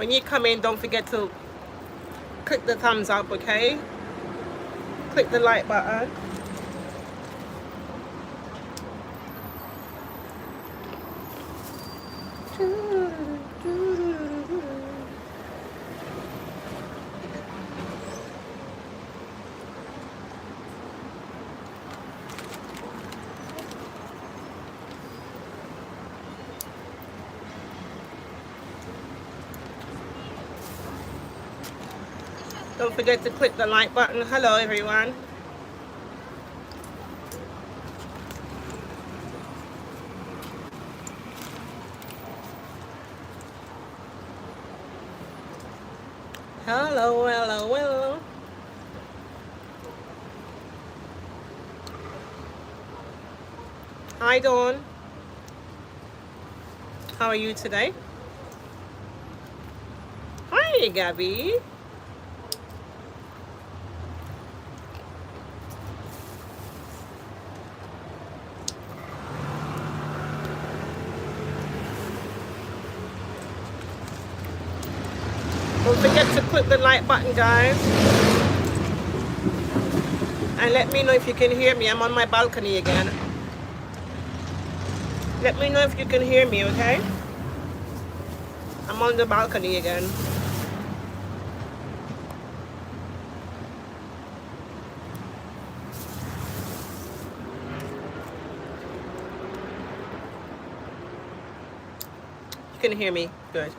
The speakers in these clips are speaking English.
When you come in, don't forget to click the thumbs up, okay? Click the like button. Don't forget to click the like button. Hello, everyone. Hello, hello, hello. Hi, Dawn. How are you today? Hi, Gabby. Don't forget to click the like button, guys. And let me know if you can hear me. I'm on my balcony again. Let me know if you can hear me, okay? I'm on the balcony again. You can hear me. Good.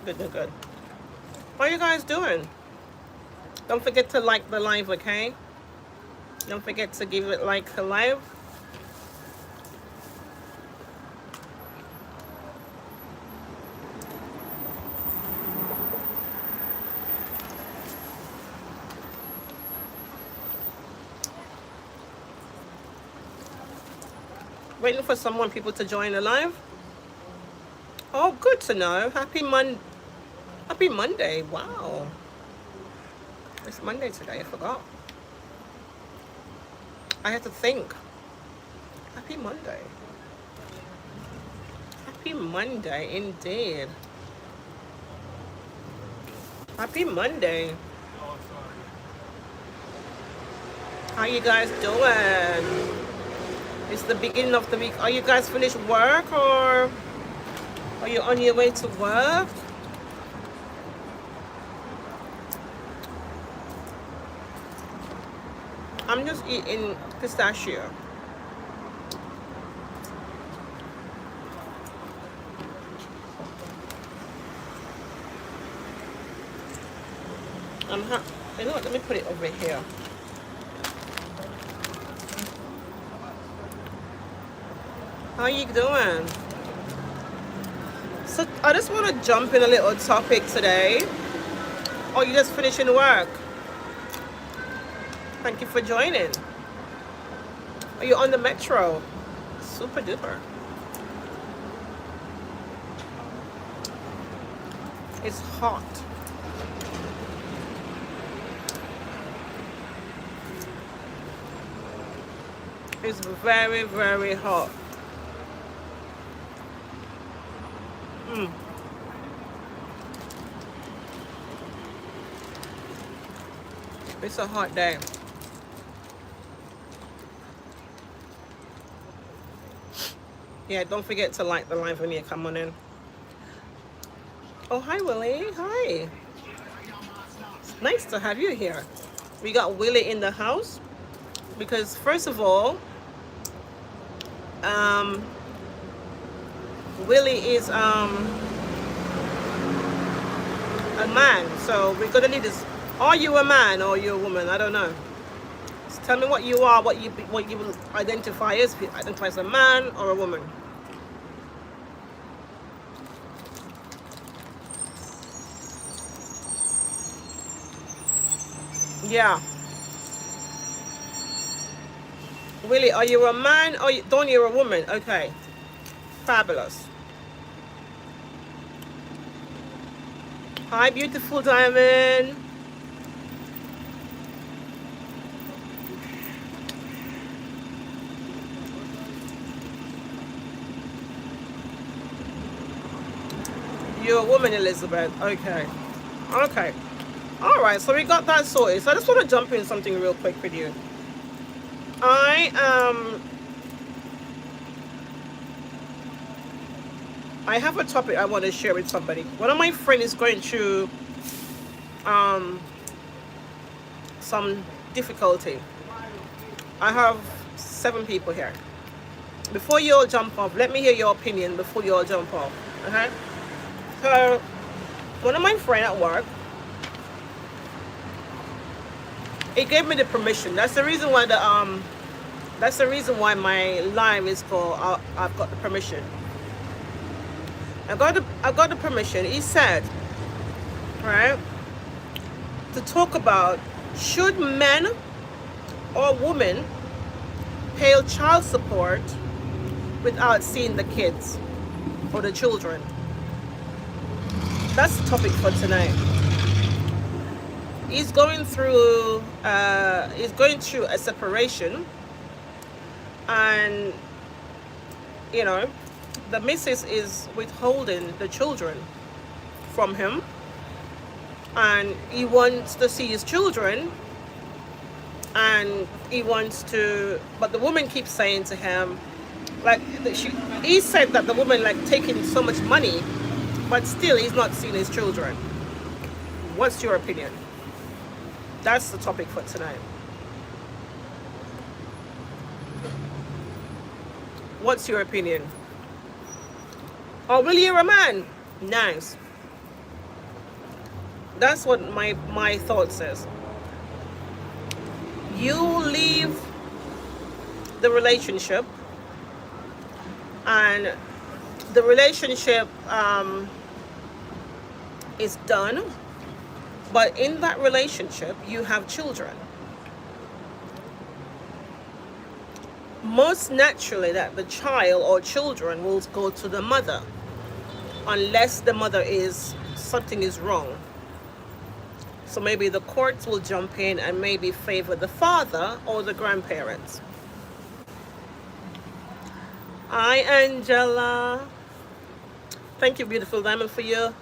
Good, good, good. What are you guys doing? Don't forget to like the live, okay? Don't forget to give it like a live. Waiting for people to join the live. Oh, good to know. Happy Monday. Wow. It's Monday today. I forgot. I had to think. Happy Monday. Happy Monday, indeed. Happy Monday. How you guys doing? It's the beginning of the week. Are you guys finished work or are you on your way to work? I'm just eating pistachio. You know what? Let me put it over here. How you doing? So I just want to jump in a little topic today. Or you just finishing work? Thank you for joining. Are you on the metro? Super duper. It's hot. It's very, very hot. It's a hot day. Yeah, don't forget to like the live when you come on in. Oh, hi, Willie. Hi. It's nice to have you here. We got Willie in the house because, first of all, Willie is a man, so we're gonna need this. Are you a man or are you a woman? I don't know. Just tell me what you are, what you will identify as. Identify as a man or a woman. Yeah. Willie, are you a man or don't you're a woman? Okay. Fabulous. Hi, beautiful diamond. You're a woman, Elizabeth. Okay. Okay. All right. So we got that sorted. So I just want to jump in something real quick with you. I I have a topic I want to share with somebody. One of my friends is going through um some difficulty. I have 7 people here. Before you all jump off, let me hear your opinion before you all jump off. Okay? So one of my friends at work, he gave me the permission. That's the reason why my live is called I've got the permission. I got the permission. He said, right, to talk about should men or women pay child support without seeing the kids or the children. That's the topic for tonight. He's going through a separation, and you know, the missus is withholding the children from him, and he wants to see his children, and but the woman keeps saying to him, like, he said that the woman like taking so much money, but still he's not seeing his children. What's your opinion? That's the topic for tonight. What's your opinion? Oh, really, you're a man? Nice. That's what my thought says. You leave the relationship, and the relationship is done, but in that relationship you have children. Most naturally that the child or children will go to the mother, unless the mother is something is wrong. So maybe the courts will jump in and maybe favor the father or the grandparents. Hi, Angela. Thank you, beautiful diamond, for you.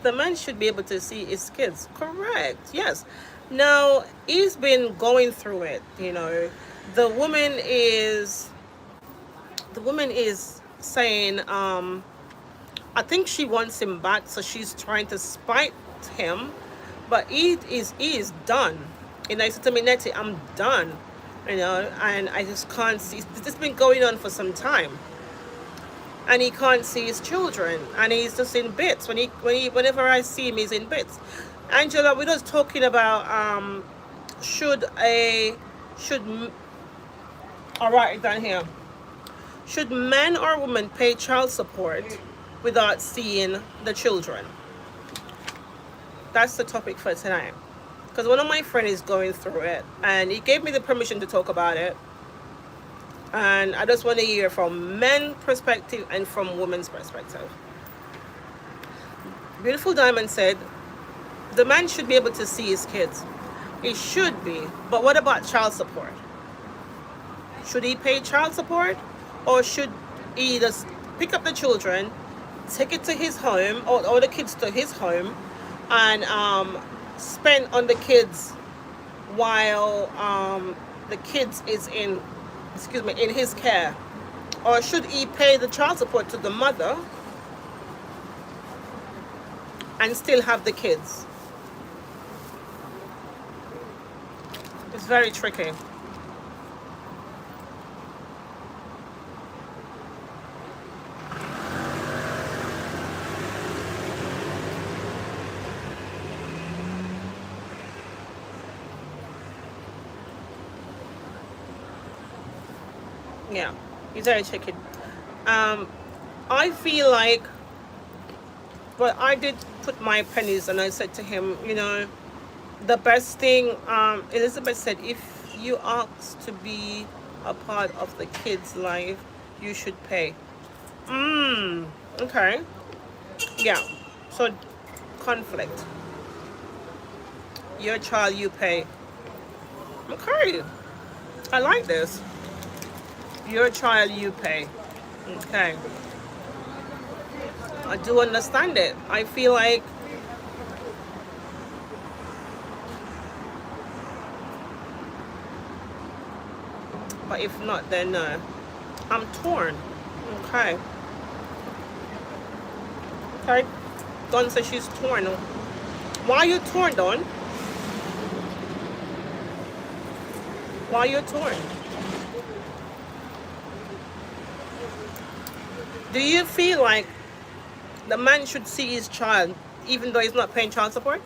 The man should be able to see his kids. Correct. Yes. Now, he's been going through it, you know. The woman is saying, I think she wants him back, so she's trying to spite him. But he is done. You know, he said to me, Netty, I'm done. You know, and I just can't see. This has been going on for some time. And he can't see his children, and he's just in bits. Whenever I see him, he's in bits. Angela, we're just talking about I'll write it down here. Should men or women pay child support without seeing the children? That's the topic for tonight. Because one of my friends is going through it, and he gave me the permission to talk about it. And I just want to hear from men's perspective and from women's perspective. Beautiful Diamond said, the man should be able to see his kids. He should be. But what about child support? Should he pay child support? Or should he just pick up the children, take it to his home, or the kids to his home, and spend on the kids while the kids is in his care? Or should he pay the child support to the mother and still have the kids? It's very tricky. Yeah, it's very tricky. I feel like, but I did put my pennies, and I said to him, you know, the best thing, Elizabeth said, if you ask to be a part of the kid's life, you should pay. Okay. Yeah. So, conflict. Your child, you pay. Okay. I like this. Your child, you pay. Okay. I do understand it. I feel like, but if not, then I'm torn. Okay. Okay. Dawn says she's torn. Why are you torn, Dawn? Why are you torn? Do you feel like the man should see his child even though he's not paying child support?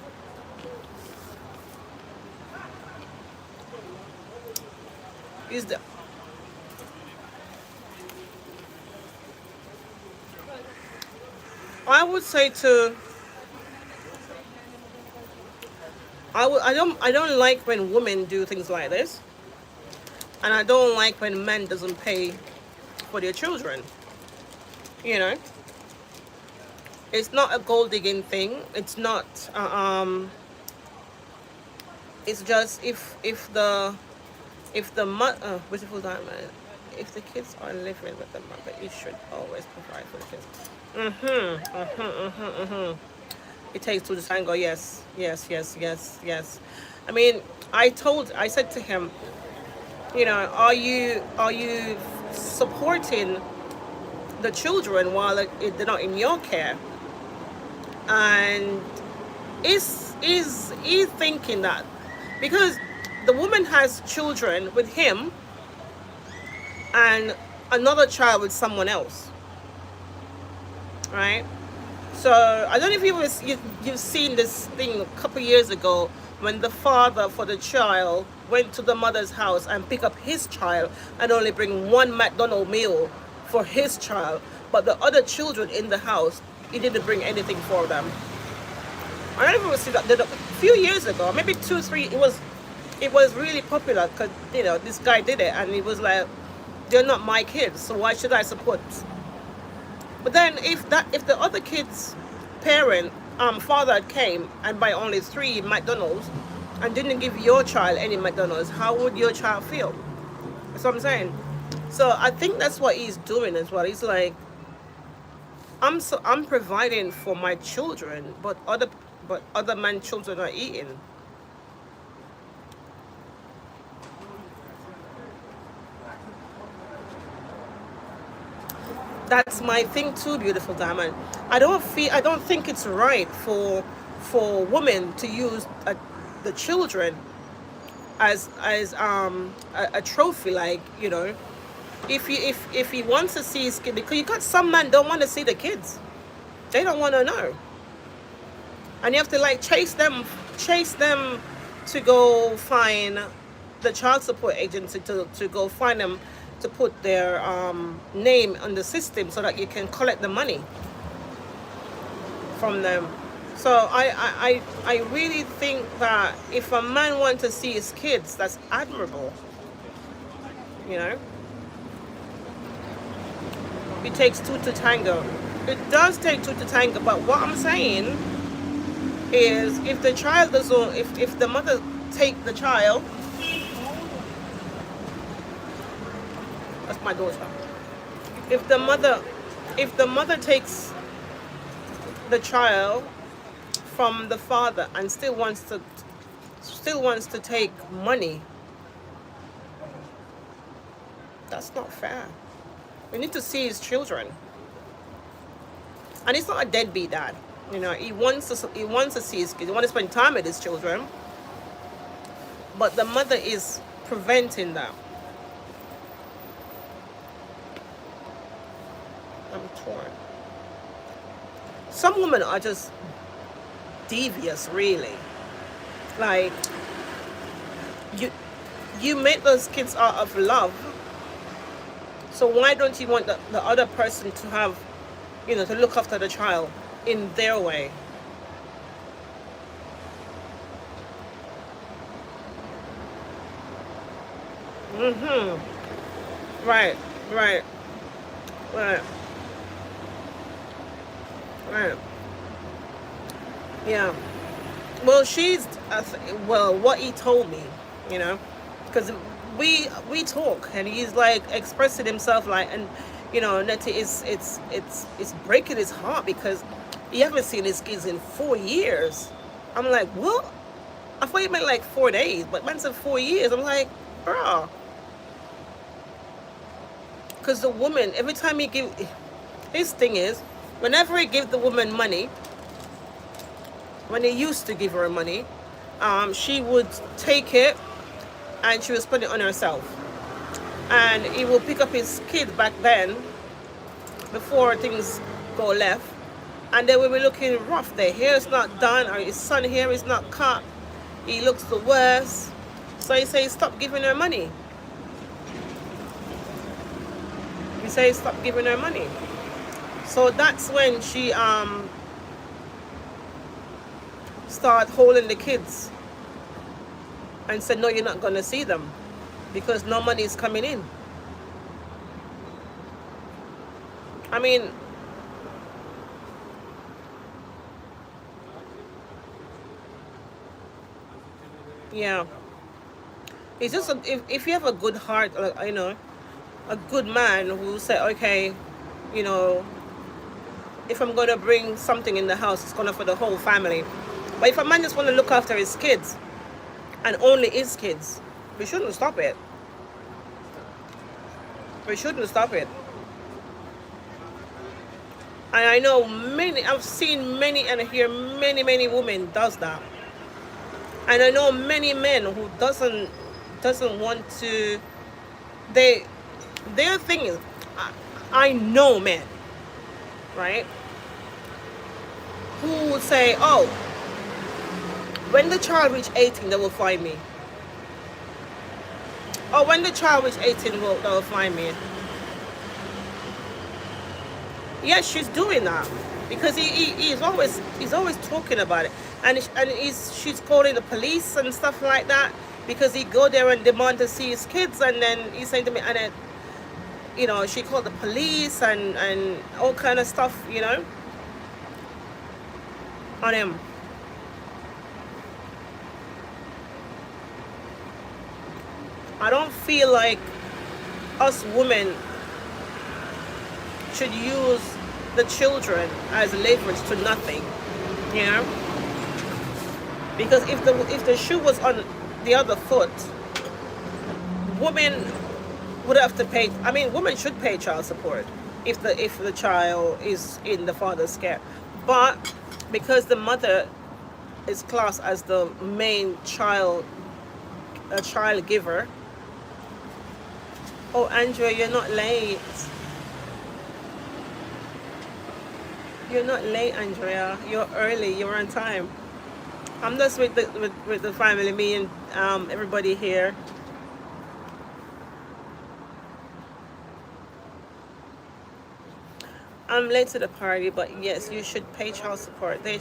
Is the I would say to I don't like when women do things like this, and I don't like when men doesn't pay for their children. You know, it's not a gold digging thing. It's not. It's just if the mother, beautiful diamond, if the kids are living with the mother, you should always provide for the kids. It takes two to tango. Yes, yes, yes, yes, yes. I mean, I said to him, you know, are you supporting the children while they're not in your care? And is he thinking that because the woman has children with him and another child with someone else, right? So I don't know if you've seen this thing a couple years ago when the father for the child went to the mother's house and pick up his child and only bring one McDonald's meal for his child, but the other children in the house, he didn't bring anything for them. I don't even see that a few years ago, maybe 2, 3. It was really popular because this guy did it, and he was like, they're not my kids, so why should I support? But then if the other kid's parent father came and buy only 3 McDonald's and didn't give your child any McDonald's, how would your child feel? That's what I'm saying. So I think that's what he's doing as well. He's like, I'm providing for my children, but other men's children are eating. That's my thing too, beautiful diamond. I don't think it's right for women to use the children as a trophy, like, if he wants to see his kid, because you got some men don't want to see the kids, they don't want to know, and you have to like chase them to go find the child support agency to go find them to put their name on the system so that you can collect the money from them. So I really think that if a man wants to see his kids, that's admirable. You know, it takes two to tango. It does take two to tango, but what I'm saying is, if the child doesn't, if the mother take the child, that's my daughter. If the mother takes the child from the father and still wants to take money, that's not fair. We need to see his children, and he's not a deadbeat dad. He wants to see his kids. He wants to spend time with his children, but the mother is preventing that. I'm torn. Some women are just devious, really. Like, you make those kids out of love, so why don't you want the other person to have, to look after the child in their way? Right, right, right, right. Yeah. Well, what he told me, because we talk, and he's like expressing himself like, and You know, Netty is it's breaking his heart because he haven't seen his kids in 4 years. I'm like, what? I thought you meant like 4 days, but man said 4 years. I'm like, bruh. Because the woman, every time he give, his thing is, whenever he give the woman money, when he used to give her money, she would take it and she would spend it on herself. And he will pick up his kid back then, before things go left, and they will be looking rough. Their hair is not done, or his son hair is not cut. He looks the worst. So he says, stop giving her money. He says, stop giving her money. So that's when she start holding the kids and said, no, you're not going to see them because no money is coming in. I mean, yeah. It's just, if you have a good heart, like, you know, a good man who say, okay, you know, if I'm going to bring something in the house, it's going to for the whole family. But if a man just want to look after his kids, and only his kids, we shouldn't stop it. We shouldn't stop it. And I know many, I've seen many and I hear many women does that. And I know many men who doesn't want to, their thing is, I know men, right, who would say, oh, when the child reach 18, they will find me. Or when the child reach 18, they will find me. Yes, she's doing that because he's always talking about it, and she's calling the police and stuff like that because he go there and demand to see his kids, and then he's saying to me, and then, you know, she called the police and all kind of stuff, you know, on him. I don't feel like us women should use the children as leverage to nothing, you know. Because if the shoe was on the other foot, women would have to pay. I mean, women should pay child support if the child is in the father's care, but because the mother is classed as the main child giver. Oh, Andrea, you're not late. You're not late, Andrea. You're early. You're on time. I'm just with the family, me and everybody here. I'm late to the party, but yes, you should pay child support. They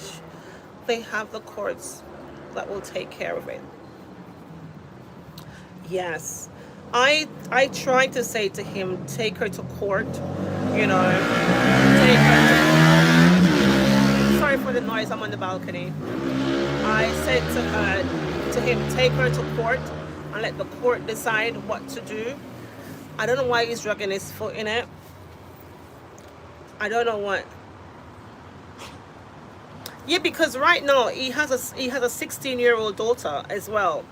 have the courts that will take care of it. Yes. I tried to say to him, take her to court, you know, take her to, sorry for the noise, I'm on the balcony. I said to him, take her to court and let the court decide what to do. I don't know why he's dragging his foot in it. I don't know what. Yeah, because right now he has a 16-year-old daughter as well.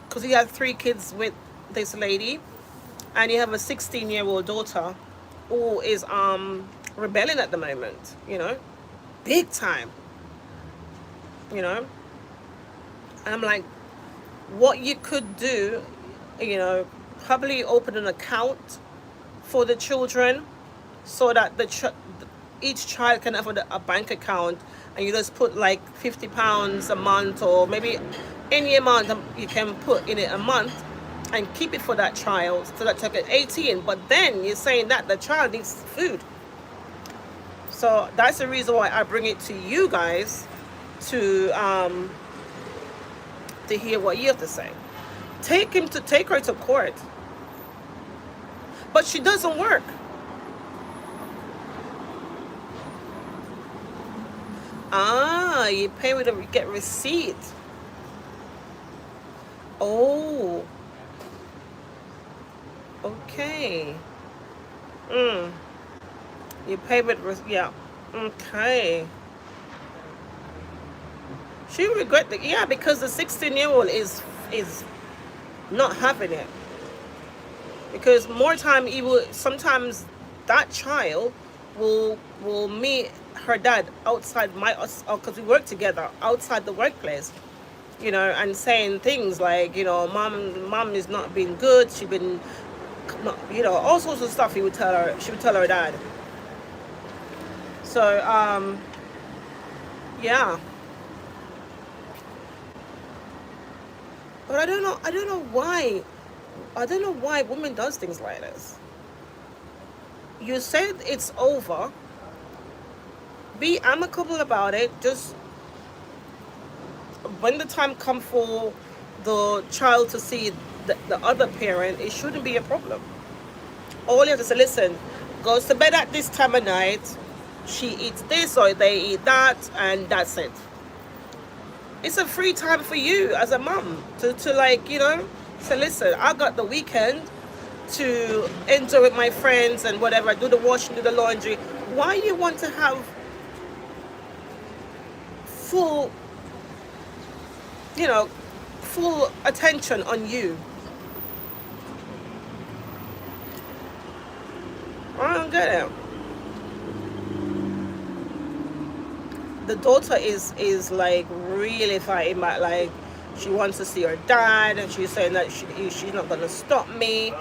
Because he had 3 kids with this lady, and you have a 16-year-old daughter who is rebelling at the moment, you know, big time, you know. And I'm like, what you could do, you know, probably open an account for the children so that each child can have a bank account, and you just put like £50 a month, or maybe any amount you can put in it a month, and keep it for that child so that they get 18. But then you're saying that the child needs food. So that's the reason why I bring it to you guys to hear what you have to say. Take her to court. But she doesn't work. Ah, you pay with a get receipt. Oh. Okay. Mm. You pay with, yeah. Okay. She regret the, yeah, because the 16-year-old is not having it. Because more time, he will sometimes that child will meet her dad outside my us, because we work together outside the workplace, and saying things like, mom is not being good. She been, all sorts of stuff. He would tell her. She would tell her dad. So yeah, but I don't know. I don't know why. I don't know why women does things like this. You said it's over. Be amicable about it. Just when the time come for the child to see the other parent, it shouldn't be a problem. All you have to say, listen, goes to bed at this time of night. She eats this or they eat that, and that's it. It's a free time for you as a mom to like, say, listen, I got the weekend to enjoy with my friends and whatever, do the washing, do the laundry. Why you want to have full, you know, full attention on you? I don't get it. The daughter is like really fighting back, like she wants to see her dad, and she's saying that she's not gonna stop me.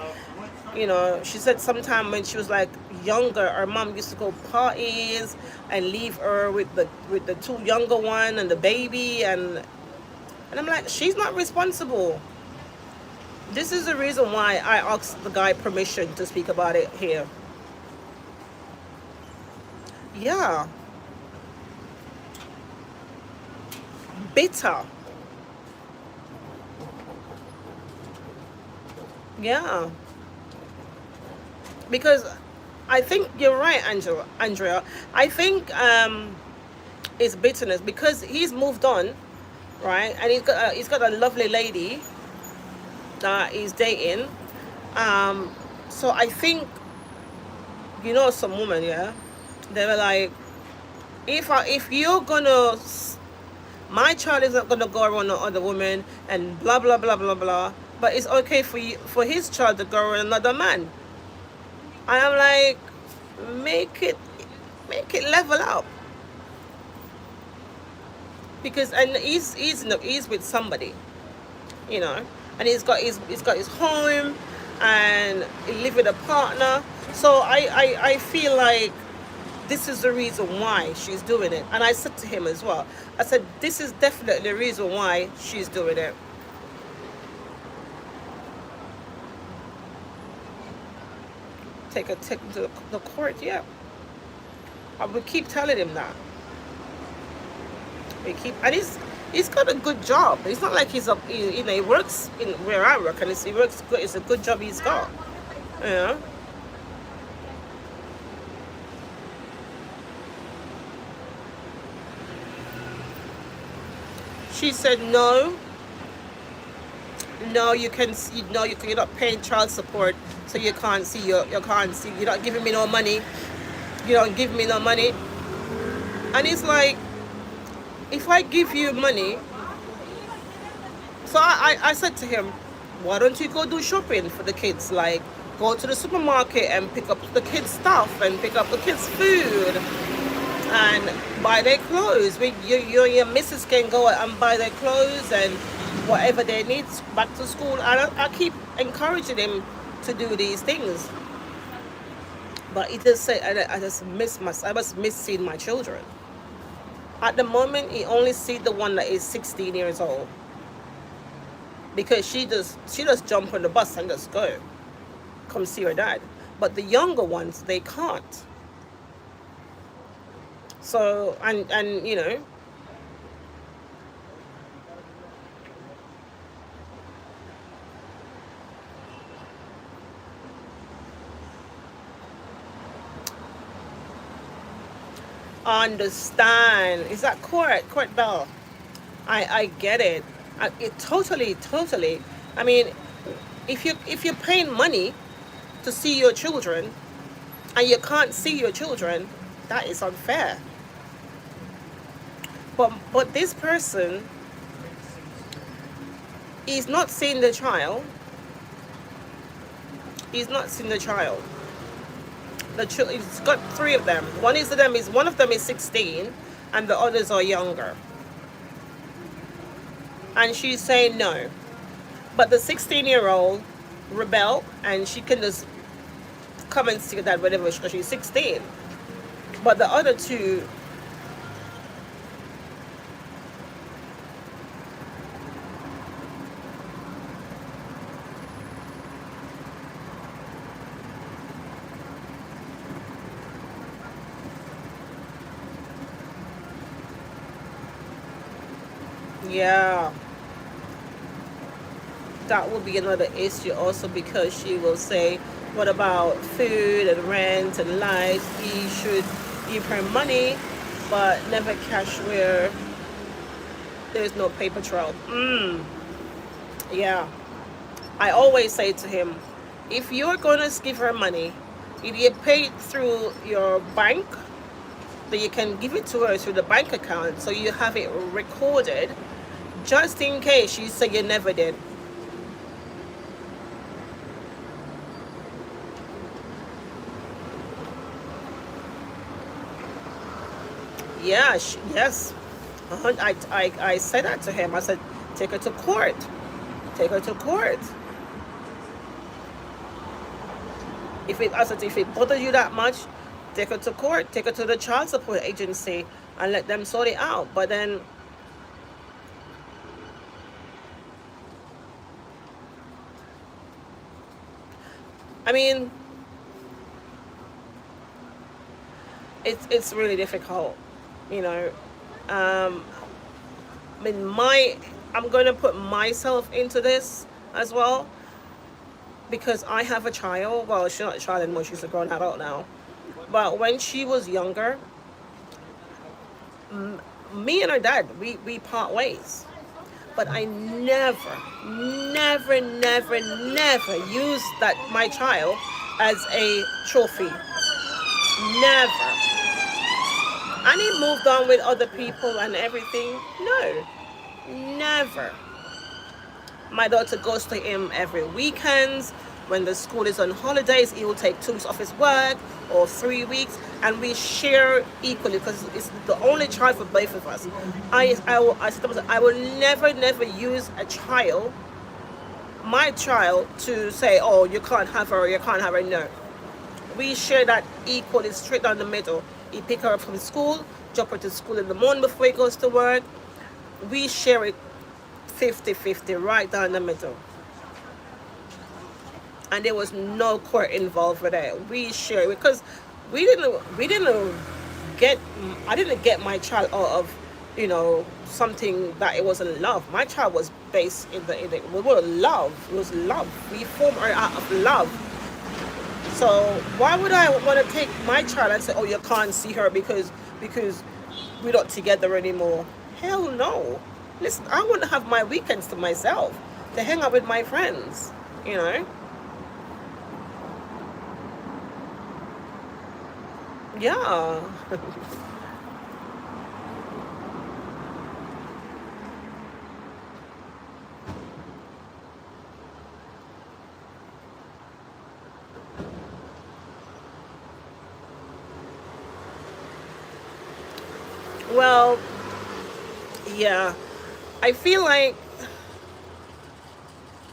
She said sometime when she was like younger, her mom used to go parties and leave her with the two younger one and the baby, and I'm like, she's not responsible. This is the reason why I asked the guy permission to speak about it here. Yeah, bitter. Yeah, because I think you're right, Andrea. I think it's bitterness because he's moved on, right? And he's got a lovely lady that he's dating. Um, so I think, some women, yeah, they were like, if you're gonna, my child is not gonna go around no other woman and blah blah blah blah blah, but it's okay for his child to go around another man. And I'm like, make it make it level up, because and he's with somebody, you know, and he's got his home, and he live with a partner. So I feel like this is the reason why she's doing it. And I said to him as well, I said, this is definitely the reason why she's doing it. Take him to the court, yeah. I would keep telling him that. And he's got a good job. It's not like he works in where I work, and he works good. It's a good job he's got. Yeah. She said no. No, you can see. No, you're not paying child support, so you can't see. You can't see. You're not giving me no money. You don't give me no money. And it's like, if I give you money, so I said to him, why don't you go do shopping for the kids? Like, go to the supermarket and pick up the kids' stuff and pick up the kids' food and buy their clothes. Your missus can go and buy their clothes and whatever they need back to school. And I keep encouraging him to do these things. But he just said, I just miss seeing my children. At the moment, he only see the one that is 16 years old, because she just jump on the bus and just go, come see her dad. But the younger ones, they can't. So and understand. Is that court bell? I get it. It totally. I mean, if you're paying money to see your children, and you can't see your children, that is unfair. But this person is not seeing the child. He's not seeing the child. It's got three of them. One of them is 16, and the others are younger. And she's saying no. But the 16-year-old rebel, and she can just come and see that whatever because she's 16. But the other two, yeah, that will be another issue also because she will say, what about food and rent and light? He should give her money, but never cash where there's no paper trail. Yeah. I always say to him, if you're going to give her money, if you pay it through your bank, then you can give it to her through the bank account so you have it recorded just in case she say you never did. Yeah, yes. I said that to him. I said, take her to court. Take her to court. I said, if it bothers you that much, take her to court. Take her to the child support agency and let them sort it out. But then, I mean, it's really difficult, you know. I mean, I'm going to put myself into this as well because I have a child. Well, she's not a child anymore; she's a grown adult now. But when she was younger, me and her dad, we part ways. But I never, never, never, never used that my child as a trophy. Never. And he moved on with other people and everything. No, never. My daughter goes to him every weekend. When the school is on holidays, he will take 2 weeks off his work or 3 weeks, and we share equally because it's the only child for both of us. I will never, never use a child, my child, to say, oh, you can't have her or you can't have her. No. We share that equally, straight down the middle. He pick her up from school, drop her to school in the morning before he goes to work. We share it 50-50, right down the middle. And there was no court involved with that. We share it because we didn't get I didn't get my child out of, something that it wasn't love. My child was based in the we were love. It was love. We formed her out of love. So why would I want to take my child and say, oh, you can't see her because we're not together anymore? Hell no. Listen, I want to have my weekends to myself, to hang out with my friends, Yeah. Well, yeah. I feel like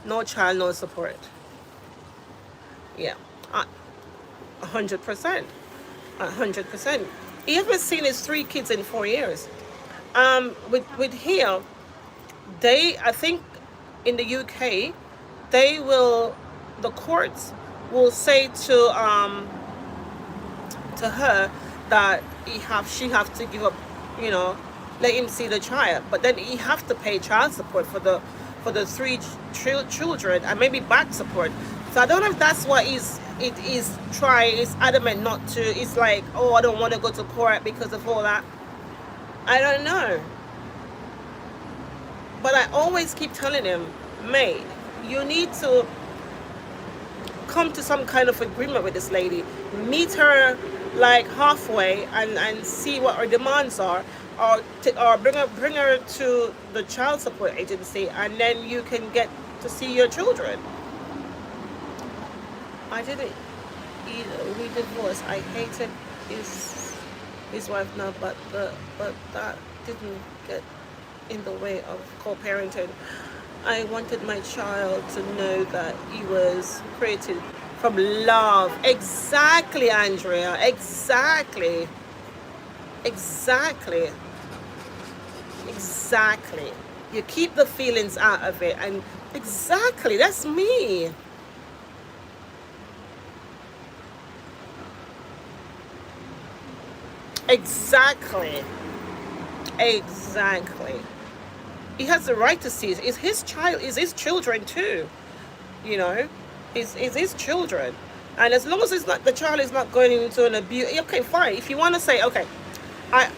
no child, no support. Yeah. 100%. 100%. He hasn't seen his 3 kids in 4 years. With here, I think in the UK, the courts will say to her that she have to give up, let him see the child, but then he have to pay child support for the 3 children and maybe back support. So I don't know if that's what is adamant not to. It's like, oh, I don't want to go to court because of all that. I don't know. But I always keep telling him, mate, you need to come to some kind of agreement with this lady. Meet her like halfway and see what her demands are, or bring her to the child support agency, and then you can get to see your children. I didn't we divorced. I hated his wife now, but that didn't get in the way of co-parenting. I wanted my child to know that he was created from love. Exactly, Andrea. Exactly. Exactly. Exactly. You keep the feelings out of it, and exactly, that's me. Exactly. Exactly. He has the right to see it. It's his child. It's his children too. You know, it's his children. And as long as it's not, the child is not going into an abuse. Okay, fine. If you want to say, okay, I,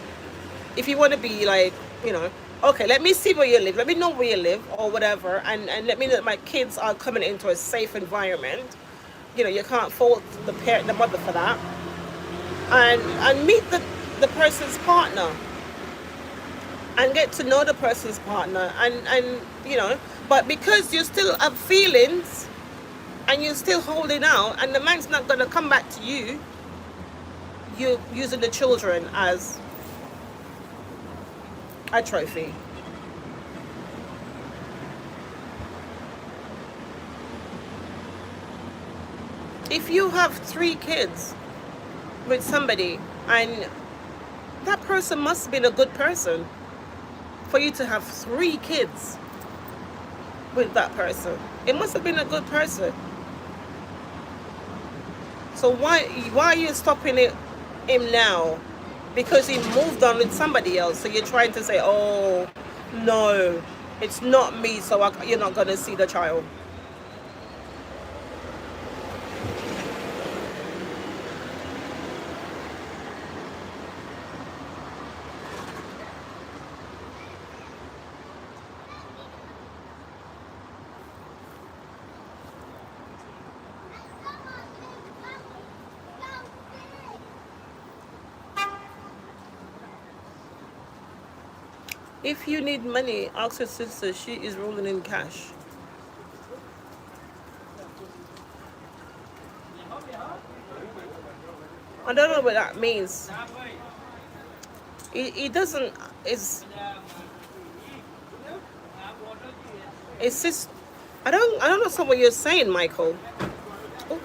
if you want to be like, you know, okay, let me see where you live. Let me know where you live or whatever, and let me know that my kids are coming into a safe environment. You know, you can't fault the mother for that. And meet the person's partner and get to know the person's partner, and you know, but because you still have feelings and you're still holding out, and the man's not going to come back to you, you're using the children as a trophy. If you have 3 kids with somebody, and that person must have been a good person for you to have 3 kids with that person. It must have been a good person. So why are you stopping him now? Because he moved on with somebody else. So you're trying to say, oh no, it's not me, so you're not gonna see the child. If you need money, ask your sister. She is rolling in cash. I don't know what that means. It doesn't. It's just. I don't know what you're saying, Michael. Oh.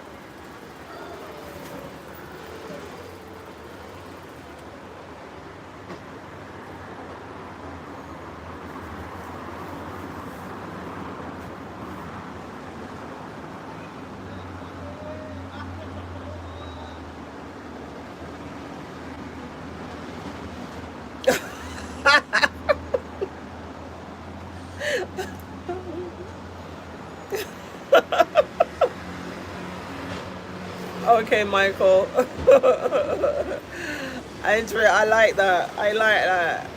Okay, Michael. Andrea, I like that. I like that.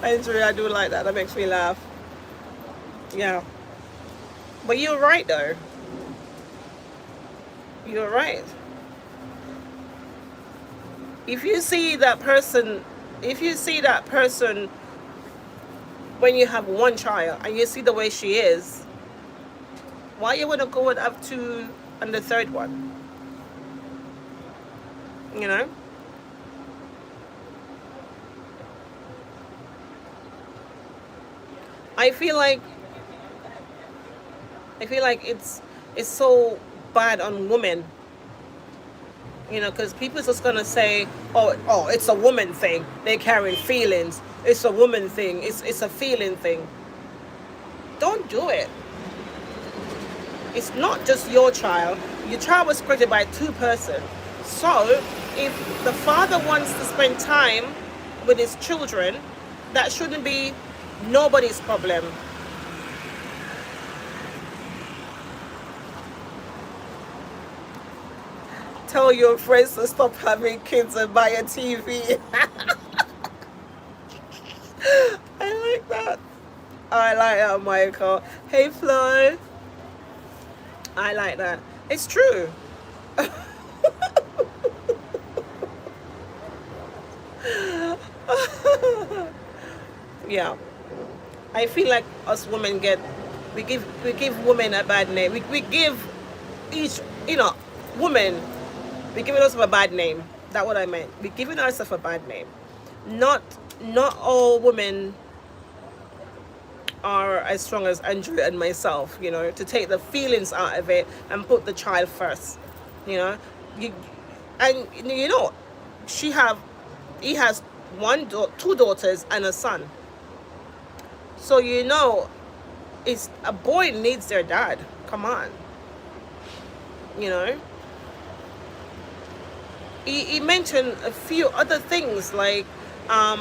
Andrea, I do like that. That makes me laugh. Yeah. But you're right, though. You're right. If you see that person, if you see that person when you have one child and you see the way she is, why you want to go up to and the third one? You know? I feel like it's so bad on women, you know, because people are just gonna say, oh, it's a woman thing. They're carrying feelings. It's a woman thing. It's a feeling thing. Don't do it. It's not just your child. Your child was created by 2 persons. So if the father wants to spend time with his children, that shouldn't be nobody's problem. Tell your friends to stop having kids and buy a TV. I like that. I like that, Michael. Hey, Flo. I like that. It's true. Yeah. I feel like us women we give women a bad name. We give each, woman, we're giving ourselves a bad name. That's what I meant. We're giving ourselves a bad name. Not not all women are as strong as Andrew and myself, to take the feelings out of it and put the child first. You know, you, and she have he has two daughters and a son. So it's a boy needs their dad. Come on, you know. He mentioned a few other things like um,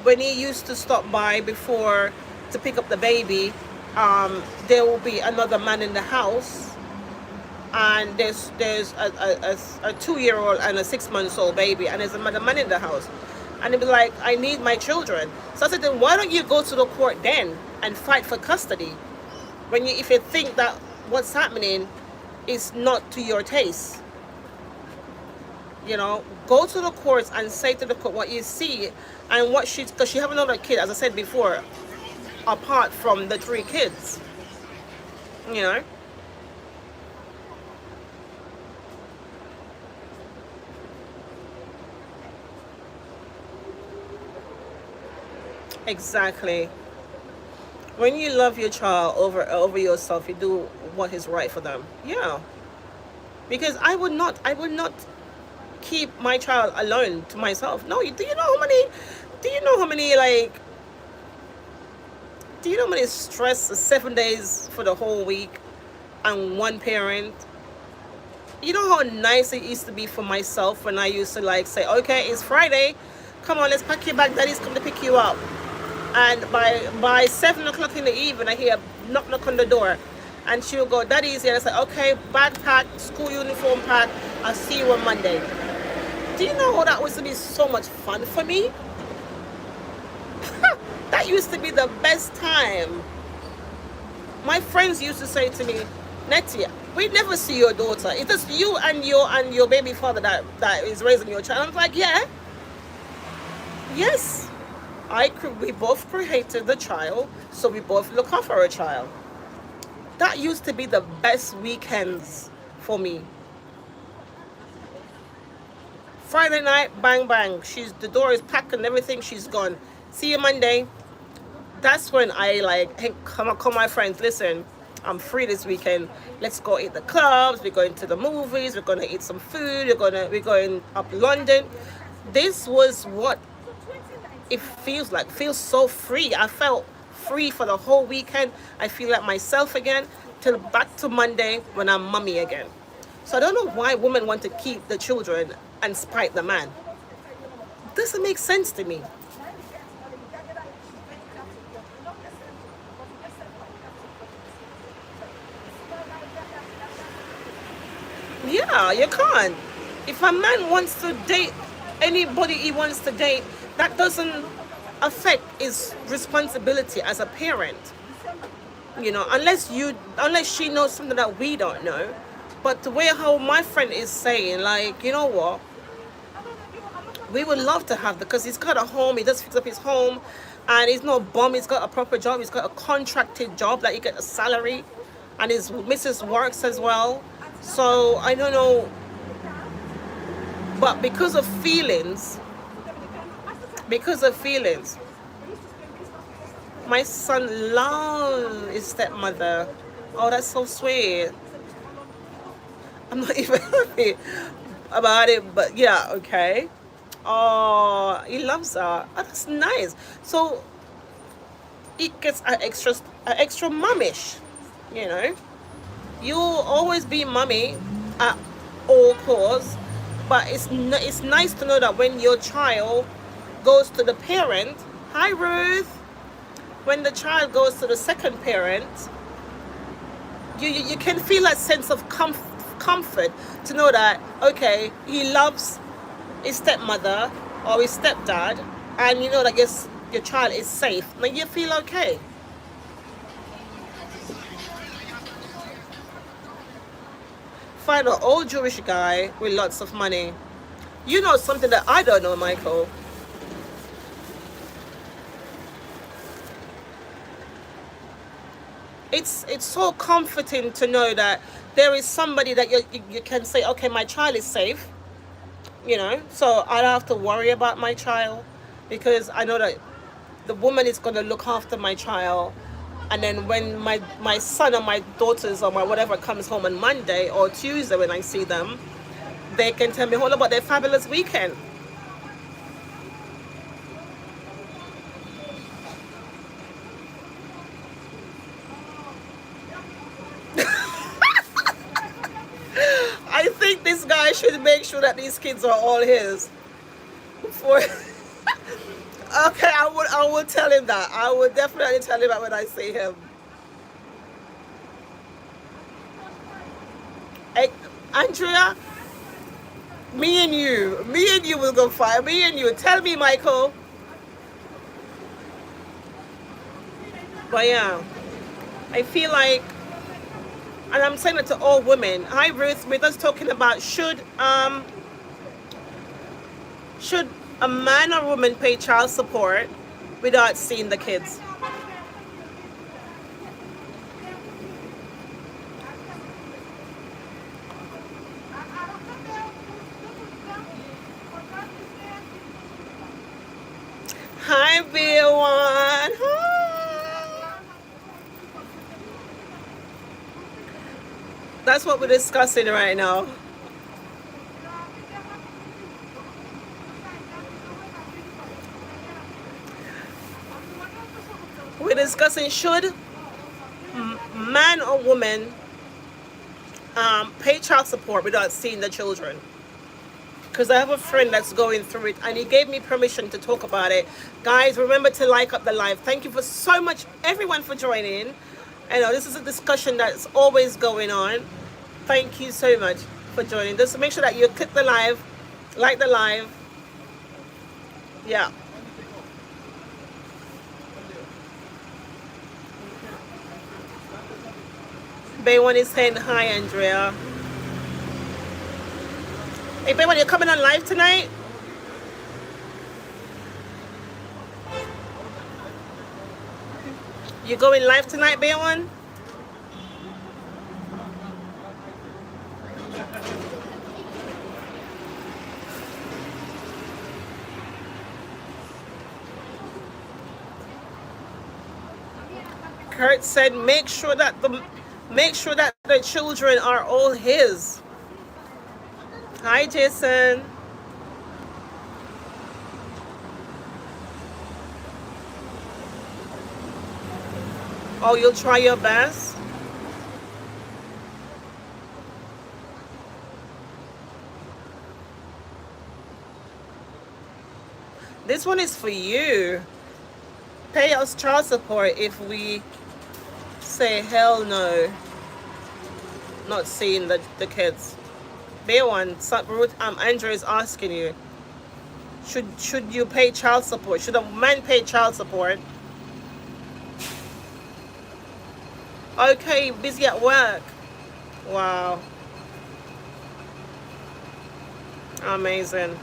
when he used to stop by before to pick up the baby, there will be another man in the house, and there's a 2 year old and a 6 months old baby, and there's another man in the house, and he'd be like, I need my children. So I said, then why don't you go to the court then and fight for custody if you think that what's happening is not to your taste. Go to the courts and say to the court what you see and what because she have another kid, as I said before, apart from the three kids. You know, exactly. When you love your child over yourself, you do what is right for them. Yeah, because I would not keep my child alone to myself. No, do you know how many like do you know how many stress 7 days for the whole week and one parent? You know how nice it used to be for myself when I used to like say, okay, it's Friday, come on, let's pack your bag, daddy's come to pick you up. And by 7 o'clock in the evening, I hear knock on the door, and she'll go, daddy's here. I say, okay, bag packed, school uniform packed, I'll see you on Monday. Do you know how that used to be so much fun for me? That used to be the best time. My friends used to say to me, Netty, we never see your daughter. It's just you and your baby father that is raising your child. I'm like, yeah, yes. We both created the child, so we both look after a child. That used to be the best weekends for me. Friday night, bang bang. The door is packed and everything. She's gone. See you Monday. That's when I like, hey, come on, my friends. Listen, I'm free this weekend. Let's go eat the clubs. We're going to the movies. We're gonna eat some food. We're going up London. This was what it feels like. Feels so free. I felt free for the whole weekend. I feel like myself again till back to Monday when I'm mummy again. So I don't know why women want to keep the children and spite the man. Doesn't make sense to me. Yeah, you can't. If a man wants to date anybody he wants to date, that doesn't affect his responsibility as a parent. Unless she knows something that we don't know. But the way how my friend is saying, like, you know what? We would love to have because he's got a home, he just fix up his home, and he's not bum, he's got a proper job, he's got a contracted job, like he get a salary, and his missus works as well. So I don't know. But because of feelings, my son loves his stepmother. Oh, that's so sweet. I'm not even happy about it, but yeah, okay. Oh, he loves her. Oh, that's nice. So he gets an extra mummish, you know. You'll always be mummy at all costs, but it's nice to know that when your child goes to the parent, hi Ruth, when the child goes to the second parent, you can feel that sense of comfort to know that, okay, he loves his stepmother or his stepdad, and you know that your child is safe, then you feel okay. Find an old Jewish guy with lots of money. You know something that I don't know, Michael. It's so comforting to know that there is somebody that you can say, okay, my child is safe, so I don't have to worry about my child, because I know that the woman is going to look after my child. And then when my son or my daughters or my whatever comes home on Monday or Tuesday, when I see them, they can tell me all about their fabulous weekend. I think this guy should make sure that these kids are all his. For okay, I would tell him that. I would definitely tell him that when I see him. Hey, Andrea, me and you will go fight. Me and you. Tell me, Michael. But yeah, I feel like, and I'm saying it to all women. Hi, Ruth. We're just talking about should a man or woman pay child support without seeing the kids? Hi, everyone. Hi. That's what we're discussing right now. We're discussing, should man or woman pay child support without seeing the children? Because I have a friend that's going through it, and he gave me permission to talk about it. Guys, remember to like up the live. Thank you for so much, everyone, for joining. I know this is a discussion that's always going on. Thank you so much for joining. Just make sure that you click the live, like the live. Yeah. Baywan is saying hi, Andrea. Hey, Baywan, you're coming on live tonight? You going live tonight, Baywan? Kurt said, make sure that the children are all his. Hi, Jason. Oh, you'll try your best? This one is for you. Pay us child support if we say hell no, not seeing the kids. Baywan, Andrew is asking you, should you pay child support? Should a man pay child support? Okay, busy at work. Wow. Amazing.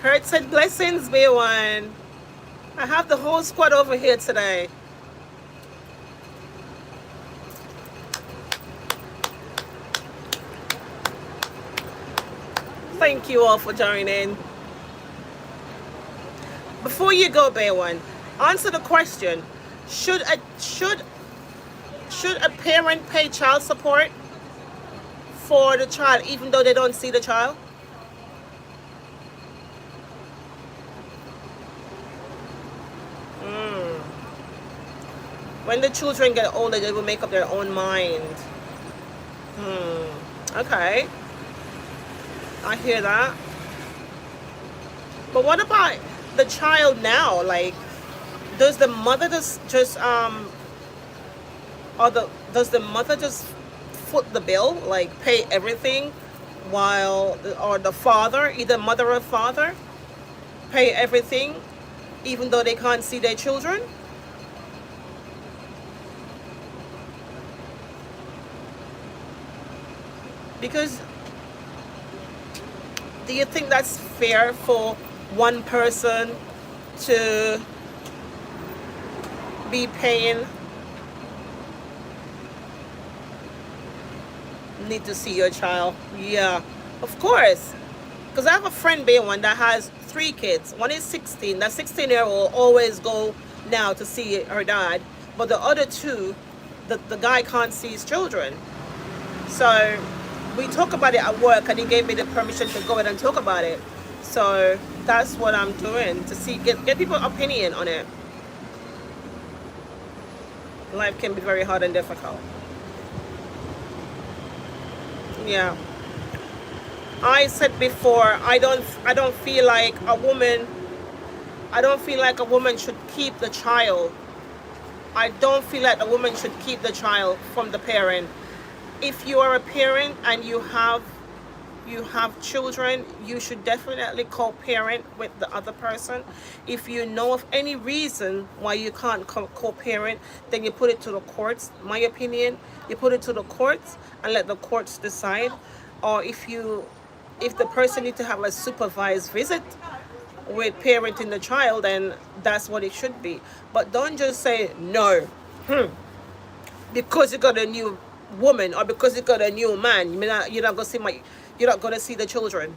Kurt said, blessings, Baywan. I have the whole squad over here today. Thank you all for joining. Before you go, Baywan, answer the question: should a parent pay child support for the child even though they don't see the child? When the children get older, they will make up their own mind. Okay. I hear that. But what about the child now? Like, does the mother does the mother just foot the bill, like pay everything, while or the father, either mother or father, pay everything even though they can't see their children? Because do you think that's fair for one person to be paying? Need to see your child? Yeah, of course. Because I have a friend, one that has 3 kids. One is 16. That 16-year-old always go now to see her dad. But the other two, the guy can't see his children. So we talk about it at work, and he gave me the permission to go ahead and talk about it. So that's what I'm doing, to see get people's opinion on it. Life can be very hard and difficult. Yeah. I said before, I don't feel like a woman should keep the child. I don't feel like the woman should keep the child from the parent. If you are a parent and you have children, you should definitely co-parent with the other person. If you know of any reason why you can't co-parent, then you put it to the courts. My opinion, you put it to the courts and let the courts decide. Or if the person needs to have a supervised visit with parenting the child, then that's what it should be. But don't just say no because you got a new woman or because you got a new man. You're not gonna see the children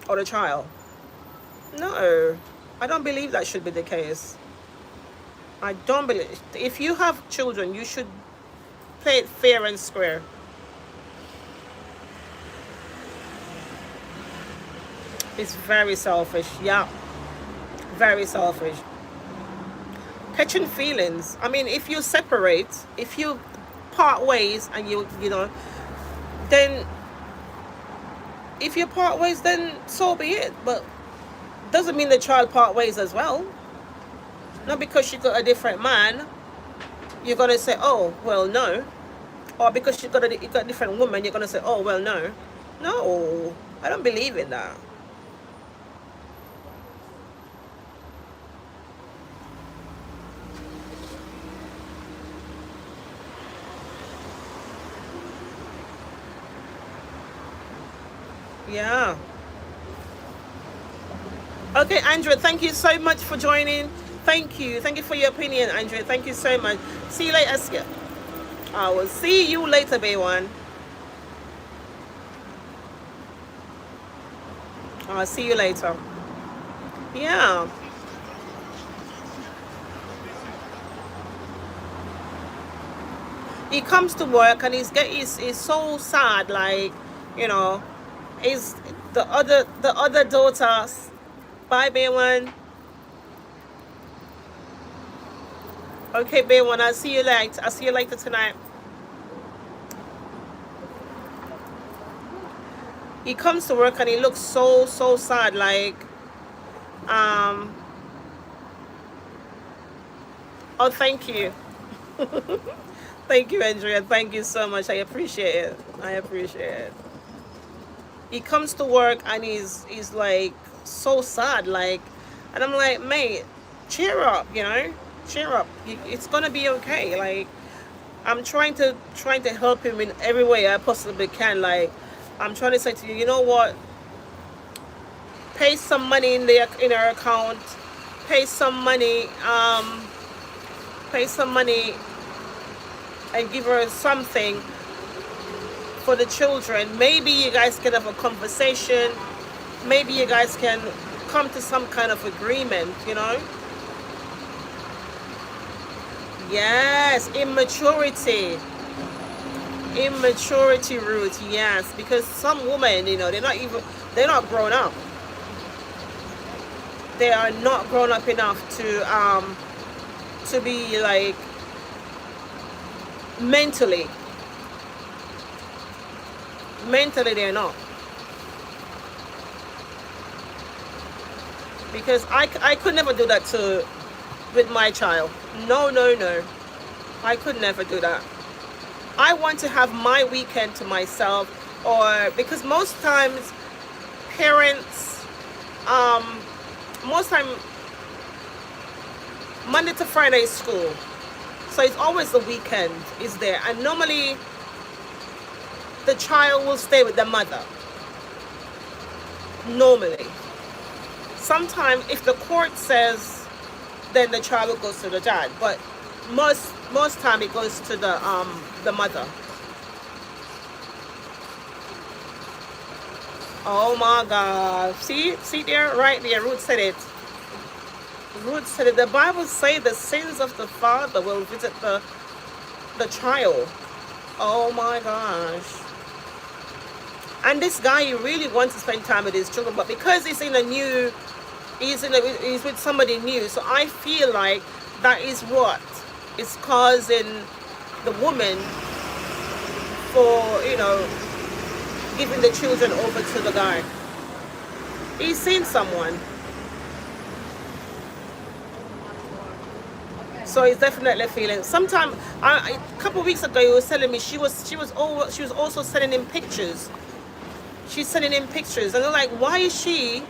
or the child. No, I don't believe that should be the case. I don't believe. If you have children, you should play it fair and square. It's very selfish. Yeah, very selfish. Catching feelings. I mean, if you separate, if you part ways, and then if you part ways, then so be it. But doesn't mean the child part ways as well. Not because she got a different man, you're gonna say, oh well, no. Or because you got a different woman, you're gonna say, oh well, no. No, I don't believe in that. Yeah. Okay, Andrea, thank you so much for joining. Thank you. Thank you for your opinion, Andrea. Thank you so much. See you later, Skip. I will see you later, B1. I'll see you later. Yeah. He comes to work and he's so sad, like, you know, is the other daughters. Bye, B1. Okay, B1, I'll see you later. I'll see you later tonight. He comes to work and he looks so sad, like, oh, thank you. Thank you, Andrea. Thank you so much. I appreciate it. I appreciate it. He comes to work and he's like so sad, like, and I'm like, mate, cheer up, cheer up. It's gonna be okay. Like, I'm trying to help him in every way I possibly can. Like, I'm trying to say to you, you know what? Pay some money in our account. Pay some money. Pay some money and give her something for the children. Maybe you guys can have a conversation. Maybe you guys can come to some kind of agreement, Yes, immaturity route, yes. Because some women, they're not grown up. They are not grown up enough to be like mentally they're not. Because I could never do that with my child. No. I could never do that. I want to have my weekend to myself. or because most times parents, um, most time Monday to Friday is school, so it's always the weekend is there, and normally the child will stay with the mother. Normally, sometimes if the court says, then the child goes to the dad, but most time it goes to the mother. Oh my God! See there, right there. Ruth said it. Ruth said it. The Bible says the sins of the father will visit the child. Oh my gosh! And this guy, he really wants to spend time with his children, but because he's with somebody new. So I feel like that is what is causing the woman for giving the children over to the guy. He's seen someone, so he's definitely feeling. Sometime a couple of weeks ago, he was telling me she was also sending him pictures. She's sending him pictures, and they're like, why is she?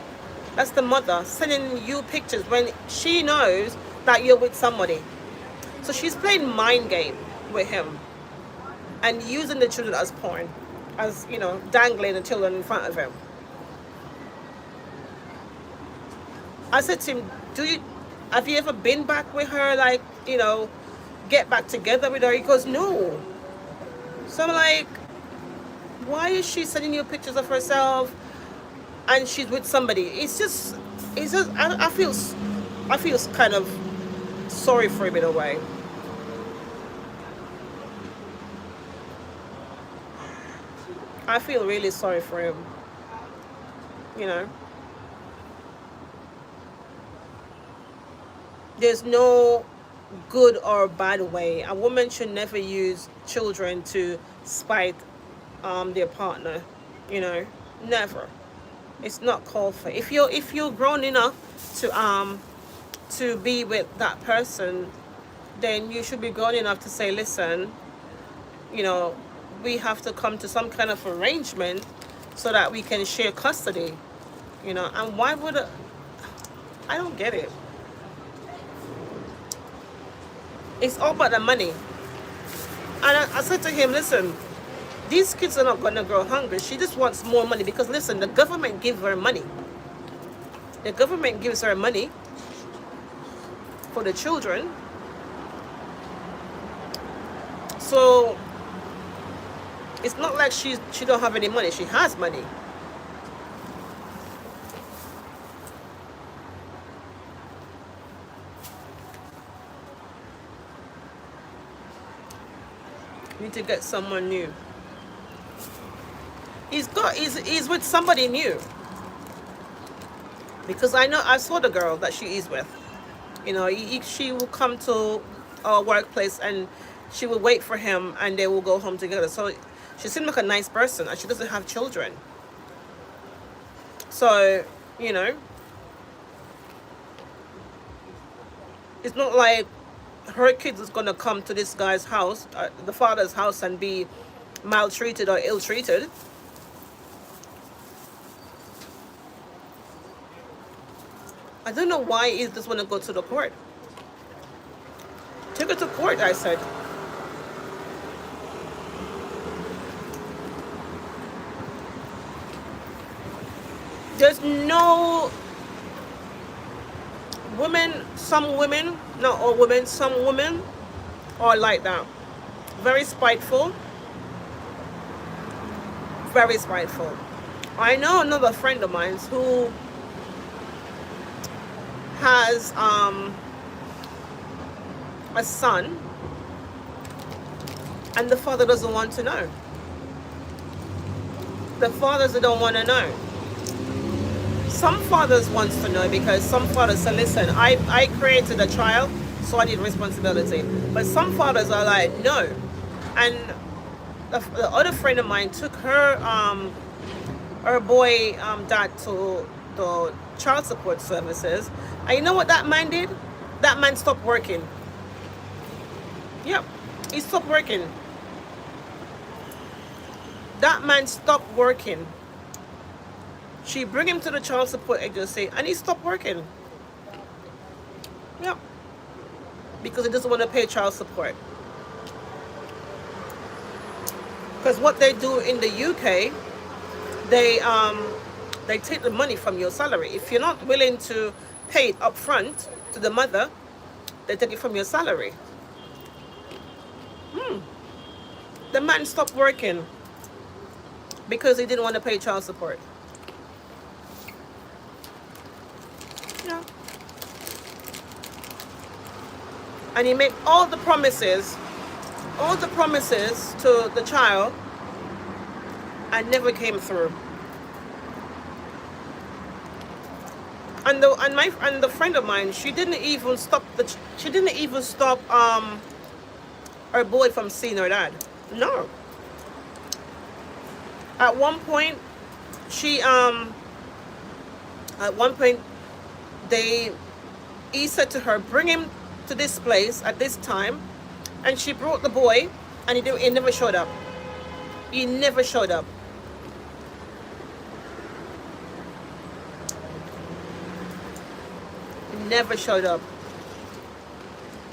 That's the mother sending you pictures when she knows that you're with somebody. So she's playing mind game with him and using the children as porn, as dangling the children in front of him. I said to him, have you ever been back with her, like, get back together with her? He goes, no. So I'm like, why is she sending you pictures of herself and she's with somebody? It's just I feel kind of sorry for him in a way. I feel really sorry for him. There's no good or bad way. A woman should never use children to spite their partner. Never. It's not called for. If you're grown enough to be with that person, then you should be grown enough to say, listen, we have to come to some kind of arrangement so that we can share custody. And why would I don't get it. It's all about the money. And I said to him, listen, these kids are not going to grow hungry. She just wants more money because, listen, the government gives her money. The government gives her money for the children. So it's not like she don't have any money. She has money. Need to get someone new. He's with somebody new. Because I saw the girl that she is with. She will come to our workplace and she will wait for him and they will go home together. So she seemed like a nice person and she doesn't have children. So, it's not like her kids is going to come to this guy's house, the father's house, and be maltreated or ill-treated. I don't know why he just want to go to the court. Take her to court, I said. There's no some women, not all women, some women are like that. Very spiteful. Very spiteful. I know another friend of mine who has a son and the father doesn't want to know. The fathers don't want to know. Some fathers wants to know because some fathers say, listen, I created a child, so I need responsibility. But some fathers are like, no. And the other friend of mine took her boy dad to the child support services. And you know what that man did? That man stopped working. Yep, he stopped working. That man stopped working. She bring him to the child support agency and he stopped working. Yeah. Because he doesn't want to pay child support. Because what they do in the UK, they take the money from your salary. If you're not willing to pay it up front to the mother, they take it from your salary. The man stopped working because he didn't want to pay child support. Yeah. And he made all the promises to the child and never came through. And the friend of mine, she didn't even stop her boy from seeing her dad. No. At one point, he said to her, bring him to this place at this time, and she brought the boy, and he never showed up. He never showed up. He never showed up.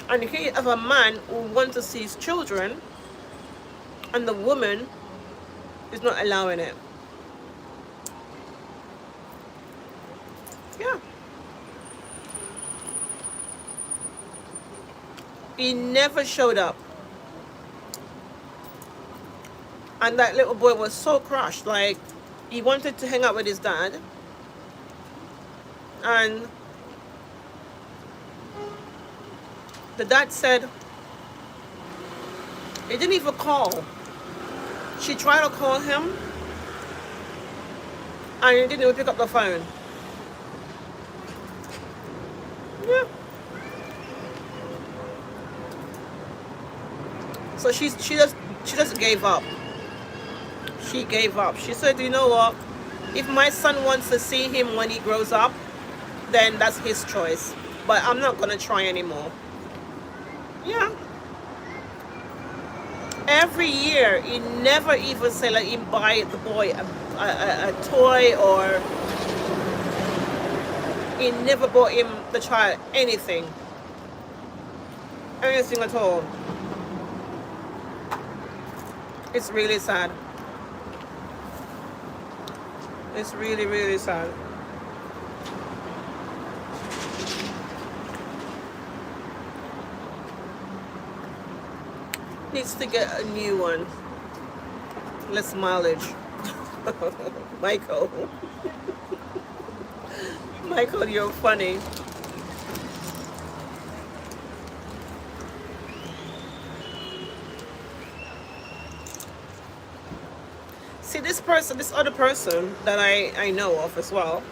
And here you have a man who wants to see his children, and the woman is not allowing it. Yeah. He never showed up. And that little boy was so crushed. Like, he wanted to hang out with his dad. And the dad said, he didn't even call. She tried to call him, and he didn't even pick up the phone. Yeah. So she just gave up. She gave up. She said, you know what? If my son wants to see him when he grows up, then that's his choice. But I'm not gonna try anymore. Yeah. Every year, he never even say like he buy the boy a toy, or he never bought him, the child, anything at all. It's really sad. It's really, really sad. Needs to get a new one. Less mileage. Michael. Michael, you're funny. See, this other person that I know of as well,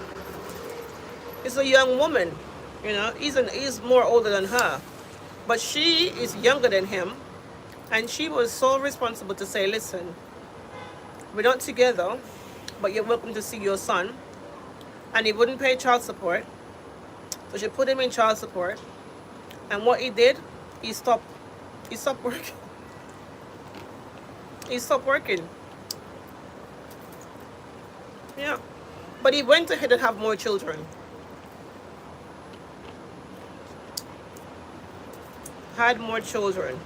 is a young woman. You know, he's more older than her. But she is younger than him. And she was so responsible to say, listen, we're not together, but you're welcome to see your son. And he wouldn't pay child support. So she put him in child support. And what he did, he stopped working. He stopped working. Yeah. But he went ahead and have more children. Had more children.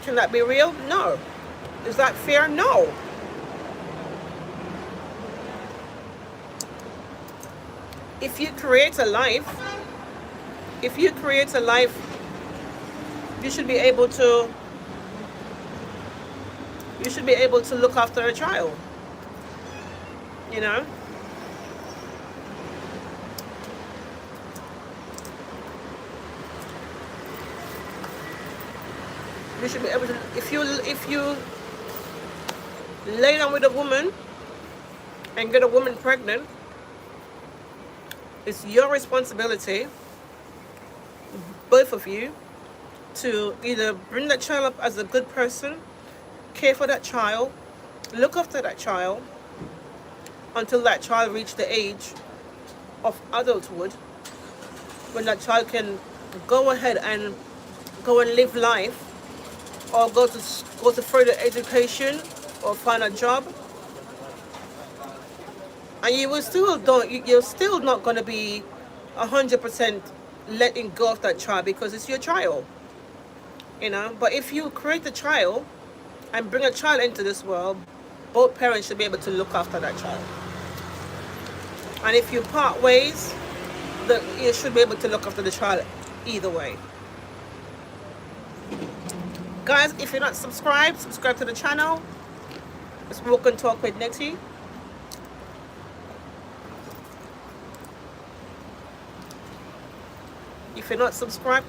Can that be real? No. Is that fair? No. If you create a life, you should be able to look after a child. You know? You should be able to, if you lay down with a woman and get a woman pregnant, it's your responsibility, both of you, to either bring that child up as a good person, care for that child, look after that child until that child reaches the age of adulthood, when that child can go ahead and go and live life, or go to further education, or find a job, and you will still don't. You're still not going to be 100% letting go of that child because it's your child, you know. But if you create a child and bring a child into this world, both parents should be able to look after that child. And if you part ways, you should be able to look after the child either way. Guys, if you're not subscribed, subscribe to the channel. It's Walk and Talk with Netty. If you're not subscribed,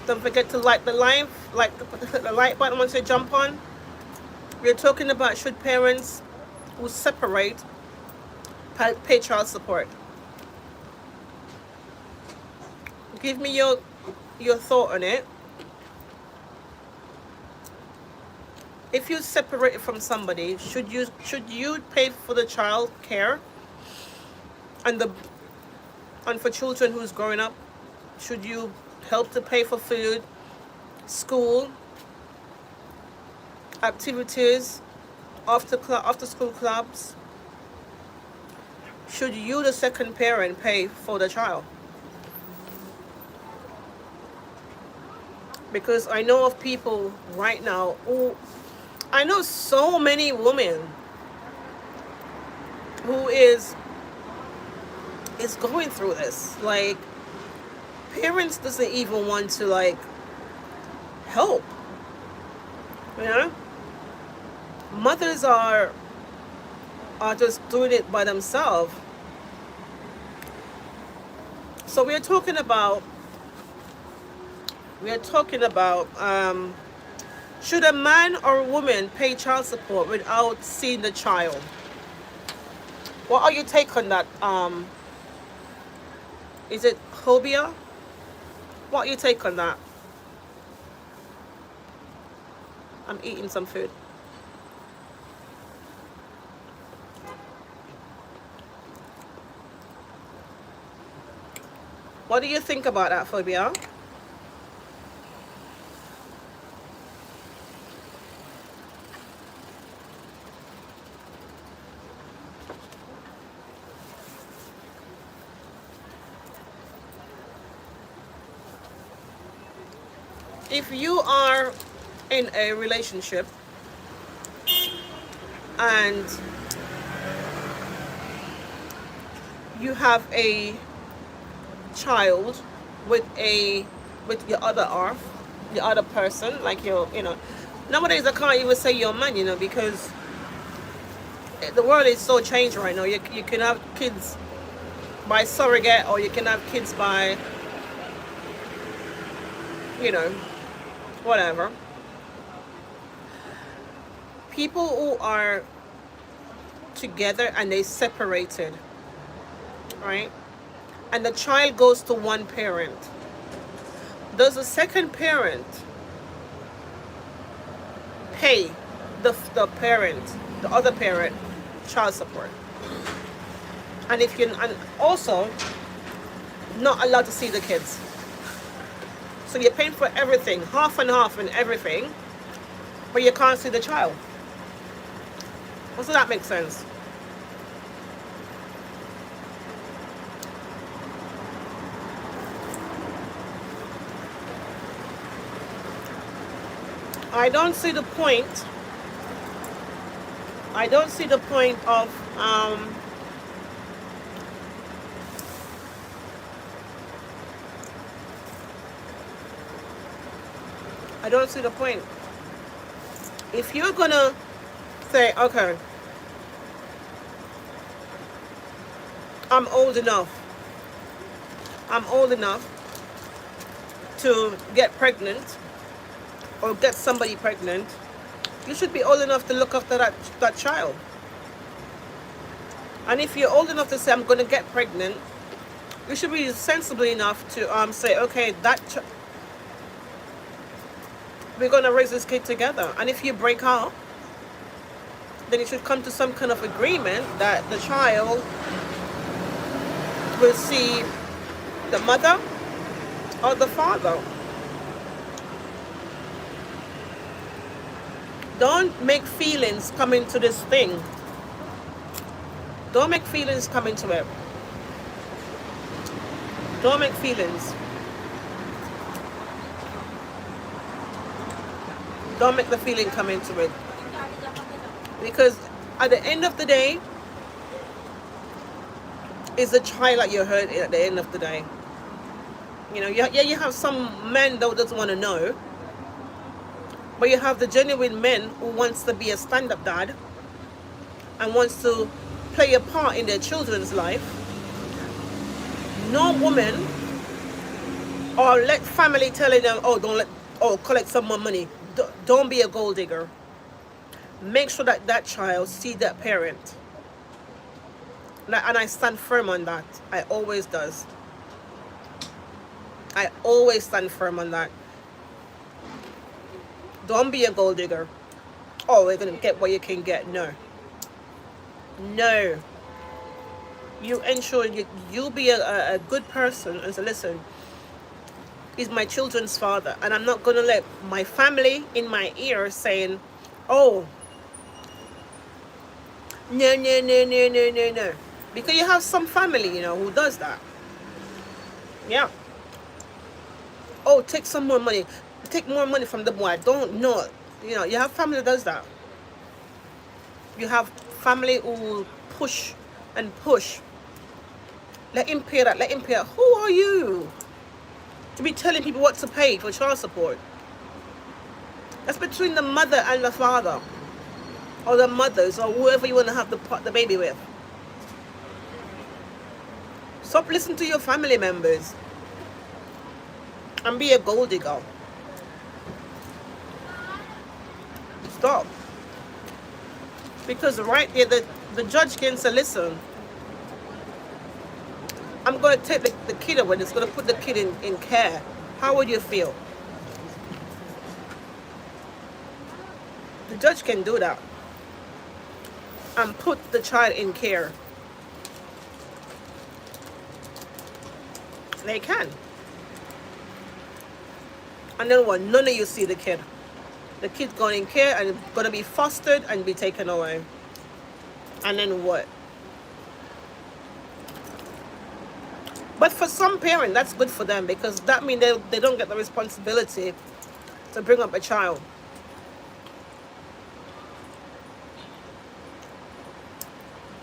don't forget to like the live, hit the like button once you jump on. We're talking about should parents who separate pay child support. Give me your thought on it. If you separate from somebody, should you pay for the child care and for children who's growing up? Should you help to pay for food, school, activities, after school clubs? Should you, the second parent, pay for the child? Because I know of people right now who, I know so many women who is going through this. Like, parents doesn't even want to like help. You know? Mothers are just doing it by themselves. So we're talking about should a man or a woman pay child support without seeing the child? What are your take on that? Is it Hobia? What are your take on that? I'm eating some food. What do you think about that, Phobia? If you are in a relationship and you have a child with your other half, the other person, like nowadays I can't even say your man, because the world is so changed right now. You can have kids by surrogate, or you can have kids by whatever. People who are together and they separated, right? And the child goes to one parent. Does the second parent pay the other parent, child support? And and also not allowed to see the kids. So you're paying for everything, half and half and everything, but you can't see the child. Does that make sense? I don't see the point of I don't see the point. If you're gonna say, okay, I'm old enough to get pregnant or get somebody pregnant, you should be old enough to look after that child. And if you're old enough to say, I'm going to get pregnant, you should be sensible enough to say, okay, we're going to raise this kid together. And if you break up, then you should come to some kind of agreement that the child will see the mother or the father. Don't make feelings come into this thing. Don't make feelings come into it. Don't make feelings. Don't make the feeling come into it. Because at the end of the day, it's a child that you're hurting at the end of the day. You know, yeah, you have some men that doesn't want to know, but you have the genuine men who wants to be a stand-up dad and wants to play a part in their children's life. No woman or let family telling them, oh, don't let, oh, collect some more money. Don't be a gold digger. Make sure that that child see that parent. And I stand firm on that. I always does. I always stand firm on that. Don't be a gold digger. Oh, we're going to get what you can get. No. No. You ensure you be a good person and say, listen, he's my children's father. And I'm not going to let my family in my ear saying, oh, no, no, no, no, no, no, no. Because you have some family, you know, who does that. Yeah. Oh, take some more money. Take more money from the boy. Don't know. You know, you have family that does that. You have family who push and push. Let him pay that. Let him pay that. Who are you to be telling people what to pay for child support? That's between the mother and the father, or the mothers, or whoever you want to have the baby with. Stop listening to your family members and be a gold digger. Stop. Because right there, the judge can say, listen, I'm going to take the kid away. It's going to put the kid in care. How would you feel? The judge can do that and put the child in care. They can. And then what? None of you see the kid. The kid's going in care and going to be fostered and be taken away. And then what? But for some parents, that's good for them, because that means they don't get the responsibility to bring up a child.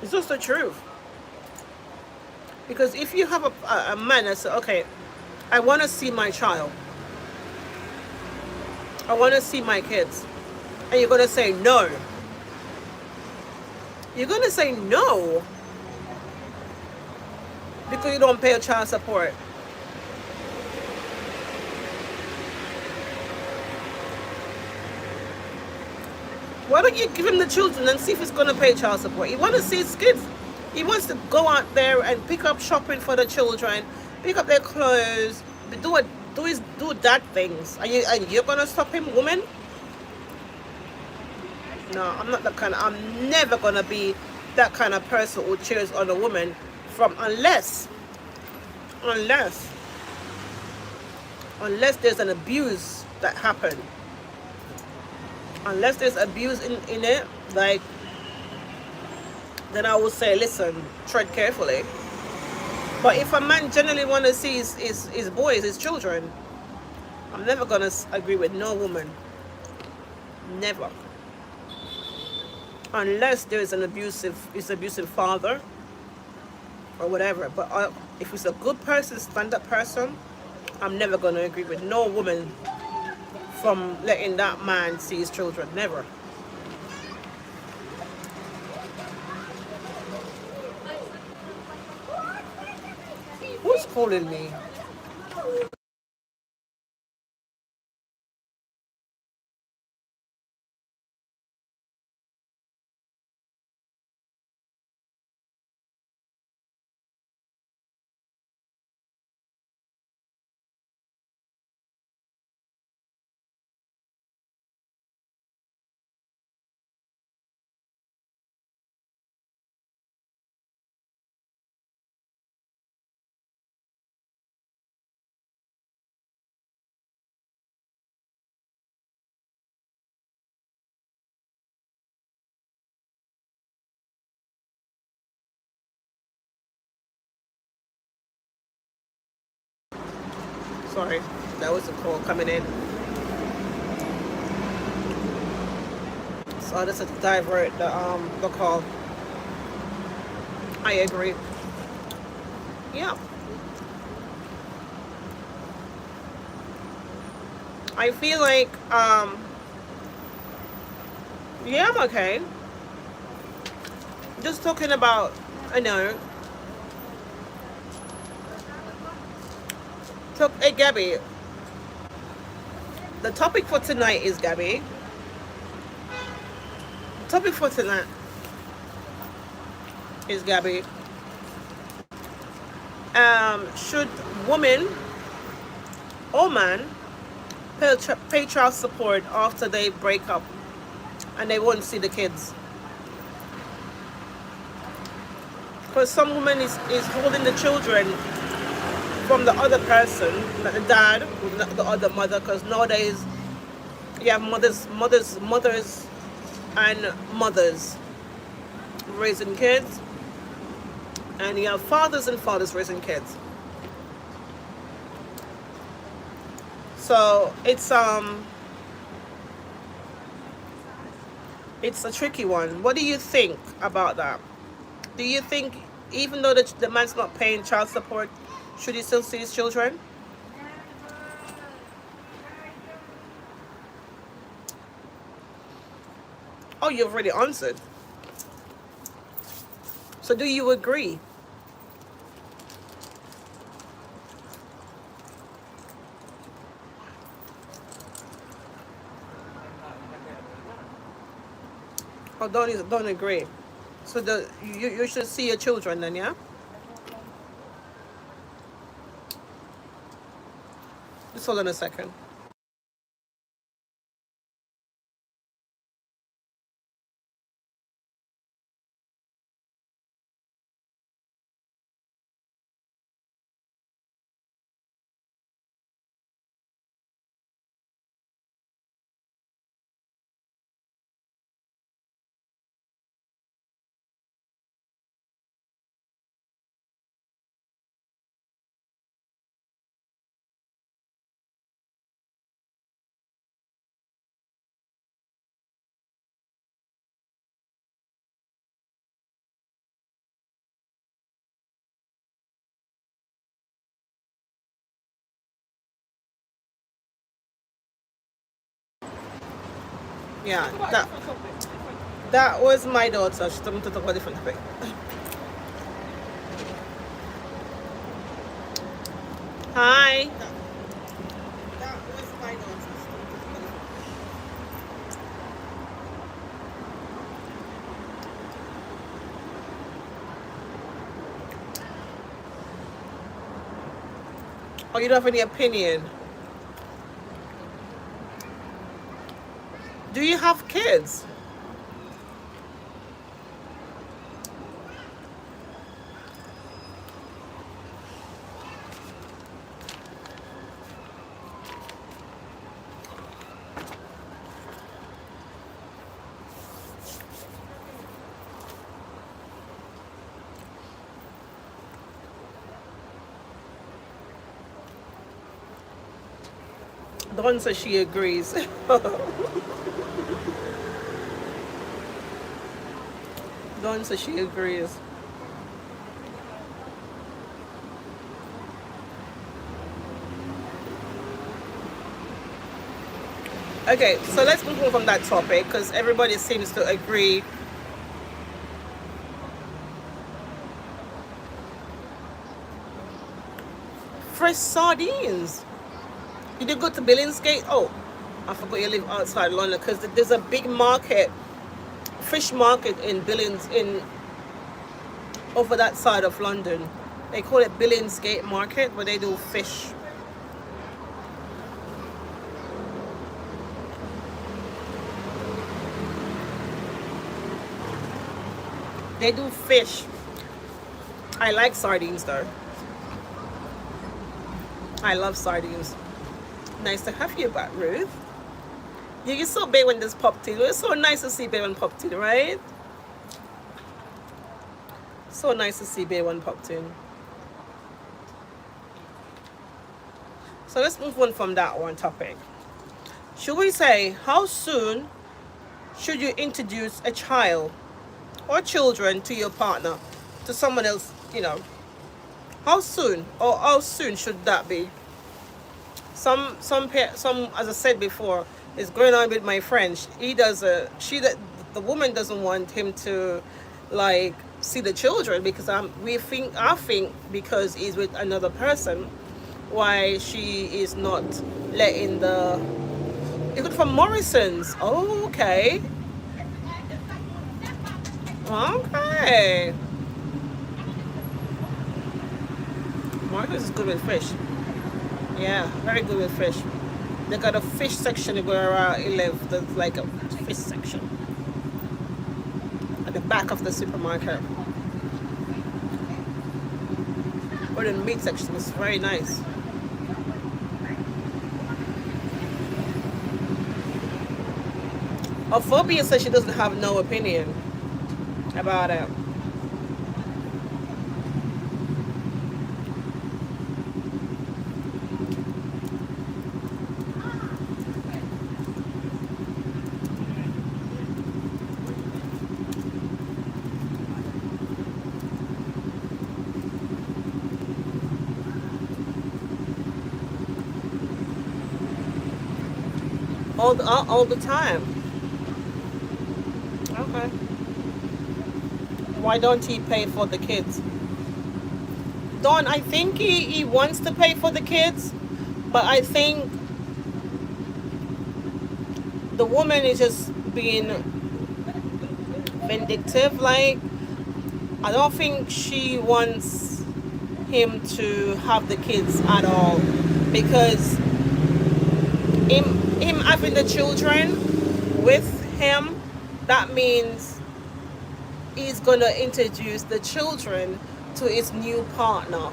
It's just the truth. Because if you have a man that says, okay, I want to see my child. I want to see my kids. And you're going to say no. You're going to say no because you don't pay child support. Why don't you give him the children and see if he's going to pay child support? He wants to see his kids. He wants to go out there and pick up shopping for the children, pick up their clothes, do that things. And you're going to stop him, woman? No, I'm not that kind of, I'm never going to be that kind of person who cheers on a woman unless there's an abuse that happened. Unless there's abuse in it, like, then I would say, listen, tread carefully. But if a man generally want to see his boys, his children, I'm never going to agree with no woman. Never. Unless there's an abusive father or whatever. But if it's a good person, stand-up person, I'm never going to agree with no woman from letting that man see his children. Never. Who's calling me? Sorry, that was a call coming in. So I just had to divert the call. I agree. Yeah. I feel like yeah, I'm okay. Just talking about, I know. Hey Gabby, the topic for tonight is Gabby. Topic for tonight is Gabby. Should woman or man pay child support after they break up and they won't see the kids? Because some woman is holding the children from the other person, the dad, the other mother. Because nowadays you have mothers, and mothers raising kids, and you have fathers and fathers raising kids. So it's a tricky one. What do you think about that? Do you think even though the man's not paying child support, should he still see his children? Oh, you've already answered. So do you agree? Or don't agree? So you should see your children then, yeah? Just hold on a second. Yeah, that was my daughter. She told me to talk about different thing. Hi. That was my daughter. Oh, you don't have any opinion? Do you have kids? Dawn says she agrees. Dawn says she agrees. Okay, so let's move on from that topic because everybody seems to agree. Fresh sardines. Did you go to Billingsgate? Oh, I forgot you live outside London because there's a big market, fish market in Billings, in over that side of London. They call it Billingsgate Market, where they do fish. They do fish. I like sardines though. I love sardines. Nice to have you back, Ruth. You're so big when this popped in. It's so nice to see Bay when popped in, right? So nice to see Bay when popped in. So let's move on from that one topic. Should we say, how soon should you introduce a child or children to your partner, to someone else, how soon, or how soon should that be? Some, as I said before, is going on with my friend. He does a she that the woman doesn't want him to, like, see the children because I think because he's with another person, why she is not letting the. You got from Morrison's. Oh, okay. Okay. Morrison's is good with fish. Yeah, very good with fish. They got a fish section where I live. There's like a fish section at the back of the supermarket. Or the meat section is very nice. Ophobia says she doesn't have no opinion about it. All the time. Okay. Why don't he pay for the kids? Don, I think he wants to pay for the kids, but I think the woman is just being vindictive. Like, I don't think she wants him to have the kids at all, because him having the children with him, that means he's gonna introduce the children to his new partner,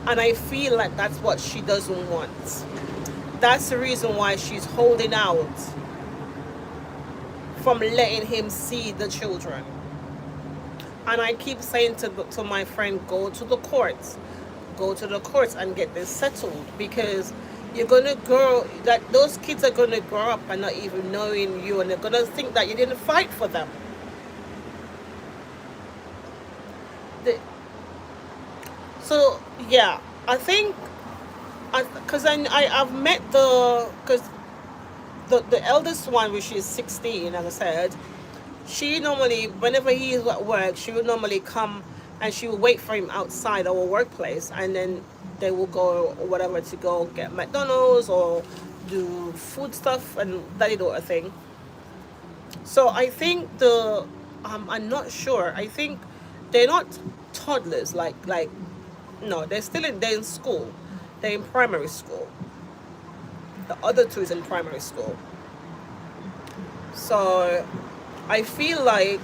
and I feel like that's what she doesn't want. That's the reason why she's holding out from letting him see the children. And I keep saying to my friend, go to the courts, and get this settled, because you're gonna grow that those kids are gonna grow up and not even knowing you, and they're gonna think that you didn't fight for them. So yeah, I think, because I've met because the eldest one, which is 16, as I said, she normally, whenever he is at work, she would normally come and she would wait for him outside our workplace, and then they will go or whatever to go get McDonald's or do food stuff and that little thing. So I think I'm not sure. I think they're not toddlers, like no, they're in school. They're in primary school. The other two is in primary school. So I feel like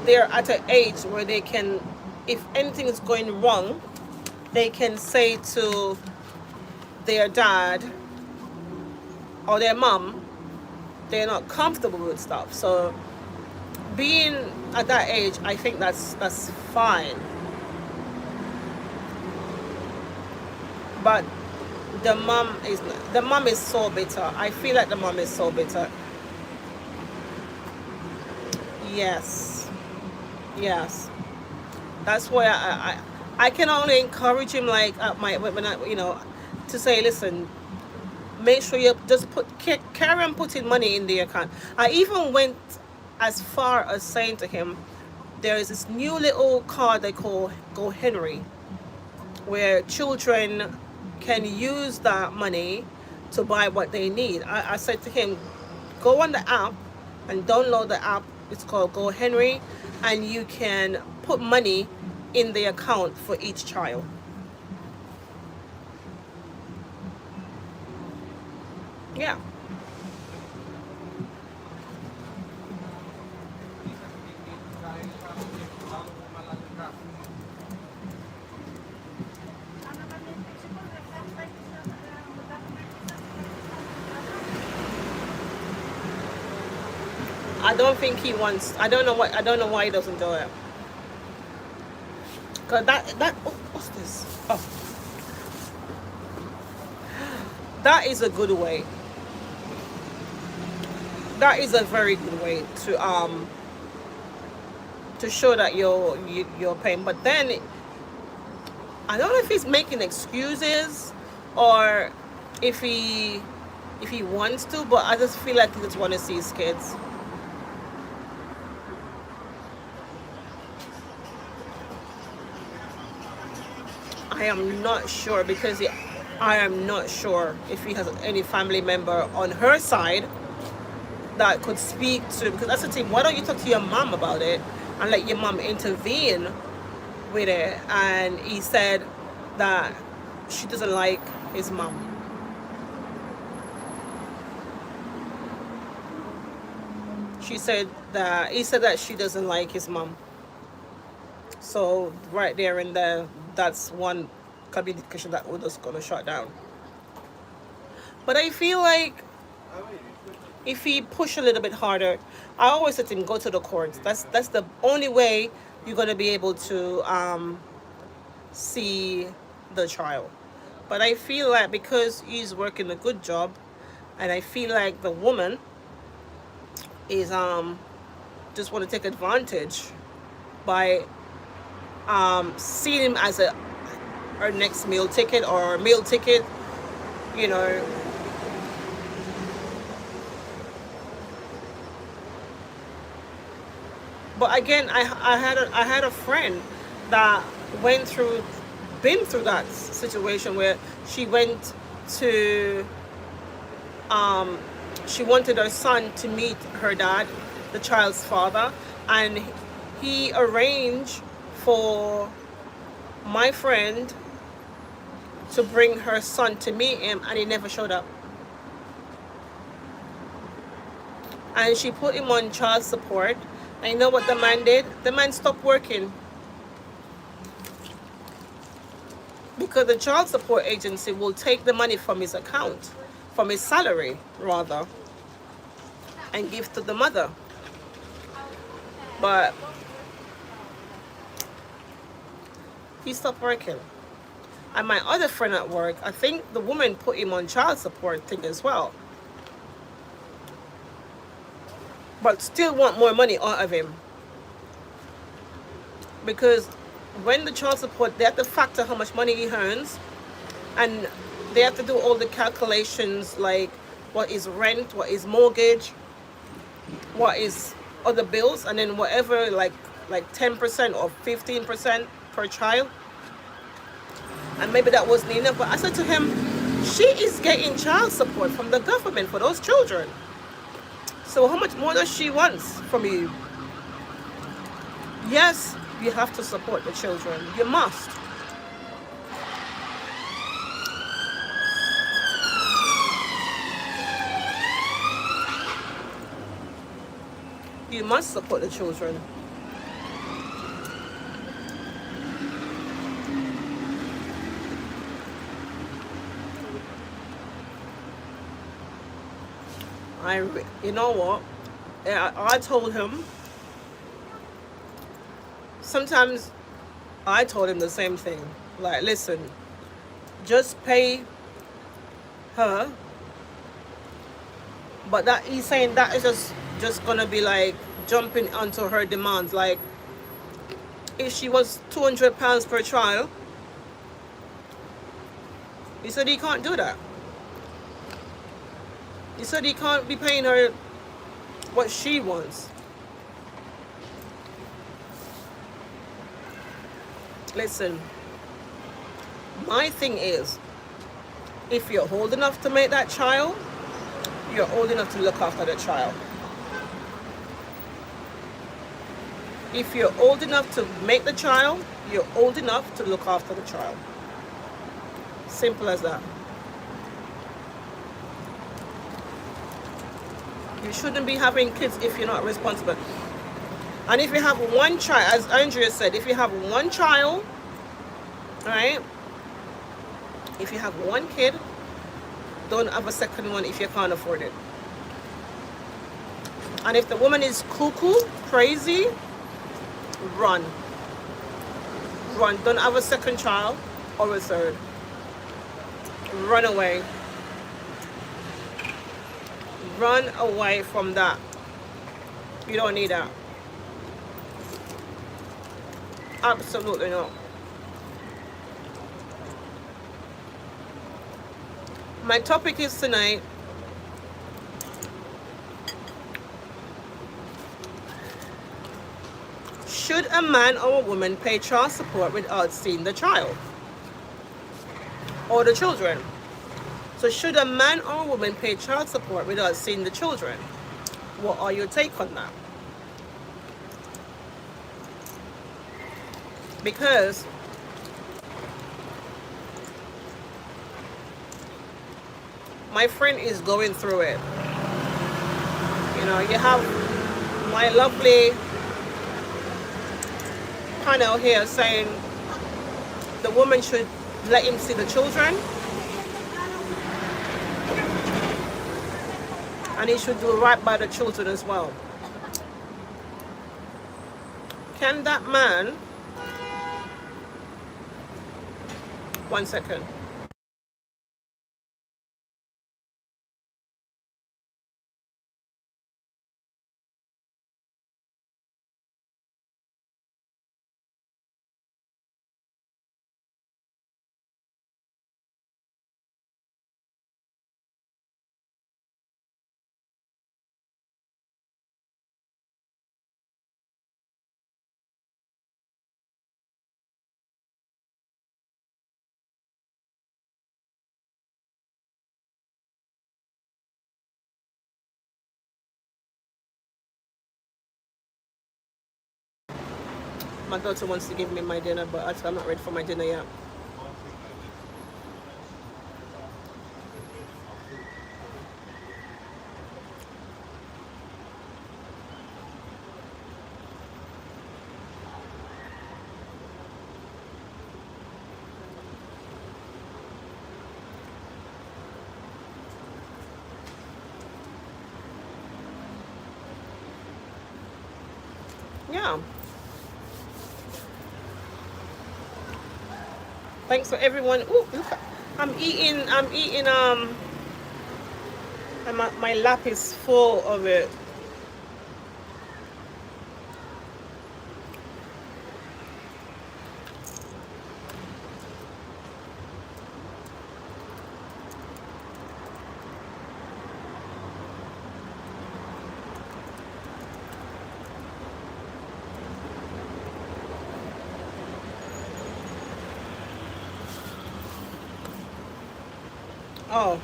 they're at an age where they can, if anything is going wrong, they can say to their dad or their mom they're not comfortable with stuff. So being at that age, I think that's fine. But the mom is so bitter. I feel like the mom is so bitter. Yes, yes. That's why I can only encourage him, like, at my when I to say, listen, make sure you just carry on putting money in the account. I even went as far as saying to him, there is this new little card they call Go Henry, where children can use that money to buy what they need. I said to him, go on the app and download the app. It's called Go Henry, and you can put money in the account for each child. Yeah. I don't think he wants. I don't know what. I don't know why he doesn't do it. Cause that. Oh, what's this? Oh, That is a good way. That is a very good way to show that you're paying. But then I don't know if he's making excuses or if he wants to, but I just feel like he just want to see his kids. I am not sure because I am not sure if he has any family member on her side that could speak to him. Because that's the thing. Why don't you talk to your mom about it and let your mom intervene with it? And he said that she doesn't like his mom. He said that she doesn't like his mom. So right there and there, that's one communication that we're just gonna shut down. But I feel like if he push a little bit harder, I always let him go to the courts. That's the only way you're gonna be able to see the child. But I feel like because he's working a good job, and I feel like the woman is just want to take advantage by seeing him as her next meal ticket or meal ticket, you know. But again, I had a friend that been through that situation where she went to she wanted her son to meet her dad, the child's father, and he arranged for my friend to bring her son to meet him, and he never showed up. And she put him on child support. And you know what the man did? The man stopped working because the child support agency will take the money from his account, from his salary rather, and give to the mother. But he stopped working. And my other friend at work, I think the woman put him on child support thing as well, but still want more money out of him. Because when the child support, they have to factor how much money he earns, and they have to do all the calculations like what is rent, what is mortgage, what is other bills, and then whatever like 10% or 15% per child. And maybe that wasn't enough. But I said to him, she is getting child support from the government for those children. So how much more does she want from you? Yes, you have to support the children. You must. You must support the children. You know what? I told him, sometimes I told him the same thing. Like, listen, just pay her. But that he's saying that is just gonna be like jumping onto her demands. Like, if she was £200 per child, he said he can't do that. He said he can't be paying her what she wants. Listen, my thing is, if you're old enough to make that child, you're old enough to look after the child. If you're old enough to make the child, you're old enough to look after the child. Simple as that. You shouldn't be having kids if you're not responsible. And if you have one child, as Andrea said, if you have one child, right? If you have one kid, don't have a second one if you can't afford it. And if the woman is cuckoo, crazy, run. Run. Don't have a second child or a third. Run away. Run away from that. You don't need that. Absolutely not. My topic is tonight, should a man or a woman pay child support without seeing the child or the children? So should a man or a woman pay child support without seeing the children? What are your take on that? Because my friend is going through it. You know, you have my lovely panel here saying the woman should let him see the children and he should do right by the children as well. Can that man, 1 second. My daughter wants to give me my dinner, but I'm not ready for my dinner yet. Yeah. Thanks for everyone. Ooh, look, I'm eating, and my lap is full of it. Oh,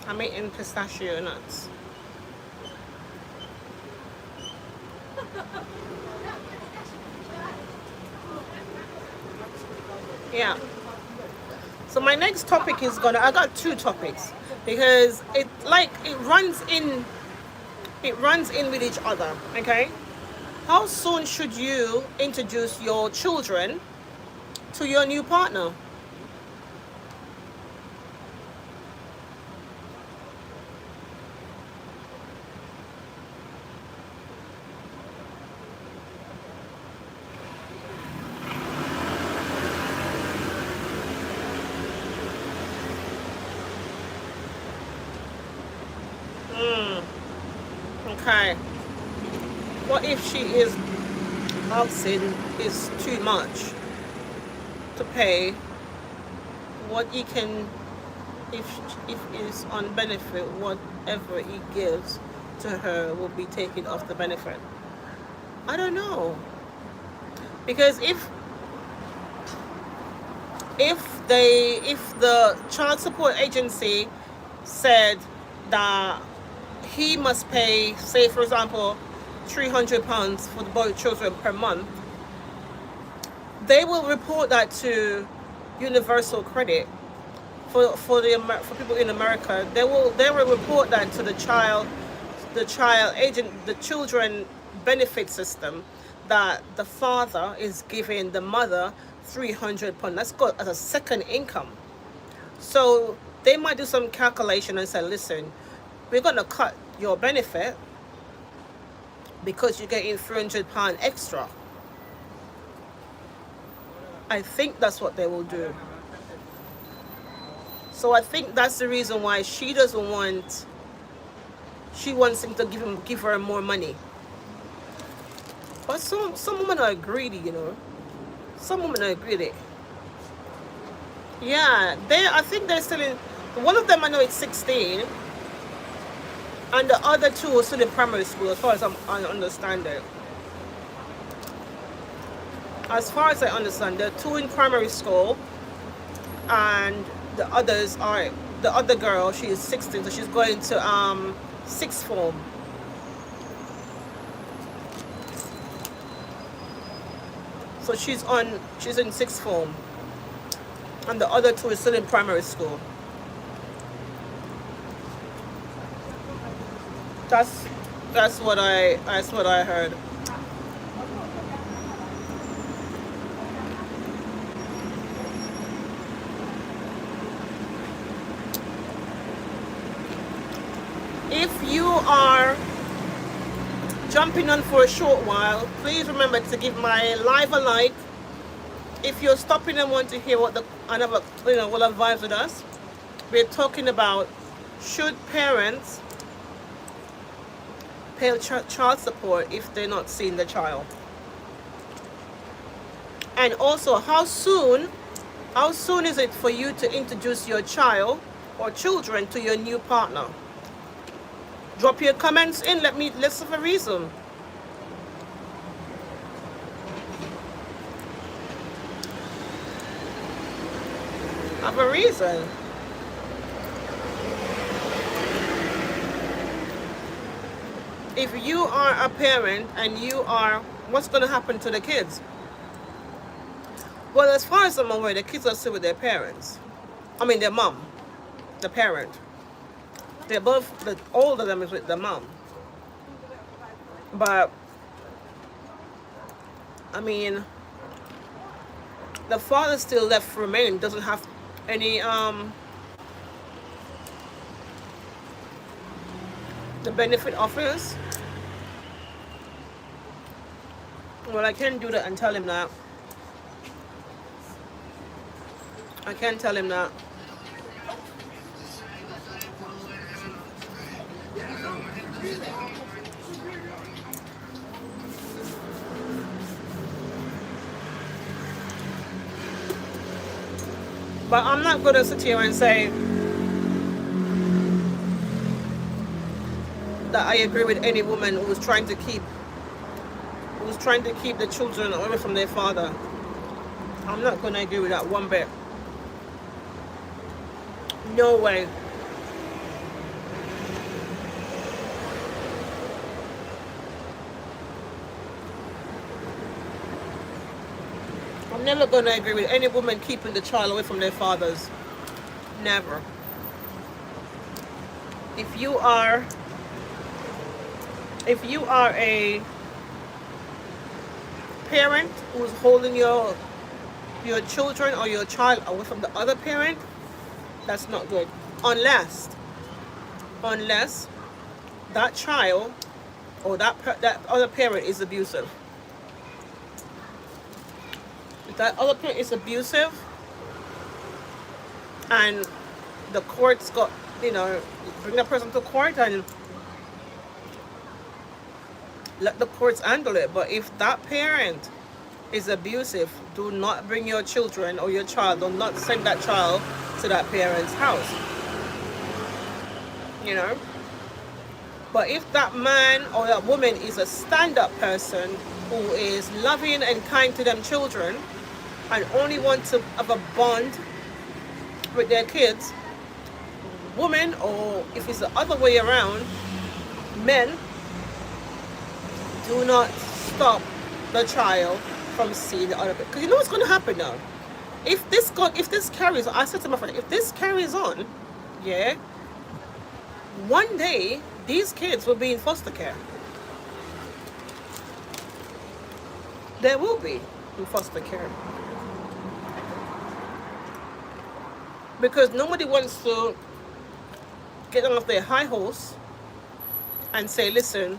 I'm eating pistachio nuts. Yeah. So my next topic is I got two topics because it runs in with each other, okay? How soon should you introduce your children to your new partner? Okay. What if she is asking is too much to pay? What he can, if it's on benefit, whatever he gives to her will be taken off the benefit. I don't know, because if the child support agency said that he must pay, say for example, £300 for both children per month, they will report that to Universal Credit for people in America. They will report that to the children benefit system, that the father is giving the mother £300. That's got as a second income. So they might do some calculation and say, listen, we're going to cut your benefit because you're getting £300 extra. I think that's what they will do. So I think that's the reason why she doesn't want. She wants him to give her more money. But some women are greedy, you know. Some women are greedy. Yeah, they. I think they're still in. One of them I know it's 16, and the other two are still in primary school, as far as I understand it. As far as I understand, there are two in primary school, and the others are the other girl. She is 16, so she's going to sixth form. So she's in sixth form, and the other two is still in primary school. That's that's what I heard. If you are jumping on for a short while, please remember to give my live a like. If you're stopping and want to hear what the another what advice with us, we're talking about should parents pay child support if they're not seeing the child, and also how soon is it for you to introduce your child or children to your new partner? Drop your comments in. Let's have a reason. Have a reason. If you are a parent and what's going to happen to the kids? Well, as far as I'm aware, the kids are still with their parents. I mean, their mom, the parent. They're both, all of them is with the mom. But, I mean, the father still left remain, doesn't have any, the benefit offers. Well, I can't do that and tell him that. I can't tell him that. But I'm not going to sit here and say that I agree with any woman who's trying to keep the children away from their father. I'm not going to agree with that one bit. No way. I'm never going to agree with any woman keeping the child away from their fathers. Never. If you are a parent who's holding your children or your child away from the other parent, that's not good. Unless that child or that other parent is abusive. If that other parent is abusive and the court's got, bring that person to court and let the courts handle it. But if that parent is abusive, do not bring your children or your child, do not send that child to that parent's house. But if that man or that woman is a stand-up person who is loving and kind to them children and only want to have a bond with their kids, women, or if it's the other way around, men, do not stop the child from seeing the other. Because you know what's going to happen now? If this carries on, I said to my friend, if this carries on, yeah, one day these kids will be in foster care. They will be in foster care. Because nobody wants to get on off their high horse and say, listen,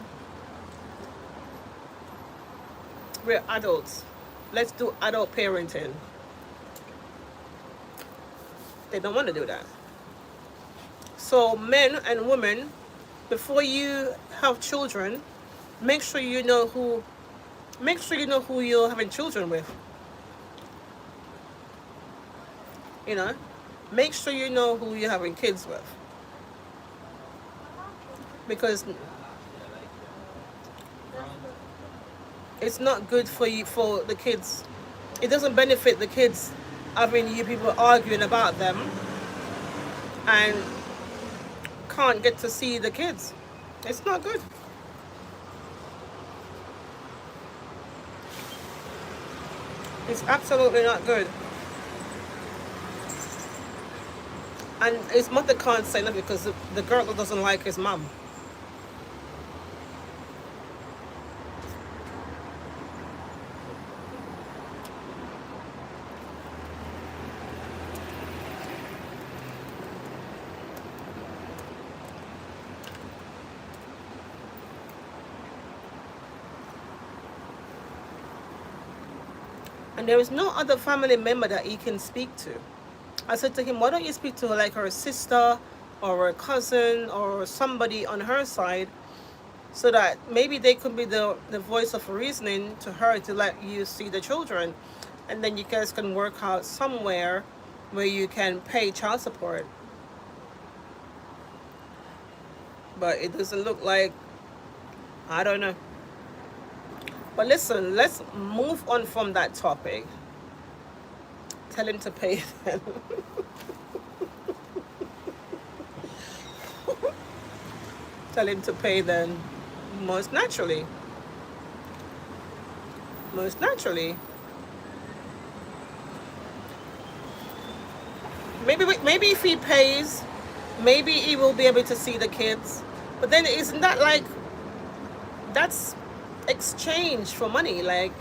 we're adults. Let's do adult parenting. They don't want to do that. So men and women, before you have children, make sure you know who you're having children with. You know, make sure you know who you're having kids with, because it's not good for you, for the kids. It doesn't benefit the kids having you people arguing about them and can't get to see the kids. It's not good. It's absolutely not good. And his mother can't say nothing because the girl doesn't like his mom. And there is no other family member that he can speak to. I said to him, why don't you speak to her like her sister or her cousin or somebody on her side, so that maybe they could be the voice of reasoning to her to let you see the children. And then you guys can work out somewhere where you can pay child support. But it doesn't look like, I don't know. But listen, let's move on from that topic. Tell him to pay them. Tell him to pay them most naturally. Most naturally. Maybe if he pays, maybe he will be able to see the kids. But then isn't that like, that's exchange for money? Like,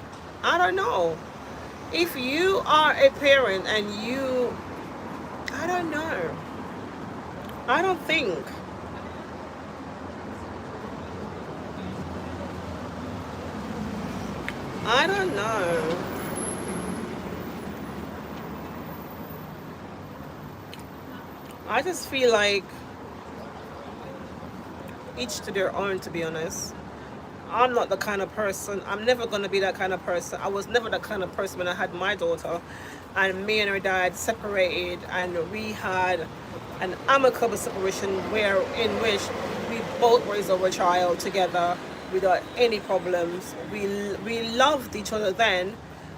I don't know. If you are a parent and you, I don't know. I don't think. I don't know. I just feel like each to their own, to be honest. I'm not the kind of person, I'm never going to be that kind of person. I was never that kind of person when I had my daughter. And me and her dad separated, and we had an amicable separation in which we both raised our child together without any problems. We loved each other then,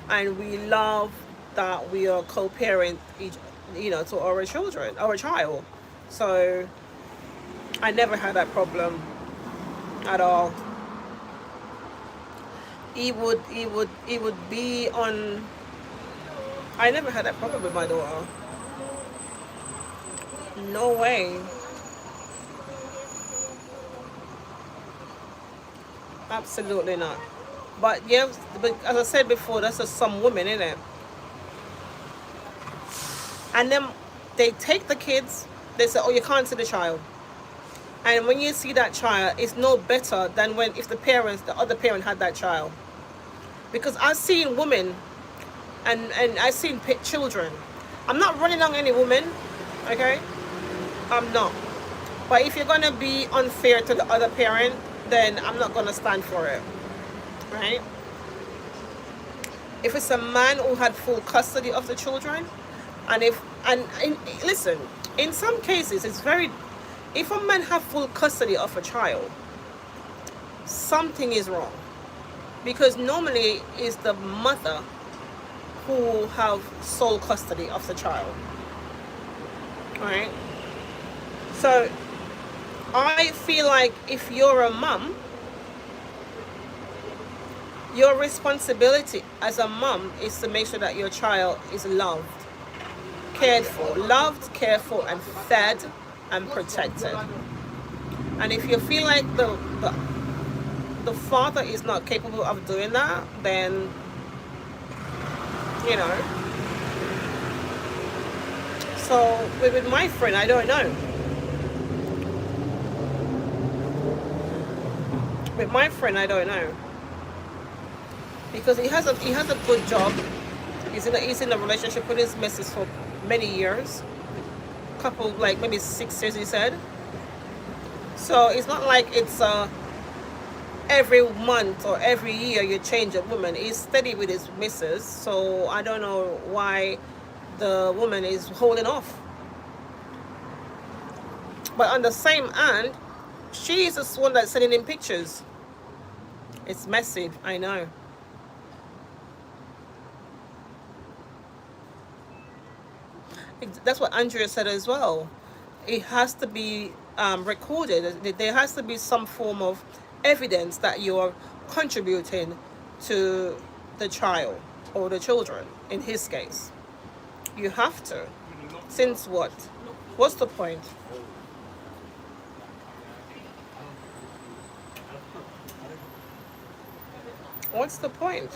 and we love that we are co-parent each, to our children, our child. So I never had that problem at all. He would be on. I never had that problem with my daughter. No way. Absolutely not. But yeah, but as I said before, that's just some women, isn't it? And then they take the kids. They say, "Oh, you can't see the child." And when you see that child, it's no better than when if the other parent had that child. Because I've seen women, and I've seen children. I'm not running on any woman, okay? I'm not. But if you're gonna be unfair to the other parent, then I'm not gonna stand for it, right? If it's a man who had full custody of the children, listen, in some cases it's very. If a man have full custody of a child, something is wrong. Because normally it's the mother who have sole custody of the child. Alright? So I feel like if you're a mom, your responsibility as a mom is to make sure that your child is loved, cared for, and fed and protected. And if you feel like the father is not capable of doing that, then so with my friend, I don't know. With my friend, I don't know, because he has a good job. He's in a relationship with his missus for many years, couple, like maybe 6 years, he said. So it's not like it's every month or every year you change a woman. He's steady with his missus, so I don't know why the woman is holding off. But on the same hand, she's the one that's sending him pictures. It's messy, I know. That's what Andrea said as well. It has to be recorded. There has to be some form of evidence that you are contributing to the child or the children. In his case, you have to. Since what? What's the point? What's the point?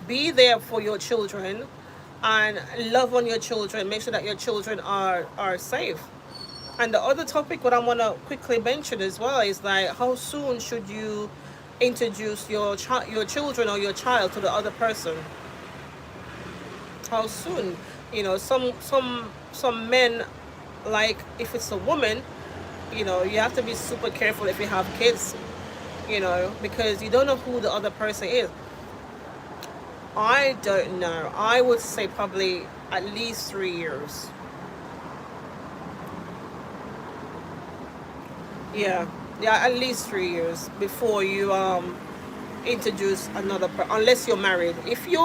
Be there for your children and love on your children. Make sure that your children are safe. And the other topic, what I want to quickly mention as well, is like how soon should you introduce your children or your child to the other person? How soon? Some men, like if it's a woman, you have to be super careful if you have kids, because you don't know who the other person is. I don't know. I would say probably at least 3 years. Yeah, yeah, at least 3 years before you introduce another unless you're married. If you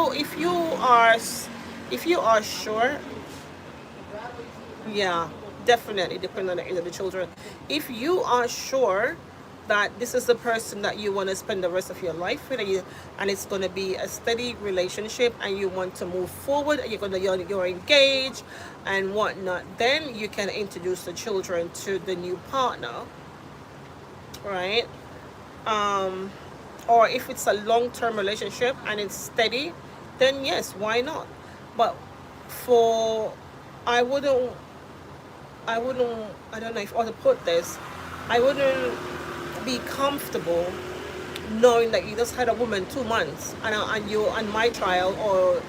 are sure, yeah, definitely depending on the age of the children. If you are sure that this is the person that you want to spend the rest of your life with, and it's going to be a steady relationship, and you want to move forward, and you're engaged and whatnot, then you can introduce the children to the new partner, right? Or if it's a long-term relationship and it's steady, then yes, why not? But for I wouldn't I don't know if I want to put this. I wouldn't be comfortable knowing that you just had a woman 2 months, and my child or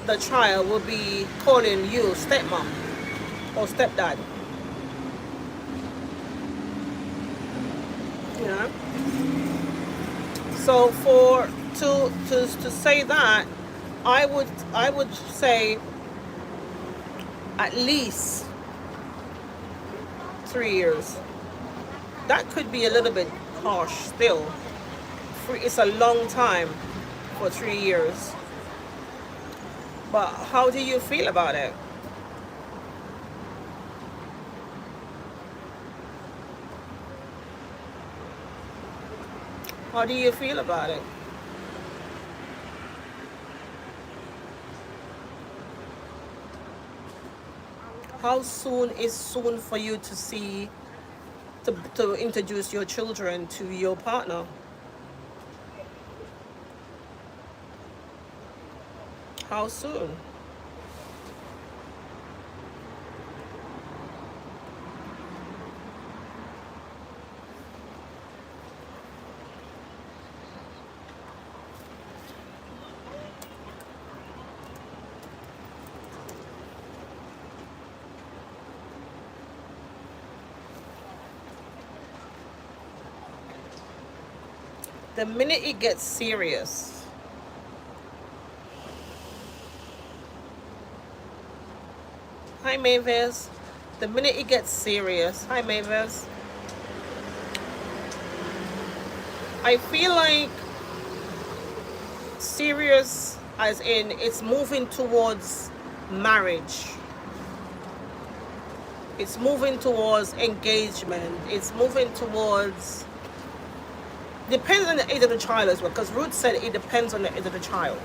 the child will be calling you stepmom or stepdad. You know. So for to say that, I would say at least 3 years. That could be a little bit harsh still. It's a long time for 3 years. But how do you feel about it? How do you feel about it? How soon is soon for you to see to introduce your children to your partner? How soon? The minute it gets serious. Hi Mavis. The minute it gets serious. Hi Mavis. I feel like serious as in it's moving towards marriage. It's moving towards engagement. It's moving towards, depends on the age of the child as well, because Ruth said it depends on the age of the child.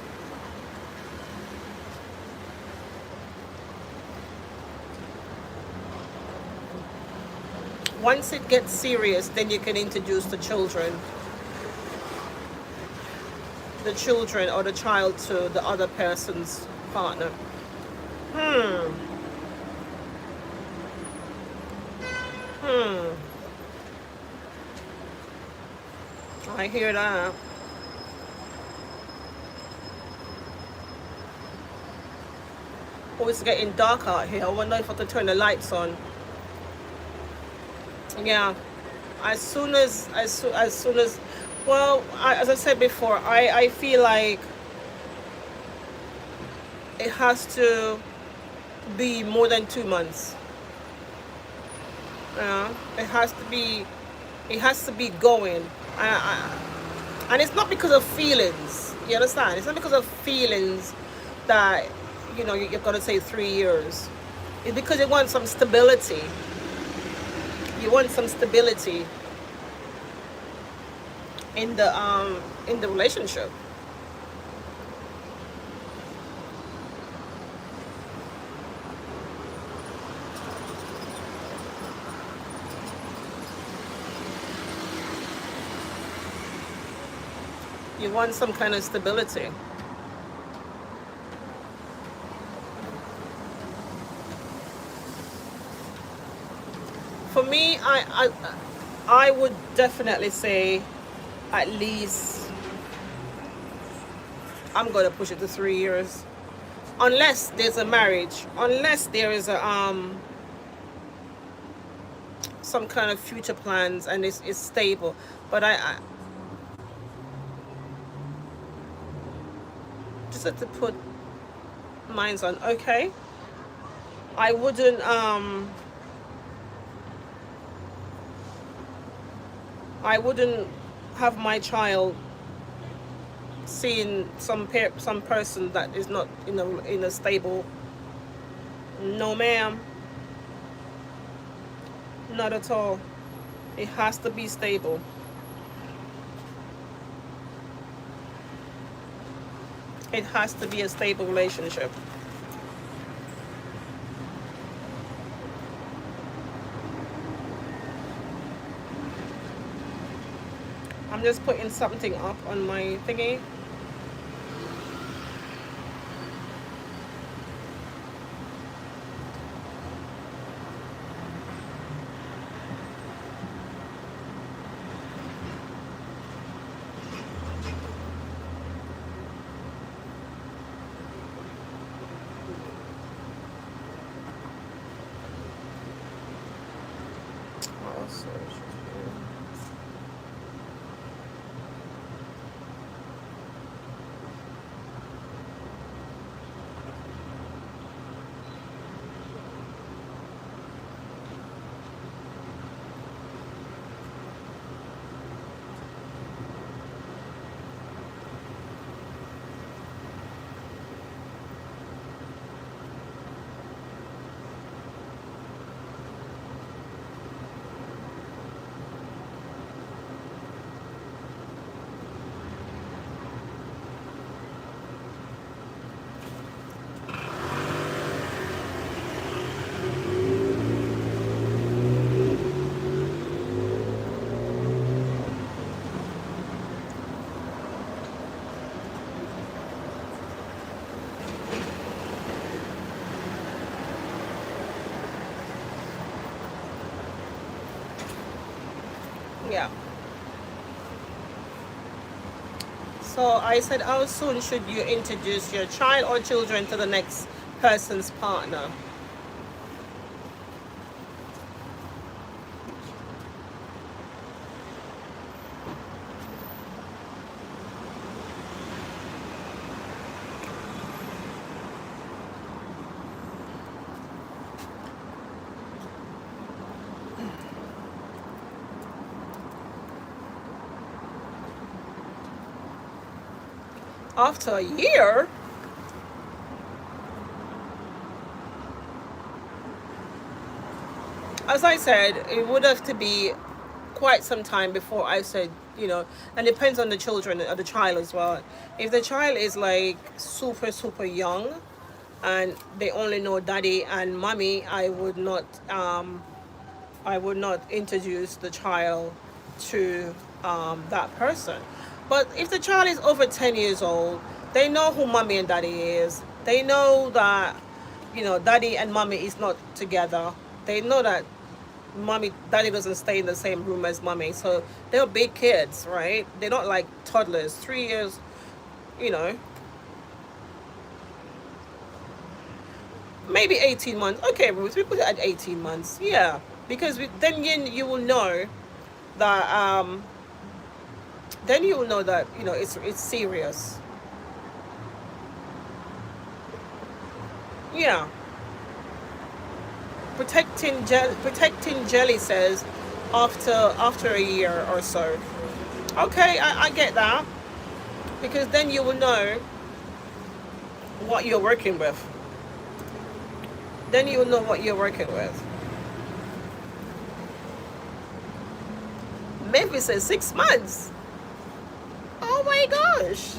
Once it gets serious, then you can introduce the children or the child to the other person's partner. Hmm. Hmm. I hear that. Oh, it's getting dark out here. I wonder if I could turn the lights on. Yeah. As soon as, well, as I said before, I feel like it has to be more than 2 months. It has to be, it has to be going. And it's not because of feelings. You understand? It's not because of feelings that you're gonna say 3 years. It's because you want some stability. You want some stability in the relationship. You want some kind of stability. For me, I would definitely say at least I'm gonna push it to 3 years, unless there's a marriage, unless there is a some kind of future plans and it's stable. But I just have to put minds on. Okay, I wouldn't I wouldn't have my child seeing some person that is not in a stable. No, ma'am, not at all. It has to be stable. It has to be a stable relationship. I'm just putting something up on my thingy. Yeah. So I said, how soon should you introduce your child or children to the next person's partner? After a year? As I said, it would have to be quite some time before I said, and it depends on the children or the child as well. If the child is like super, super young and they only know daddy and mommy, I would not introduce the child to that person. But if the child is over 10 years old, they know who mommy and daddy is. They know that, daddy and mommy is not together. They know that daddy doesn't stay in the same room as mommy. So they're big kids, right? They're not like toddlers. 3 years, you know. maybe 18 months. Okay, Ruth, we put it at 18 months. Yeah, because then you will know that then you will know that it's serious. Yeah. Protecting jelly says after a year or so. Okay, I get that, because then you will know what you're working with. Then you will know what you're working with. Memphis says 6 months. Oh my gosh.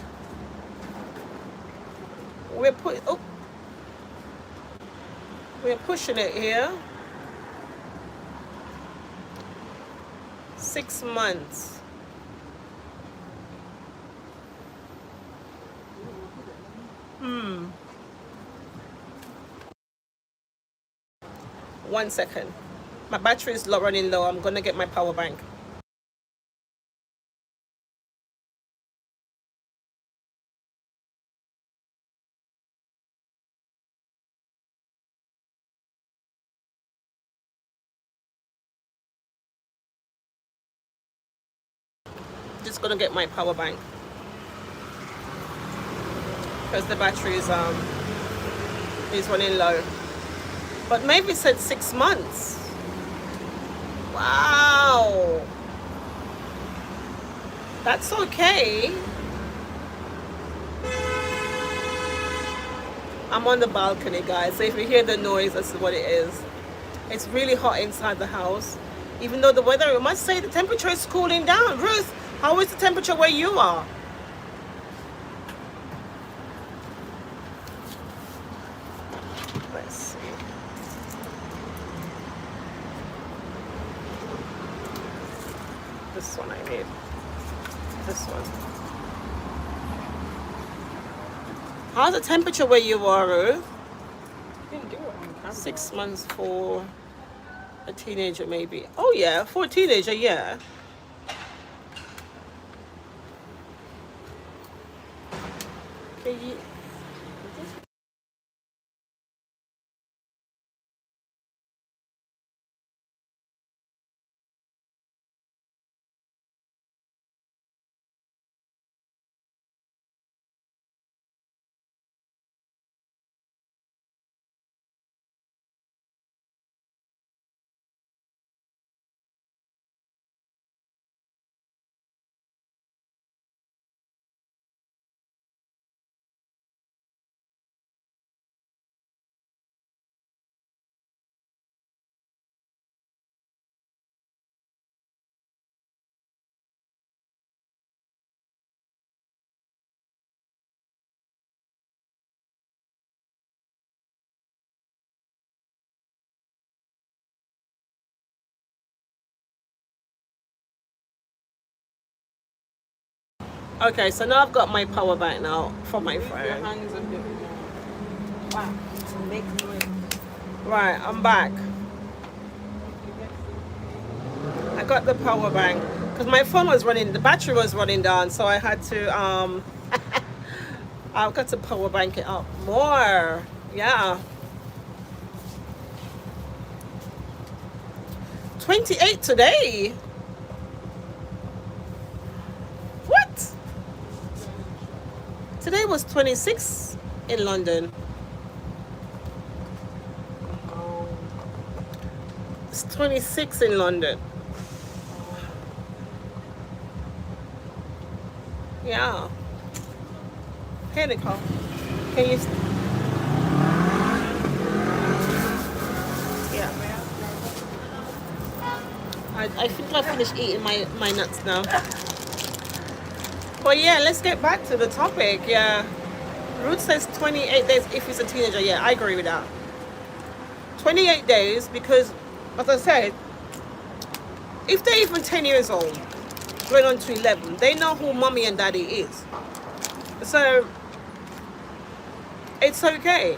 Oh, we're pushing it here. 6 months. Hmm. 1 second. My battery is running low. I'm gonna get my power bank. Just gonna get my power bank because the battery is running low. But maybe said 6 months. Wow. That's okay. I'm on the balcony, guys. So if you hear the noise, that's what it is. It's really hot inside the house. Even though the weather, I must say, the temperature is cooling down. Ruth, how is the temperature where you are? Let's see. This one I need. This one. How's the temperature where you are, Ruth? 6 months for a teenager, maybe. Oh yeah, for a teenager, yeah. Okay. Okay, so now I've got my power bank now for my phone. Wow. Right, I'm back. I got the power bank because my phone was running, the battery was running down, so I had to I've got to power bank it up more. Yeah. 28 today. What? Today was 26 in London. It's 26 in London. Yeah. Hey, Nicole. Can you? Yeah. I think I finished eating my nuts now. But yeah, let's get back to the topic. Yeah. Ruth says 28 days if he's a teenager. Yeah, I agree with that. 28 days because, as I said, if they're even 10 years old, going on to 11, they know who mommy and daddy is. So, it's okay.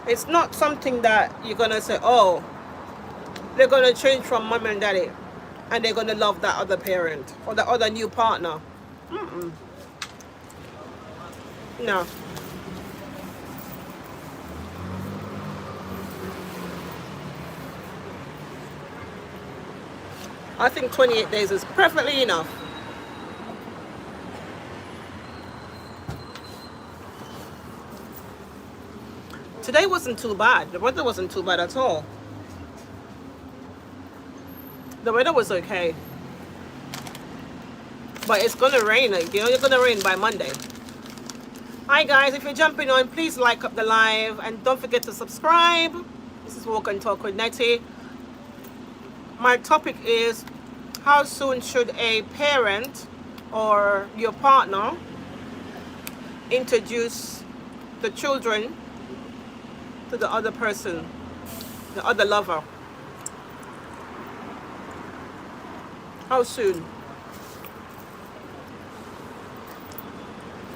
It's not something that you're going to say, oh, they're going to change from mom and daddy and they're going to love that other parent or the other new partner. Mm-mm. No. I think 28 days is perfectly enough. Today wasn't too bad. The weather wasn't too bad at all. The weather was okay. But it's gonna rain. It's gonna rain by Monday. Hi guys, if you're jumping on, please like up the live and don't forget to subscribe. This is Walk and Talk with Netty. My topic is, how soon should a parent or your partner introduce the children to the other person, the other lover? How soon?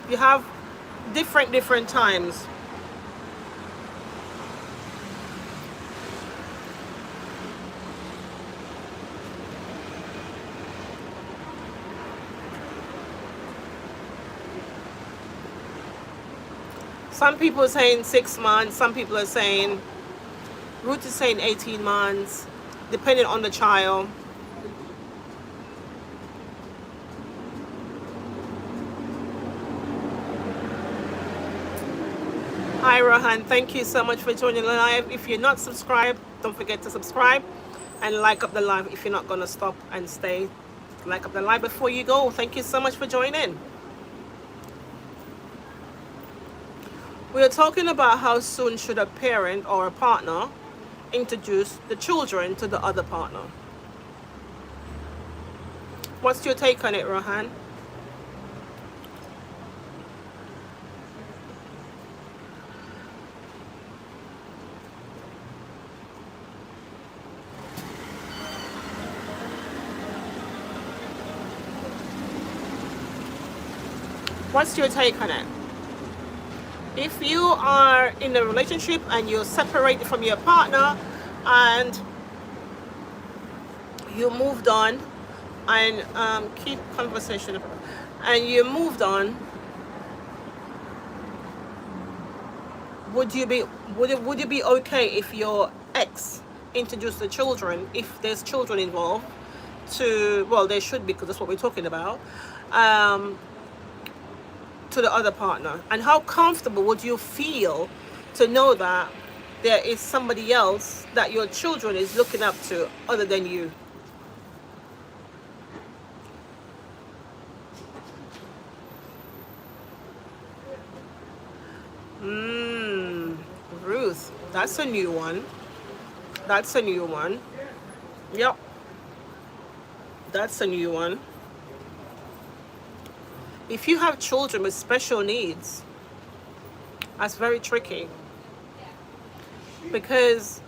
You have different times. Some people are saying 6 months, some people are saying, Ruth is saying 18 months, depending on the child. Hi Rohan, thank you so much for joining the live. If you're not subscribed, don't forget to subscribe and like up the live. If you're not going to stop and stay, like up the live before you go. Thank you so much for joining. We are talking about how soon should a parent or a partner introduce the children to the other partner. What's your take on it, Rohan? What's your take on it? If you are in a relationship and you're separated from your partner and you moved on and keep conversation and you moved on, would you be okay if your ex introduced the children, if there's children involved, to, well, there should be because that's what we're talking about, to the other partner? And how comfortable would you feel to know that there is somebody else that your children is looking up to other than you? Ruth, that's a new one. That's a new one. Yep. That's a new one. If you have children with special needs, that's very tricky, because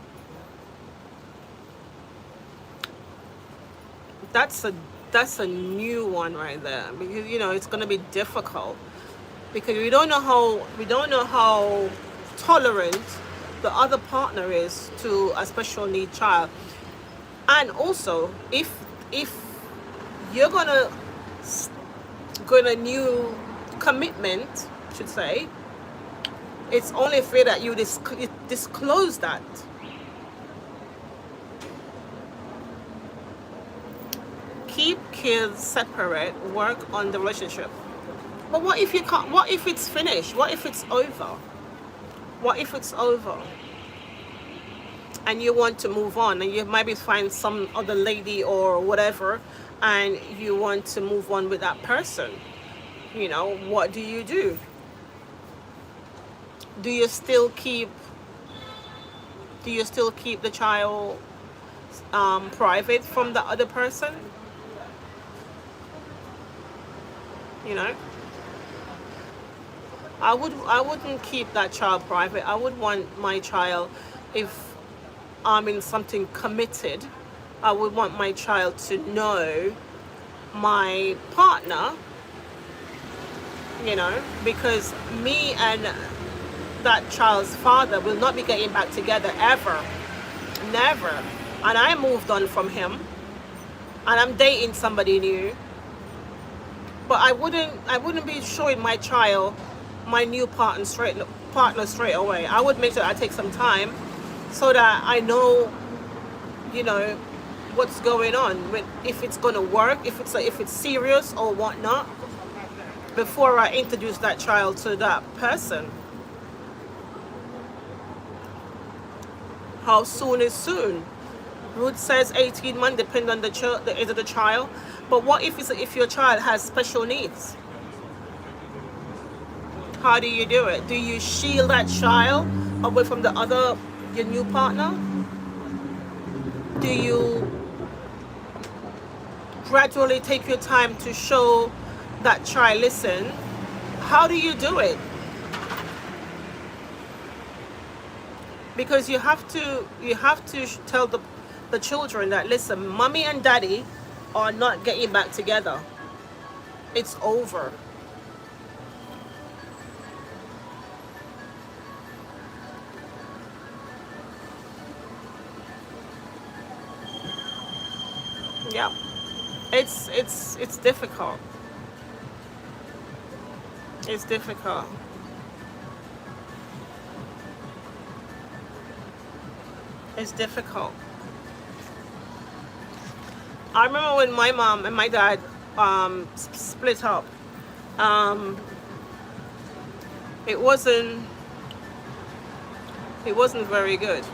that's a new one right there, because it's going to be difficult, because we don't know how tolerant the other partner is to a special need child. And also, if you're gonna new commitment, should say, it's only fair that you disclose that. Keep kids separate, work on the relationship. But what if you can't? What if it's finished? What if it's over? What if it's over and you want to move on, and you maybe find some other lady or whatever, and you want to move on with that person? What do you do? Do you still keep the child private from the other person? I wouldn't keep that child private. I would want my child, if I'm in something committed, I would want my child to know my partner, because me and that child's father will not be getting back together ever. Never. And I moved on from him and I'm dating somebody new. But I wouldn't be showing my child my new partner straight away. I would make sure I take some time so that I know, you know, what's going on, if it's gonna work, if it's serious or whatnot, before I introduce that child to that person. How soon is soon? Ruth says 18 months, depend on the age of the child. But what if your child has special needs? How do you do it? Do you shield that child away from your new partner? Do you gradually take your time to show that child, listen? How do you do it? Because you have to tell the children that, listen, mommy and daddy are not getting back together. It's over. Yeah. It's difficult. It's difficult. It's difficult. I remember when my mom and my dad split up. Um, it wasn't very good.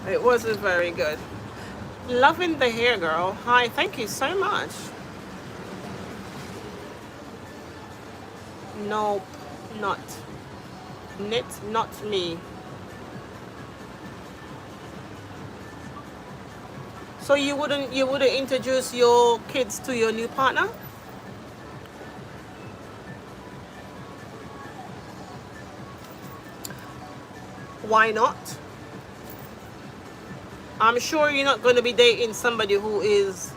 It wasn't very good. Loving the hair, girl. Hi, thank you so much. Nope, not. Knit, not me. So you wouldn't introduce your kids to your new partner? Why not? I'm sure you're not going to be dating somebody who is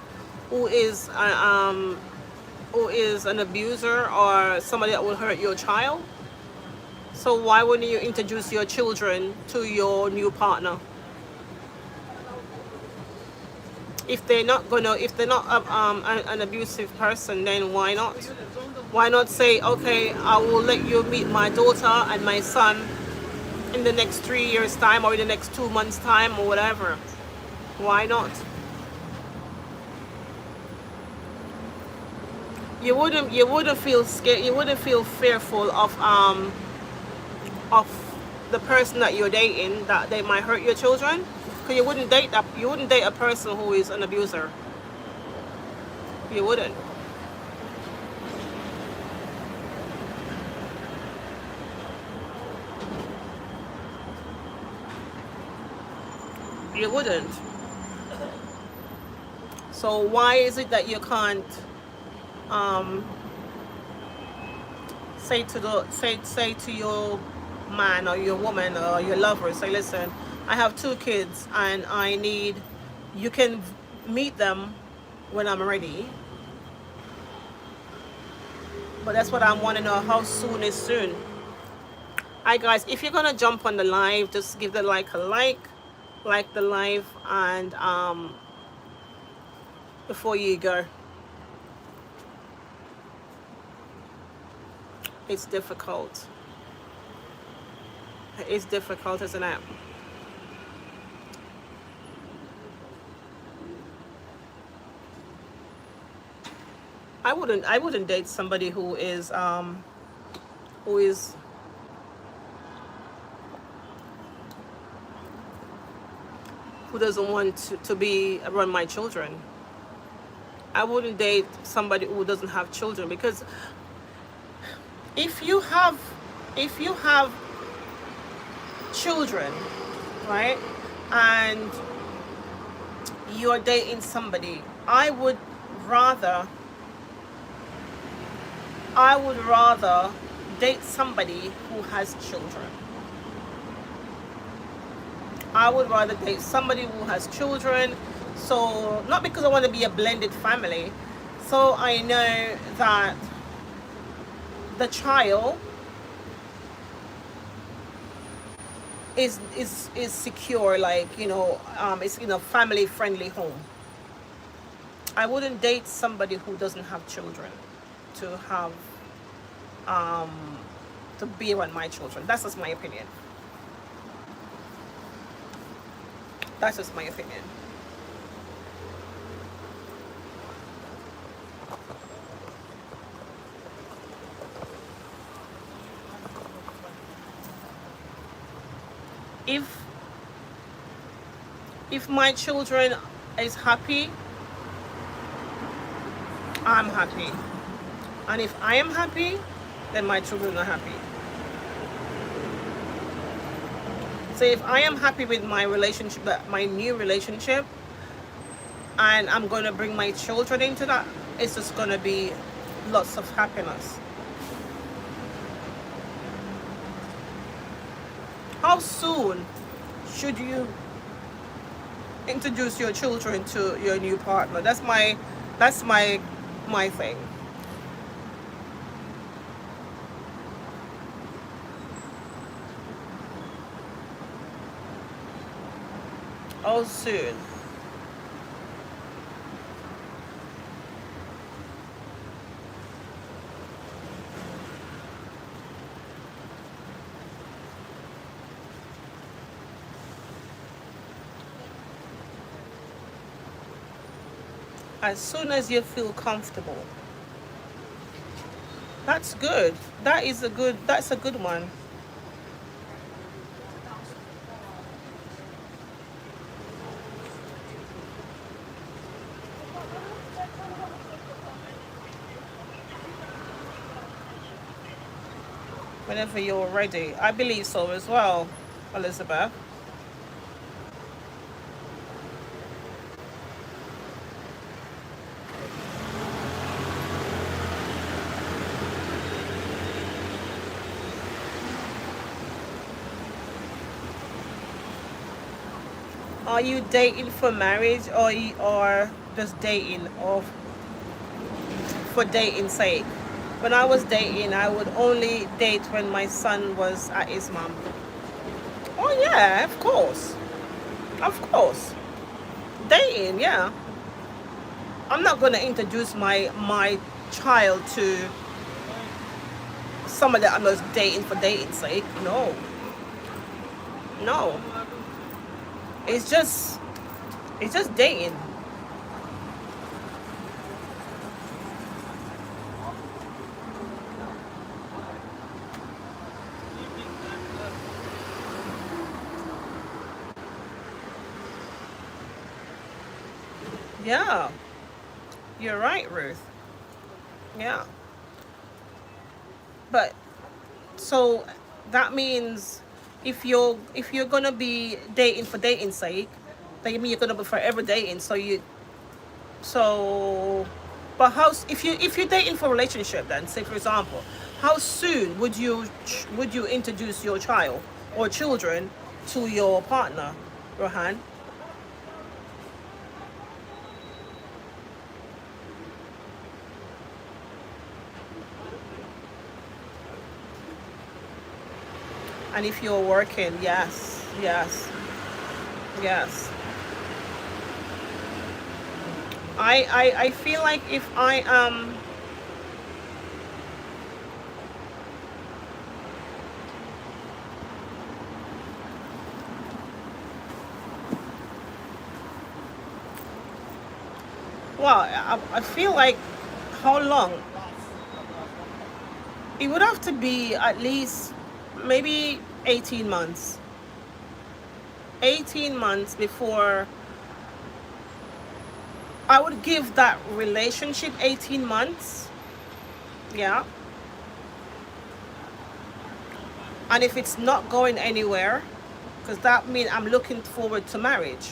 an abuser or somebody that will hurt your child. So why wouldn't you introduce your children to your new partner? If they're not an abusive person, then why not? Why not say, okay, I will let you meet my daughter and my son in the next 3 years' time, or in the next 2 months' time, or whatever? Why not? You wouldn't feel scared. You wouldn't feel fearful of the person that you're dating, that they might hurt your children. Because you wouldn't date a person who is an abuser. You wouldn't. You wouldn't. So why is it that you can't say to your man or your woman or your lover, say, listen, I have 2 kids and you can meet them when I'm ready. But that's what I want to know, how soon is soon. Hi guys, if you're gonna jump on the live, just give the like the live, and before you go. It's difficult. It's difficult, isn't it? I wouldn't date somebody who doesn't want to be around my children. I wouldn't date somebody who doesn't have children, because if you have children, right, and you're dating somebody, I would rather date somebody who has children. I would rather date somebody who has children. So, not because I want to be a blended family. So I know that the child is secure, like, it's in a family friendly home. I wouldn't date somebody who doesn't have children to have um to be around my children. That's just my opinion. That's just my opinion. If my children is happy, I'm happy. And if I am happy, then my children are happy. So if I am happy with my relationship, my new relationship, and I'm going to bring my children into that, it's just going to be lots of happiness. How soon should you introduce your children to your new partner? That's my thing. How soon? As soon as you feel comfortable. That's good. That's a good one. Whenever you're ready. I believe so as well, Elizabeth. Are you dating for marriage, or you are just dating or for dating sake? When I was dating, I would only date when my son was at his mom. Oh yeah, of course. Of course. Dating, yeah. I'm not gonna introduce my child to somebody that I'm just dating for dating sake. No. No. It's just dating. Yeah. You're right, Ruth. Yeah. But so that means if you're gonna be dating for dating sake, then you mean you're gonna be forever dating. So but if you're dating for relationship, then say for example, how soon would you introduce your child or children to your partner, Rohan? And if you're working, yes, yes, yes. I feel like if I well, I feel like how long? It would have to be at least maybe 18 months. 18 months before I would give that relationship 18 months. Yeah. And if it's not going anywhere, because that means I'm looking forward to marriage.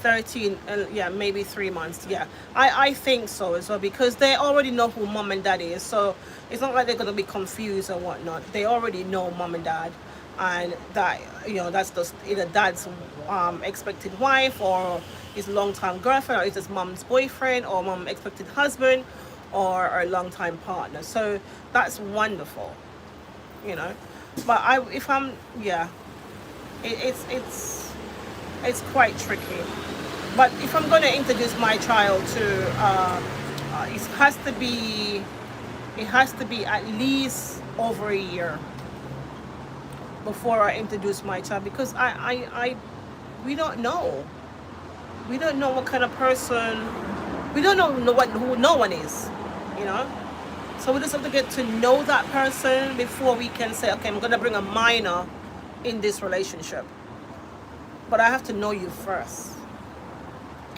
13, yeah, maybe 3 months. Yeah, I think so as well, because they already know who mom and dad is. So it's not like they're going to be confused or whatnot. They already know mom and dad, and that, that's just either dad's expected wife, or his long-time girlfriend, or it's his mom's boyfriend, or mom expected husband, or a long-time partner. So that's wonderful, you know. But if I'm, yeah, it, it's quite tricky. But if I'm going to introduce my child to, it has to be, at least over a year before I introduce my child, because we don't know. We don't know what kind of person. We don't know who no one is, you know. So we just have to get to know that person before we can say, okay, I'm gonna bring a minor in this relationship. But I have to know you first.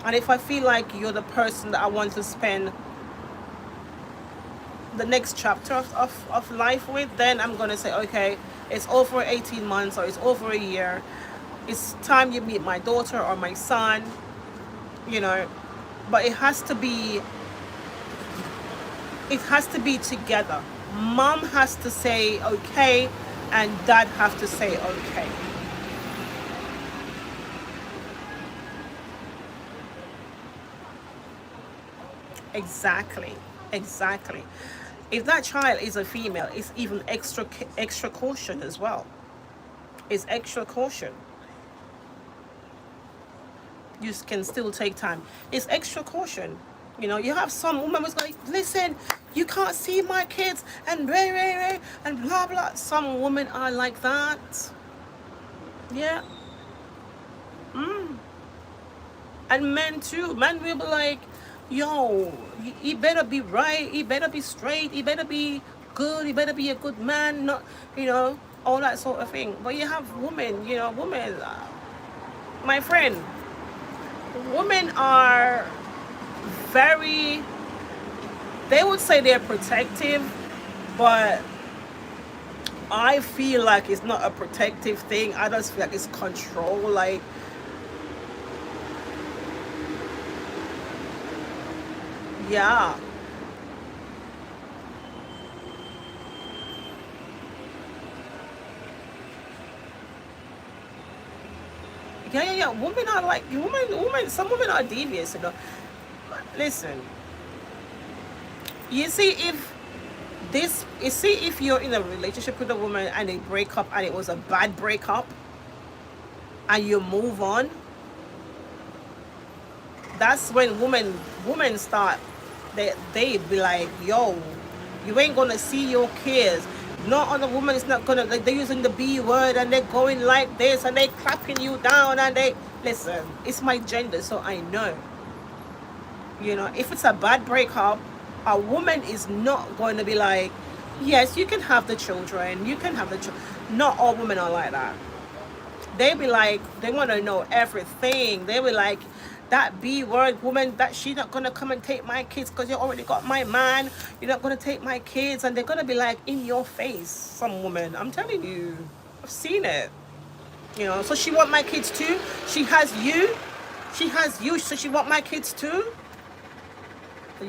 And if I feel like you're the person that I want to spend the next chapter of life with, then I'm gonna say, okay, it's over 18 months or it's over a year. It's time you meet my daughter or my son, you know. But it has to be together. Mom has to say okay, and dad have to say okay. Exactly. If that child is a female, it's even extra caution as well. It's extra caution. You can still take time. It's extra caution. You know, you have some women who's like, listen, you can't see my kids, and and blah blah. Some women are like that. Yeah. And men too. Men will be like, yo, he better be right, he better be straight, he better be good, he better be a good man, not, all that sort of thing. But you have women, my friend, women are very, they would say they're protective, but I feel like it's not a protective thing. I just feel like it's control. Like, yeah. Yeah. Women are like, some women are devious, Listen, you see, if you're in a relationship with a woman and they break up and it was a bad breakup and you move on, that's when women start, they be like, yo, you ain't gonna see your kids. No other woman is not gonna, like, they're using the B word and they're going like this and they clapping you down, and they, listen, it's my gender, so I know. If it's a bad breakup, a woman is not going to be like, yes, you can have the children, Not all women are like that. They be like, they want to know everything. They be like, that B word woman, that she not gonna come and take my kids because you already got my man. You're not gonna take my kids, and they're gonna be like in your face. Some woman, I'm telling you, I've seen it. So she want my kids too. She has you. So she want my kids too.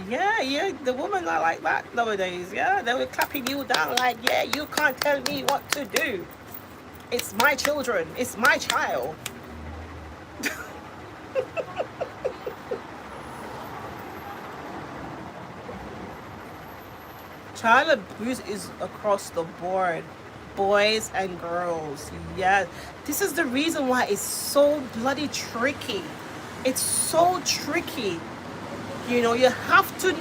Yeah, the women are like that nowadays. Yeah, they were clapping you down like, yeah, you can't tell me what to do. It's my children. It's my child. Child abuse is across the board, boys and girls. Yeah, this is the reason why it's so bloody tricky. It's so tricky. You have to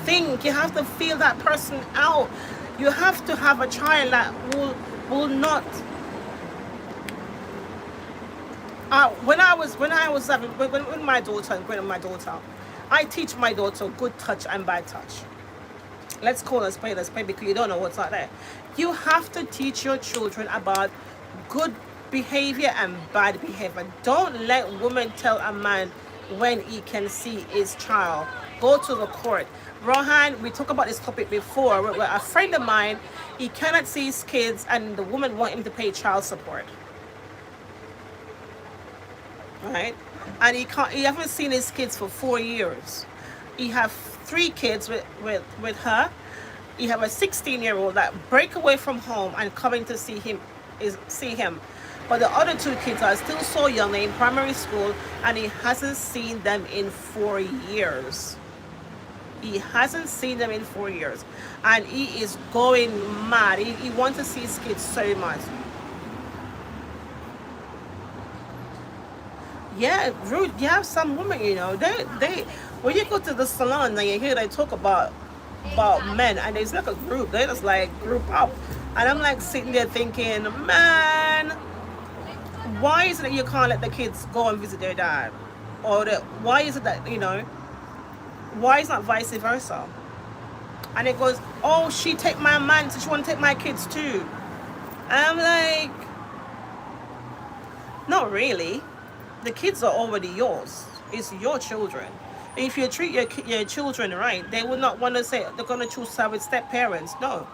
think. You have to feel that person out. You have to have a child that will not. When I was having with my daughter and growing up my daughter, I teach my daughter good touch and bad touch. Let's call a spade because you don't know what's out there. You have to teach your children about good behavior and bad behavior. Don't let women tell a man when he can see his child. Go to the court. Rohan, we talked about this topic before, where a friend of mine, he cannot see his kids and the woman want him to pay child support. right? And he haven't seen his kids for 4 years. He have 3 kids with her. He have a 16-year-old that break away from home and coming to see him. But the other 2 kids are still so young, they're in primary school, and he hasn't seen them in 4 years. He hasn't seen them in 4 years. And he is going mad. He wants to see his kids so much. Yeah, rude. You have some women, they when you go to the salon and you hear they talk about men, and it's like a group. They just like group up, and I'm like sitting there thinking, man, why is it that you can't let the kids go and visit their dad, or why is it that why is not vice versa? And it goes, oh, she take my man, so she want to take my kids too. And I'm like, not really. The kids are already yours. It's your children. If you treat your children right, they will not want to say they're going to choose to have with step parents. No.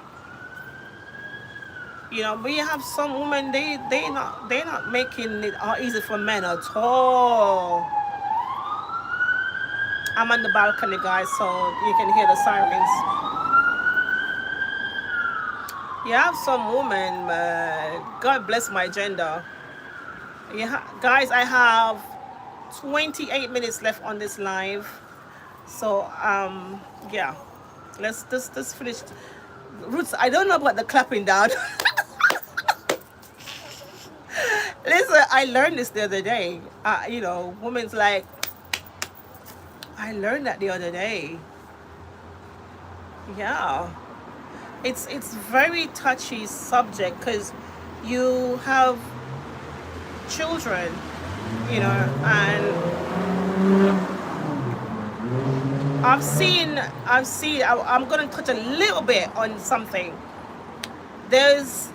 But you have some women, they're not making it easy for men at all. I'm on the balcony, guys, so you can hear the sirens. You have some women, God bless my gender. Guys, I have 28 minutes left on this live. So, yeah. Let's just finish. Roots, I don't know about the clapping down. Listen, I learned this the other day. Women's like, I learned that the other day. Yeah. It's very touchy subject because you have children, and I'm going to touch a little bit on something. There's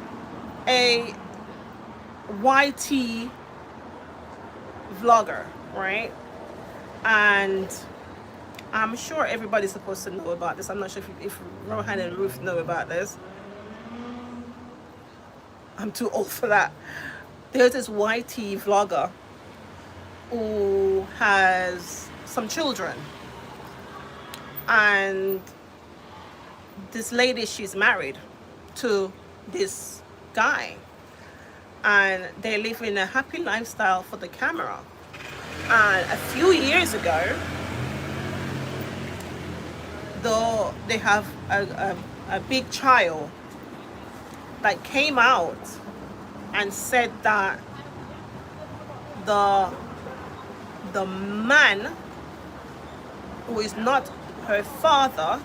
a YT vlogger, right? And I'm sure everybody's supposed to know about this. I'm not sure if Rohan and Ruth know about this. I'm too old for that. There's this YT vlogger who has some children. And this lady, she's married to this guy. And they live in a happy lifestyle for the camera. And a few years ago, though, they have a big child that came out and said that the man, who is not her father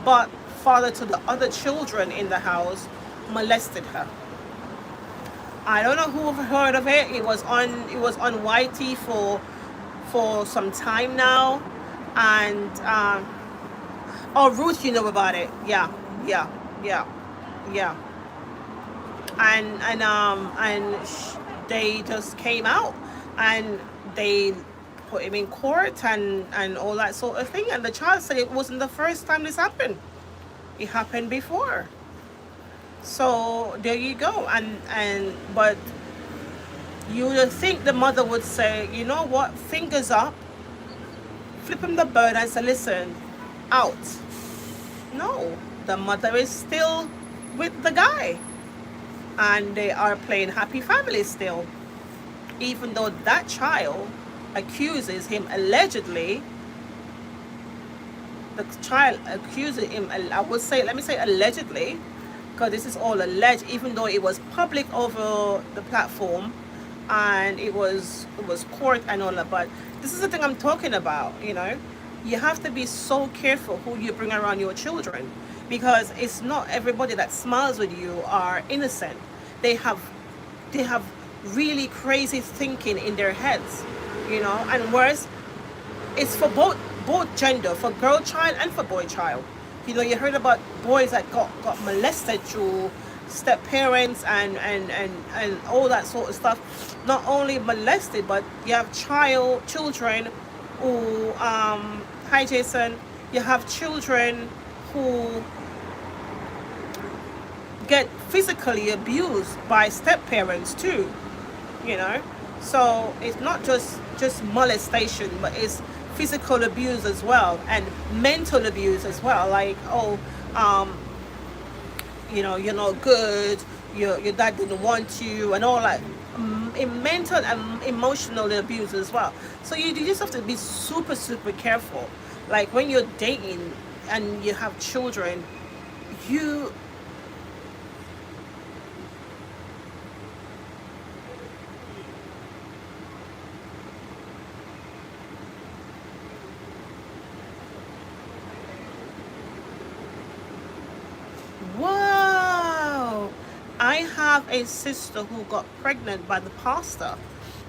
but father to the other children in the house, molested her. I don't know who heard of it. It was on YT for some time now, and oh, Ruth, you know about it. Yeah. And they just came out and they put him in court and all that sort of thing. And the child said it wasn't the first time this happened. It happened before. So there you go. But you would think the mother would say, you know what, fingers up, flip him the bird and say, listen, out. No, the mother is still with the guy. And they are playing happy family still. Even though that child accuses him allegedly, the child accuses him, let me say allegedly, because this is all alleged, even though it was public over the platform and it was court and all that. But this is the thing I'm talking about. You have to be so careful who you bring around your children, because it's not everybody that smiles with you are innocent. They have really crazy thinking in their heads, and worse, it's for both gender, for girl child and for boy child. You heard about boys that got molested through step parents and all that sort of stuff. Not only molested, but you have children who hi Jason, you have children who get physically abused by step parents too, So it's not just molestation, but it's physical abuse as well, and mental abuse as well. Like, oh, um, you're not good. Your dad didn't want you, and all that. In mental and emotional abuse as well. So you just have to be super super careful. Like when you're dating and you have children, you Whoa! I have a sister who got pregnant by the pastor.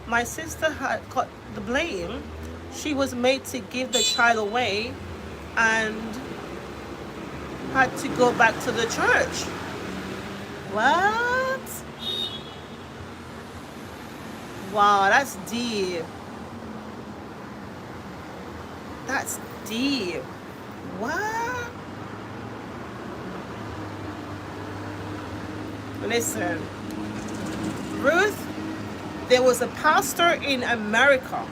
My sister had got the blame. She was made to give the child away and had to go back to the church. What? Wow, that's deep. That's deep. What? Listen, Ruth, there was a pastor in America.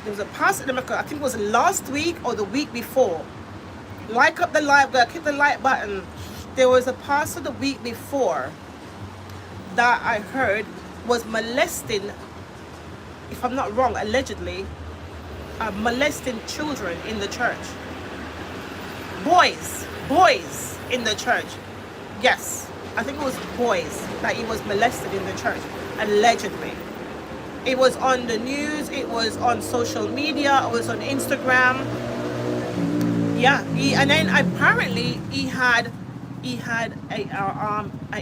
There was a pastor in America, I think it was last week or the week before. Like up the like, click the like button. There was a pastor the week before that I heard was molesting, if I'm not wrong, allegedly, molesting children in the church. Boys in the church. Yes, I think it was boys that he was molested in the church, allegedly. It was on the news, it was on social media, it was on Instagram. Yeah, and then apparently he had a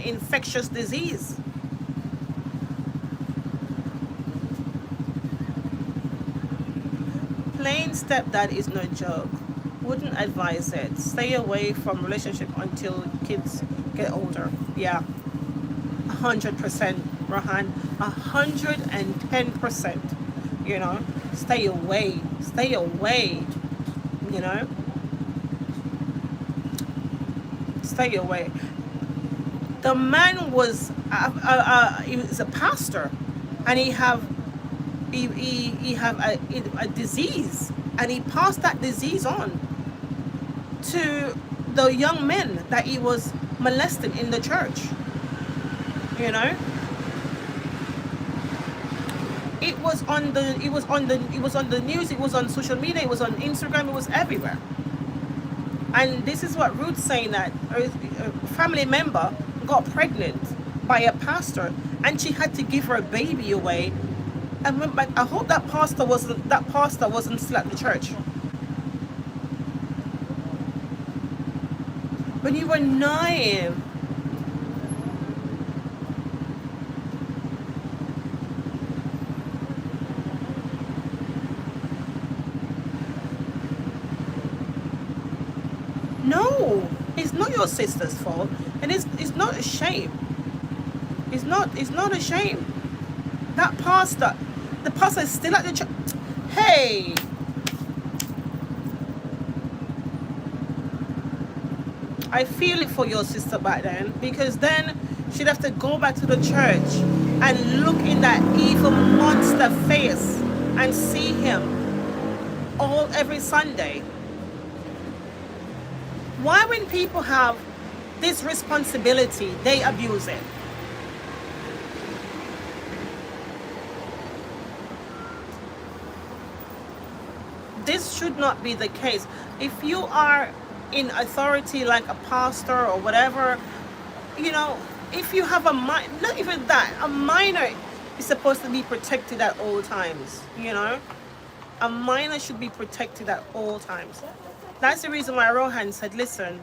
infectious disease. Plain stepdad is no joke. Wouldn't advise it. Stay away from relationship until kids get older. Yeah, 100%, Rohan. 110%. Stay away. Stay away. You know, stay away. The man was he was a pastor, and he have a disease, and he passed that disease on to the young men that he was molesting in the church. You know, it was on the news, it was on social media, it was on Instagram, it was everywhere. And this is what Ruth's saying, that a family member got pregnant by a pastor, and she had to give her baby away. And went back. I hope that pastor wasn't still at the church. When you were 9. No, it's not your sister's fault, and it's not a shame. It's not a shame. That pastor, the pastor is still at the church. Hey, I feel it for your sister back then, because then she'd have to go back to the church and look in that evil monster face and see him every Sunday. Why, when people have this responsibility, they abuse it? This should not be the case. If you are in authority like a pastor or whatever, if you have not even that, a minor is supposed to be protected at all times. A minor should be protected at all times. That's the reason why Rohan said, listen,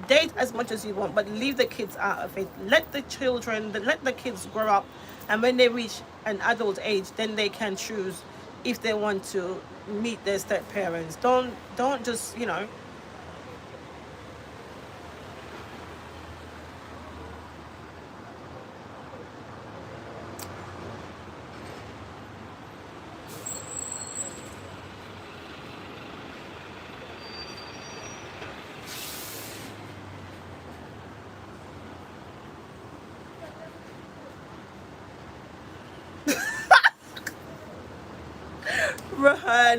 date as much as you want, but leave the kids out of it. Let the kids grow up, and when they reach an adult age, then they can choose if they want to meet their step parents. Don't just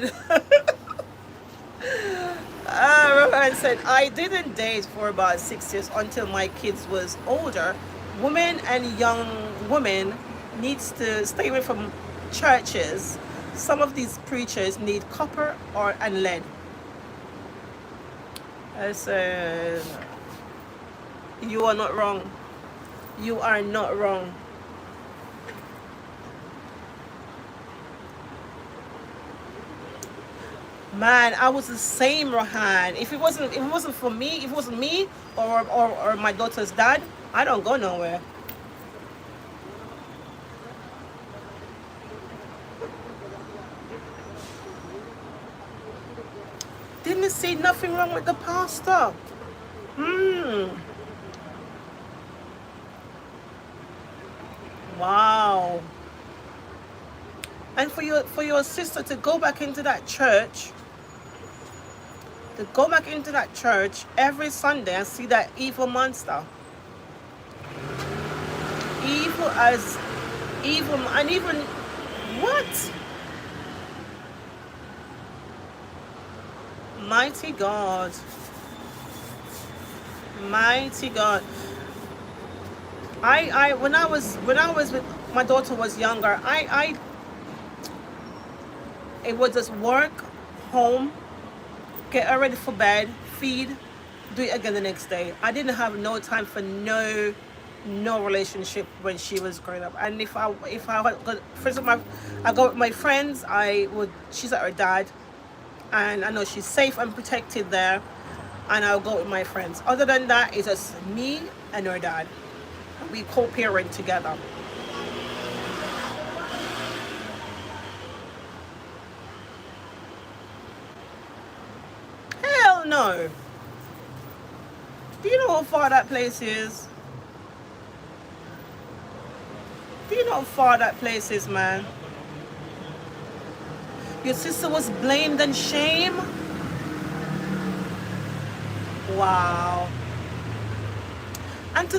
Rohan. Rohan said, I didn't date for about 6 years until my kids was older. Women and young women needs to stay away from churches. Some of these preachers need copper or and lead. I said, you are not wrong. You are not wrong. Man, I was the same, Rohan. If it wasn't for me, if it wasn't me or my daughter's dad, I don't go nowhere. Didn't see nothing wrong with the pastor. Hmm. Wow. And for your sister to go back into that church, every Sunday and see that evil monster. Evil as evil, and even what? Mighty God. Mighty God. I when I was with my daughter was younger, I it was just work, home, get her ready for bed, feed, do it again the next day. I didn't have no time for no relationship when she was growing up. And if I got, for example, I go with my friends, she's at her dad, and I know she's safe and protected there, and I'll go with my friends. Other than that, it's just me and her dad. We co-parent together. Hell no. Do you know how far that place is? Do you know how far that place is, man? Your sister was blamed and shamed? Wow. And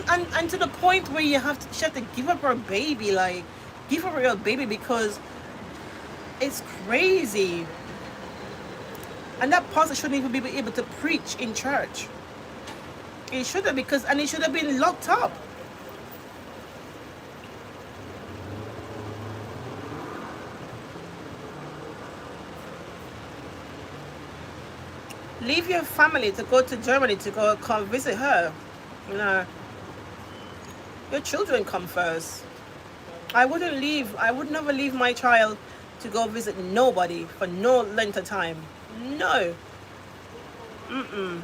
to the point where she have to give up her baby, like give up her baby, because it's crazy. And that pastor shouldn't even be able to preach in church. He should have, and he should have been locked up. Leave your family to go to Germany to go come visit her. You know, your children come first. I would never leave my child to go visit nobody for no length of time. No. Mm-mm.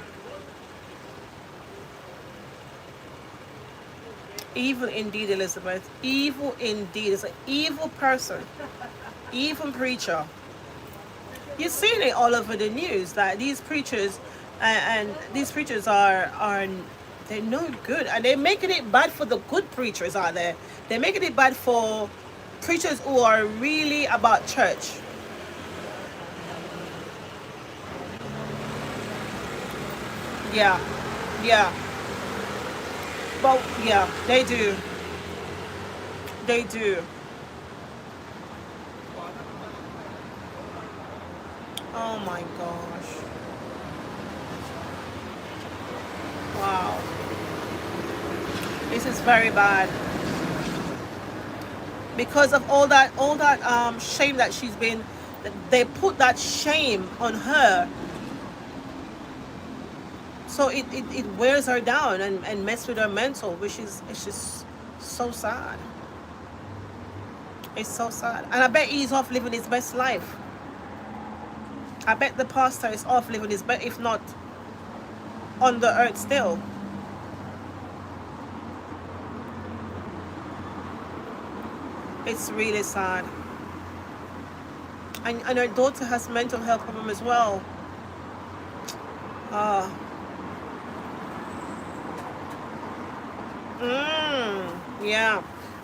Evil indeed, Elizabeth. Evil indeed. It's an evil person. Evil preacher. You're seeing it all over the news that these preachers and these preachers are they're no good, and they're making it bad for the good preachers out there. They're making it bad for preachers who are really about church. Yeah, yeah. But yeah, they do. They do. Oh my gosh. Wow. This is very bad. Because of all that shame that she's been, they put that shame on her. So it wears her down and messes with her mental, which is, it's just so sad. It's so sad. And I bet he's off living his best life. I bet the pastor is off living his best, if not on the earth still. It's really sad. And her daughter has mental health problem as well. Yeah.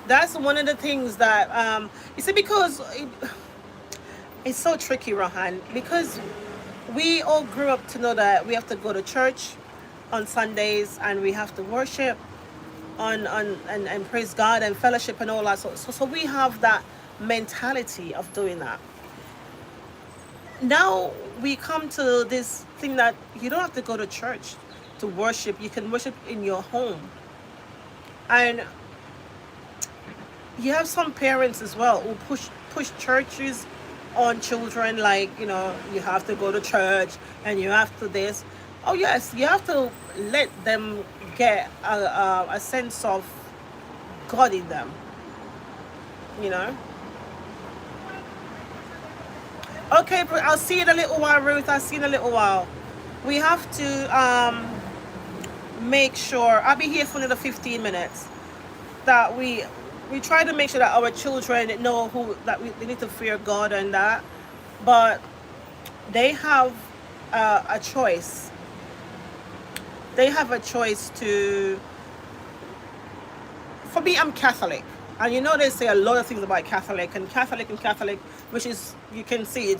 That's one of the things that, you see, because it's so tricky, Rohan, because we all grew up to know that we have to go to church on Sundays and we have to worship and praise God and fellowship and all that. So we have that mentality of doing that. now we come to this thing that you don't have to go to church to worship. You can worship in your home. And you have some parents as well who push churches on children, like, you have to go to church and you have to this. Oh yes, you have to let them get a sense of God in them, you know. Okay, but I'll see you in a little while, Ruth. I'll see you in a little while. We have to make sure, I'll be here for another 15 minutes, that we try to make sure that our children know they need to fear God and that. But they have a choice. They have a choice to. For me, I'm Catholic, and they say a lot of things about Catholic, which is, you can see it.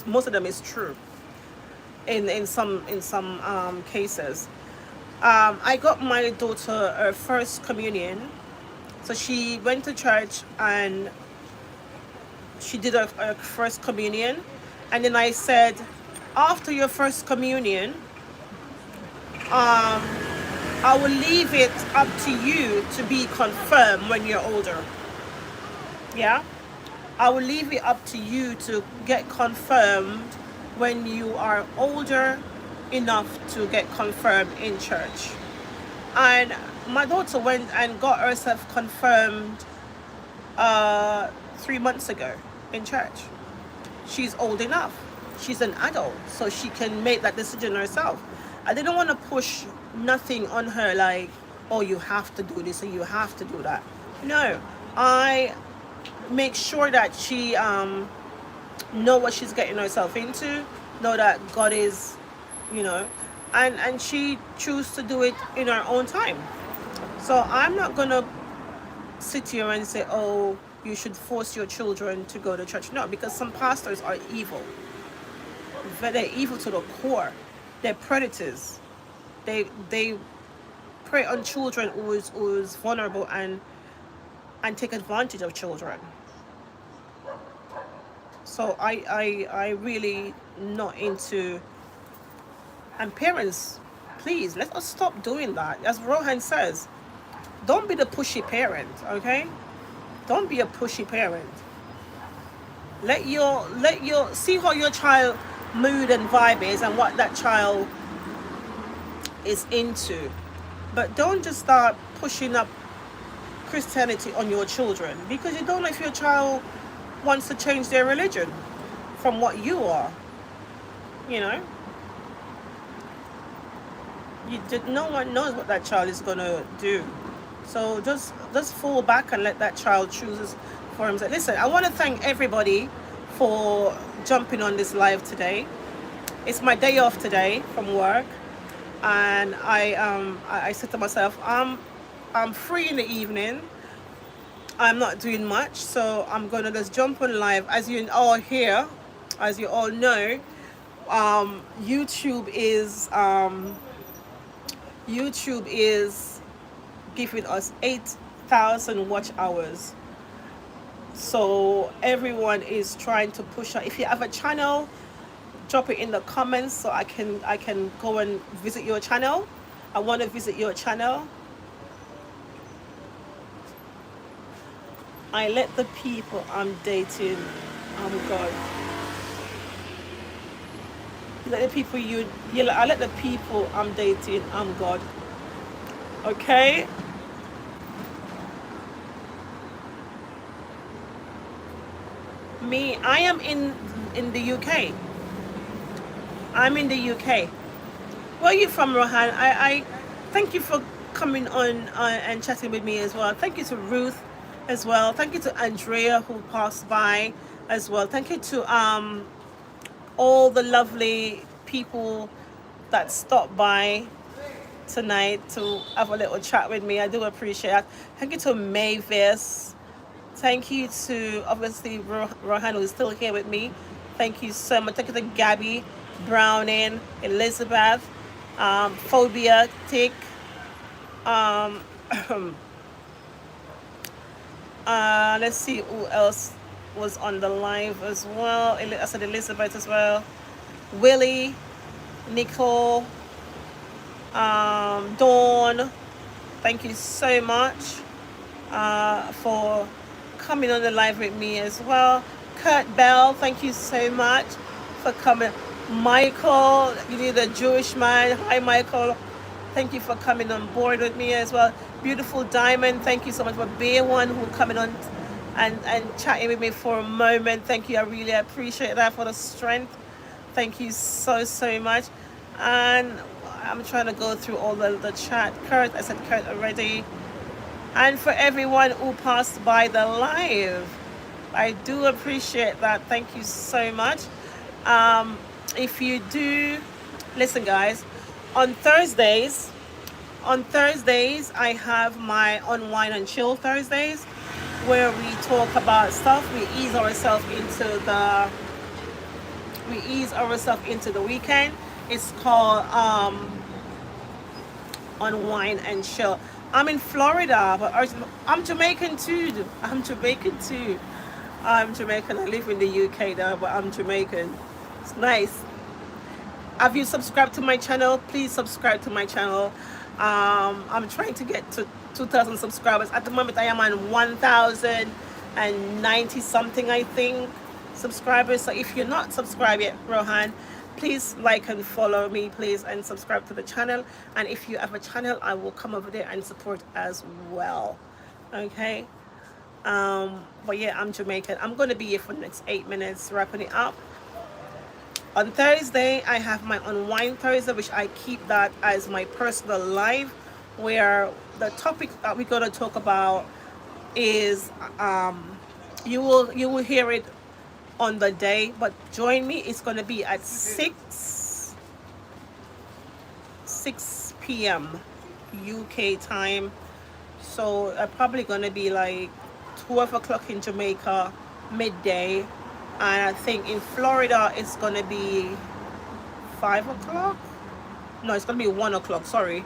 Most of them is true. In some cases, I got my daughter her first communion. So she went to church and she did her first communion. And then I said, after your first communion, I will leave it up to you to be confirmed when you're older. Yeah? I will leave it up to you to get confirmed when you are older enough to get confirmed in church. And my daughter went and got herself confirmed 3 months ago in church. She's old enough. She's an adult, so she can make that decision herself. I didn't want to push nothing on her like, oh, you have to do this or you have to do that. No, I make sure that she know what she's getting herself into, know that God is, and she choose to do it in her own time. So I'm not gonna sit here and say, oh, you should force your children to go to church. No, because some pastors are evil. They're evil to the core. They're predators. They prey on children who is vulnerable and take advantage of children. So I really not into. And parents, please, let us stop doing that. As Rohan says, don't be the pushy parent, okay? Don't be a pushy parent. Let your see how your child mood and vibe is and what that child is into. But don't just start pushing up Christianity on your children, because you don't know if your child wants to change their religion from what you are. No one knows what that child is gonna do. So just fall back and let that child choose for himself. Listen, I want to thank everybody for jumping on this live today. It's my day off today from work, and I said to myself, I'm free in the evening. I'm not doing much, so I'm gonna just jump on live. As you all hear, as you all know, YouTube is giving us 8,000 watch hours. So everyone is trying to push out. If you have a channel, drop it in the comments so I can go and visit your channel. I want to visit your channel. I let the people I'm dating, God. Let the people I let the people I'm dating, I'm God. Okay? Me, I am in the UK. I'm in the UK. Where are you from, Rohan? I thank you for coming on and chatting with me as well. Thank you to Ruth as well. Thank you to Andrea who passed by as well. Thank you to all the lovely people that stopped by tonight to have a little chat with me. I do appreciate it. Thank you to Mavis. Thank you to, obviously, Rohan, who is still here with me. Thank you so much. Thank you to Gabby, Browning, Elizabeth, Phobia, Tick. Let's see who else. was on the live as well. I said Elizabeth as well. Willie, Nicole, Dawn. Thank you so much for coming on the live with me as well. Kurt Bell, thank you so much for coming. Michael, you need a Jewish man. Hi, Michael. Thank you for coming on board with me as well. Beautiful Diamond, thank you so much for being one who coming on and chatting with me for a moment. Thank you. I really appreciate that for the strength. Thank you so, so much. And I'm trying to go through all the chat. Kurt, I said Kurt already. And for everyone who passed by the live, I do appreciate that. Thank you so much. If you do, listen guys, on Thursdays, I have my Unwind and Chill Thursdays, where we talk about stuff. We ease ourselves into the weekend. It's called Unwind and Chill. I'm in Florida, but I'm Jamaican too. I'm Jamaican. I live in the UK now, but I'm Jamaican. It's nice. Have you subscribed to my channel? Please subscribe to my channel. I'm trying to get to 2,000 subscribers. At the moment, I am on 1,090 something, I think, subscribers. So if you're not subscribed yet, Rohan, please like and follow me, please, and subscribe to the channel. And if you have a channel, I will come over there and support as well. Okay. But yeah, I'm Jamaican. I'm going to be here for the next 8 minutes, wrapping it up. On Thursday, I have my Unwind Thursday, which I keep that as my personal live, where the topic that we're going to talk about is you will hear it on the day, but join me. It's going to be at 6 p.m. UK time. So probably going to be like 12 o'clock in Jamaica, midday. And I think in Florida, it's going to be 5 o'clock. No, it's going to be 1 o'clock, sorry.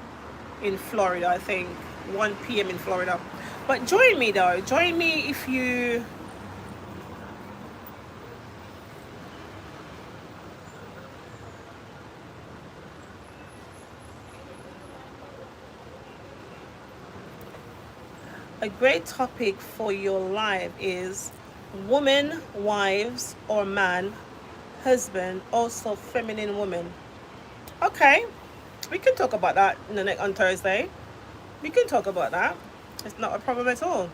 In Florida, I think. 1 p.m. in Florida. But join me, though. Join me if you... A great topic for your live is woman, wives, or man, husband, also feminine woman. Okay, we can talk about that on Thursday. We can talk about that. It's not a problem at all.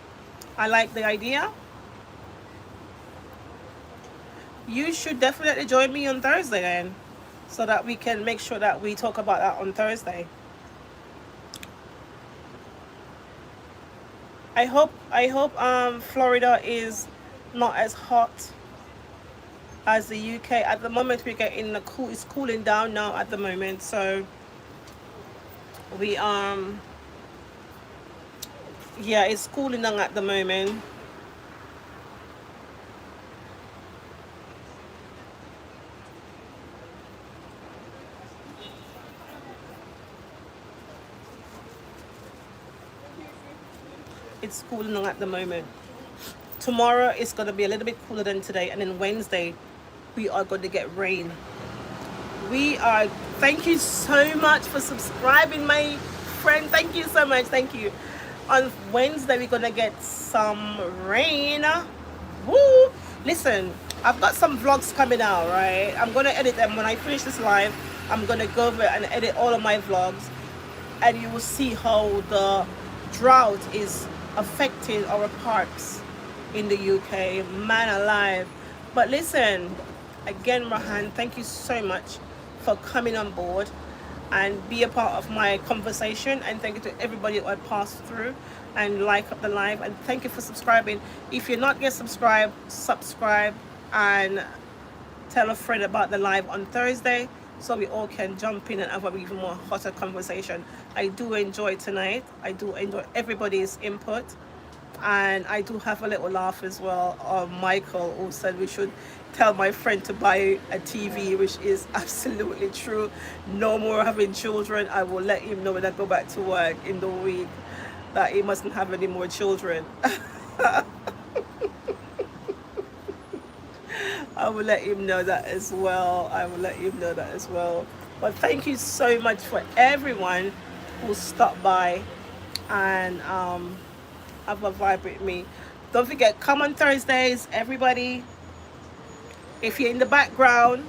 I like the idea. You should definitely join me on Thursday then, so that we can make sure that we talk about that on Thursday. I hope Florida is not as hot as the UK. At the moment we're getting it's cooling down now at the moment, so we yeah, it's cooling down at the moment. It's cooling down at the moment. Tomorrow it's going to be a little bit cooler than today, and then Wednesday we are going to get rain. Thank you so much for subscribing, my friend. Thank you so much. Thank you. On Wednesday we're going to get some rain. Woo! Listen, I've got some vlogs coming out, right? I'm going to edit them. When I finish this live, I'm going to go over and edit all of my vlogs, and you will see how the drought is affecting our parks in the UK. Man alive. But listen, again, Rahan, thank you so much for coming on board and be a part of my conversation, and thank you to everybody who I passed through and like up the live, and thank you for subscribing. If you're not yet subscribed, subscribe and tell a friend about the live on Thursday, so we all can jump in and have an even more hotter conversation. I do enjoy tonight. I do enjoy everybody's input. And I do have a little laugh as well on Michael, who said we should tell my friend to buy a TV, which is absolutely true. No more having children. I will let him know when I go back to work in the week that he mustn't have any more children. I will let him know that as well. I will let him know that as well. But thank you so much for everyone who stopped by and have a vibe with me. Don't forget, come on Thursdays, everybody. If you're in the background,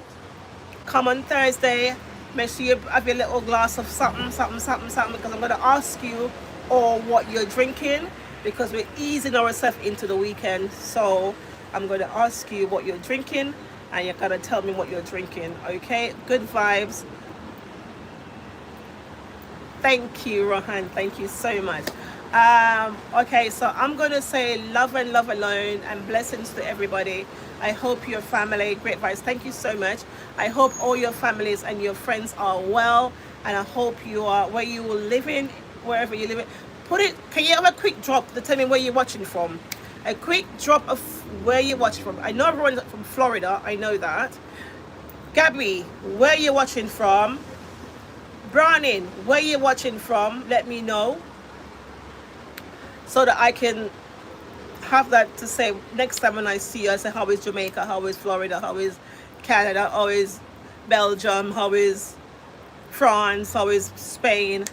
come on Thursday. Make sure you have your little glass of something, something, something, something, because I'm going to ask you all what you're drinking because we're easing ourselves into the weekend. So I'm going to ask you what you're drinking and you're going to tell me what you're drinking. Okay? Good vibes. Thank you, Rohan. Thank you so much. Okay, so I'm going to say love and love alone and blessings to everybody. I hope your family, great vibes. Thank you so much. I hope all your families and your friends are well. And I hope you are where you will live in, wherever you live in. Can you have a quick drop to tell me where you're watching from? A quick drop of where you're watching from. I know everyone's from Florida. I know that. Gabby, where you watching from? Browning, where you watching from? Let me know so that I can have that to say next time when I see you. I say, how is Jamaica? How is Florida? How is Canada? How is Belgium? How is France? How is Spain?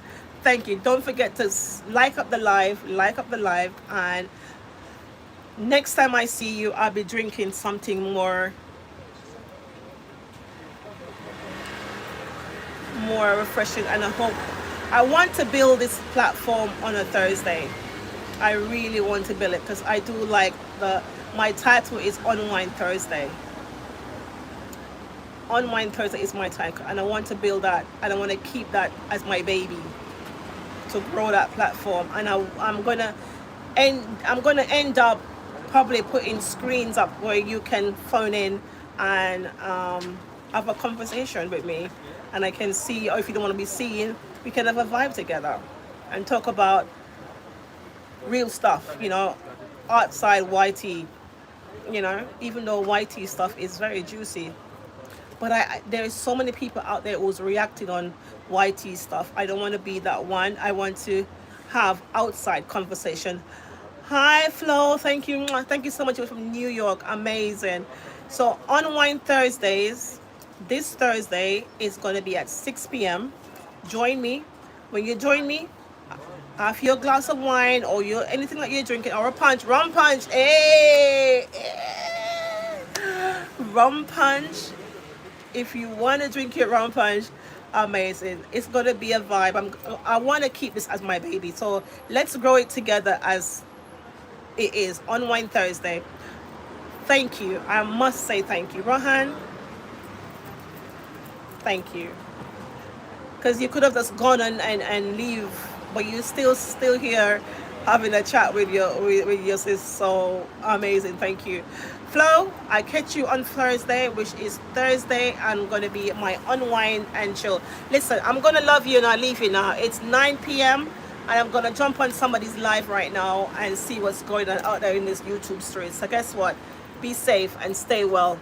Thank you. Don't forget to like up the live, and next time I see you, I'll be drinking something more refreshing, and I want to build this platform on a Thursday. I really want to build it because I do like my title is Unwind Thursday. Unwind Thursday is my title, and I want to build that, and I want to keep that as my baby to grow that platform. And I'm gonna end up probably putting screens up where you can phone in and have a conversation with me, and I can see, or if you don't want to be seen, we can have a vibe together and talk about real stuff, outside YT, even though YT stuff is very juicy. But there is so many people out there who's reacting on YT stuff. I don't want to be that one. I want to have outside conversation. Hi, Flo. Thank you. Thank you so much. You're from New York. Amazing. So, Unwind Thursdays, this Thursday is going to be at 6 p.m. Join me. When you join me, have your glass of wine or anything that you're drinking, or a punch, rum punch. Hey, rum punch. If you want to drink your rum punch, amazing. It's going to be a vibe. I want to keep this as my baby. So let's grow it together as it is. Unwind Thursday. Thank you. I must say thank you. Rohan, thank you. Because you could have just gone and leave, but you're still here having a chat with your sis. So amazing. Thank you. Flo, I catch you on Thursday, which is Thursday. I'm going to be my unwind and chill. Listen, I'm going to love you and I leave you now. It's 9 p.m. and I'm going to jump on somebody's live right now and see what's going on out there in this YouTube street. So guess what? Be safe and stay well.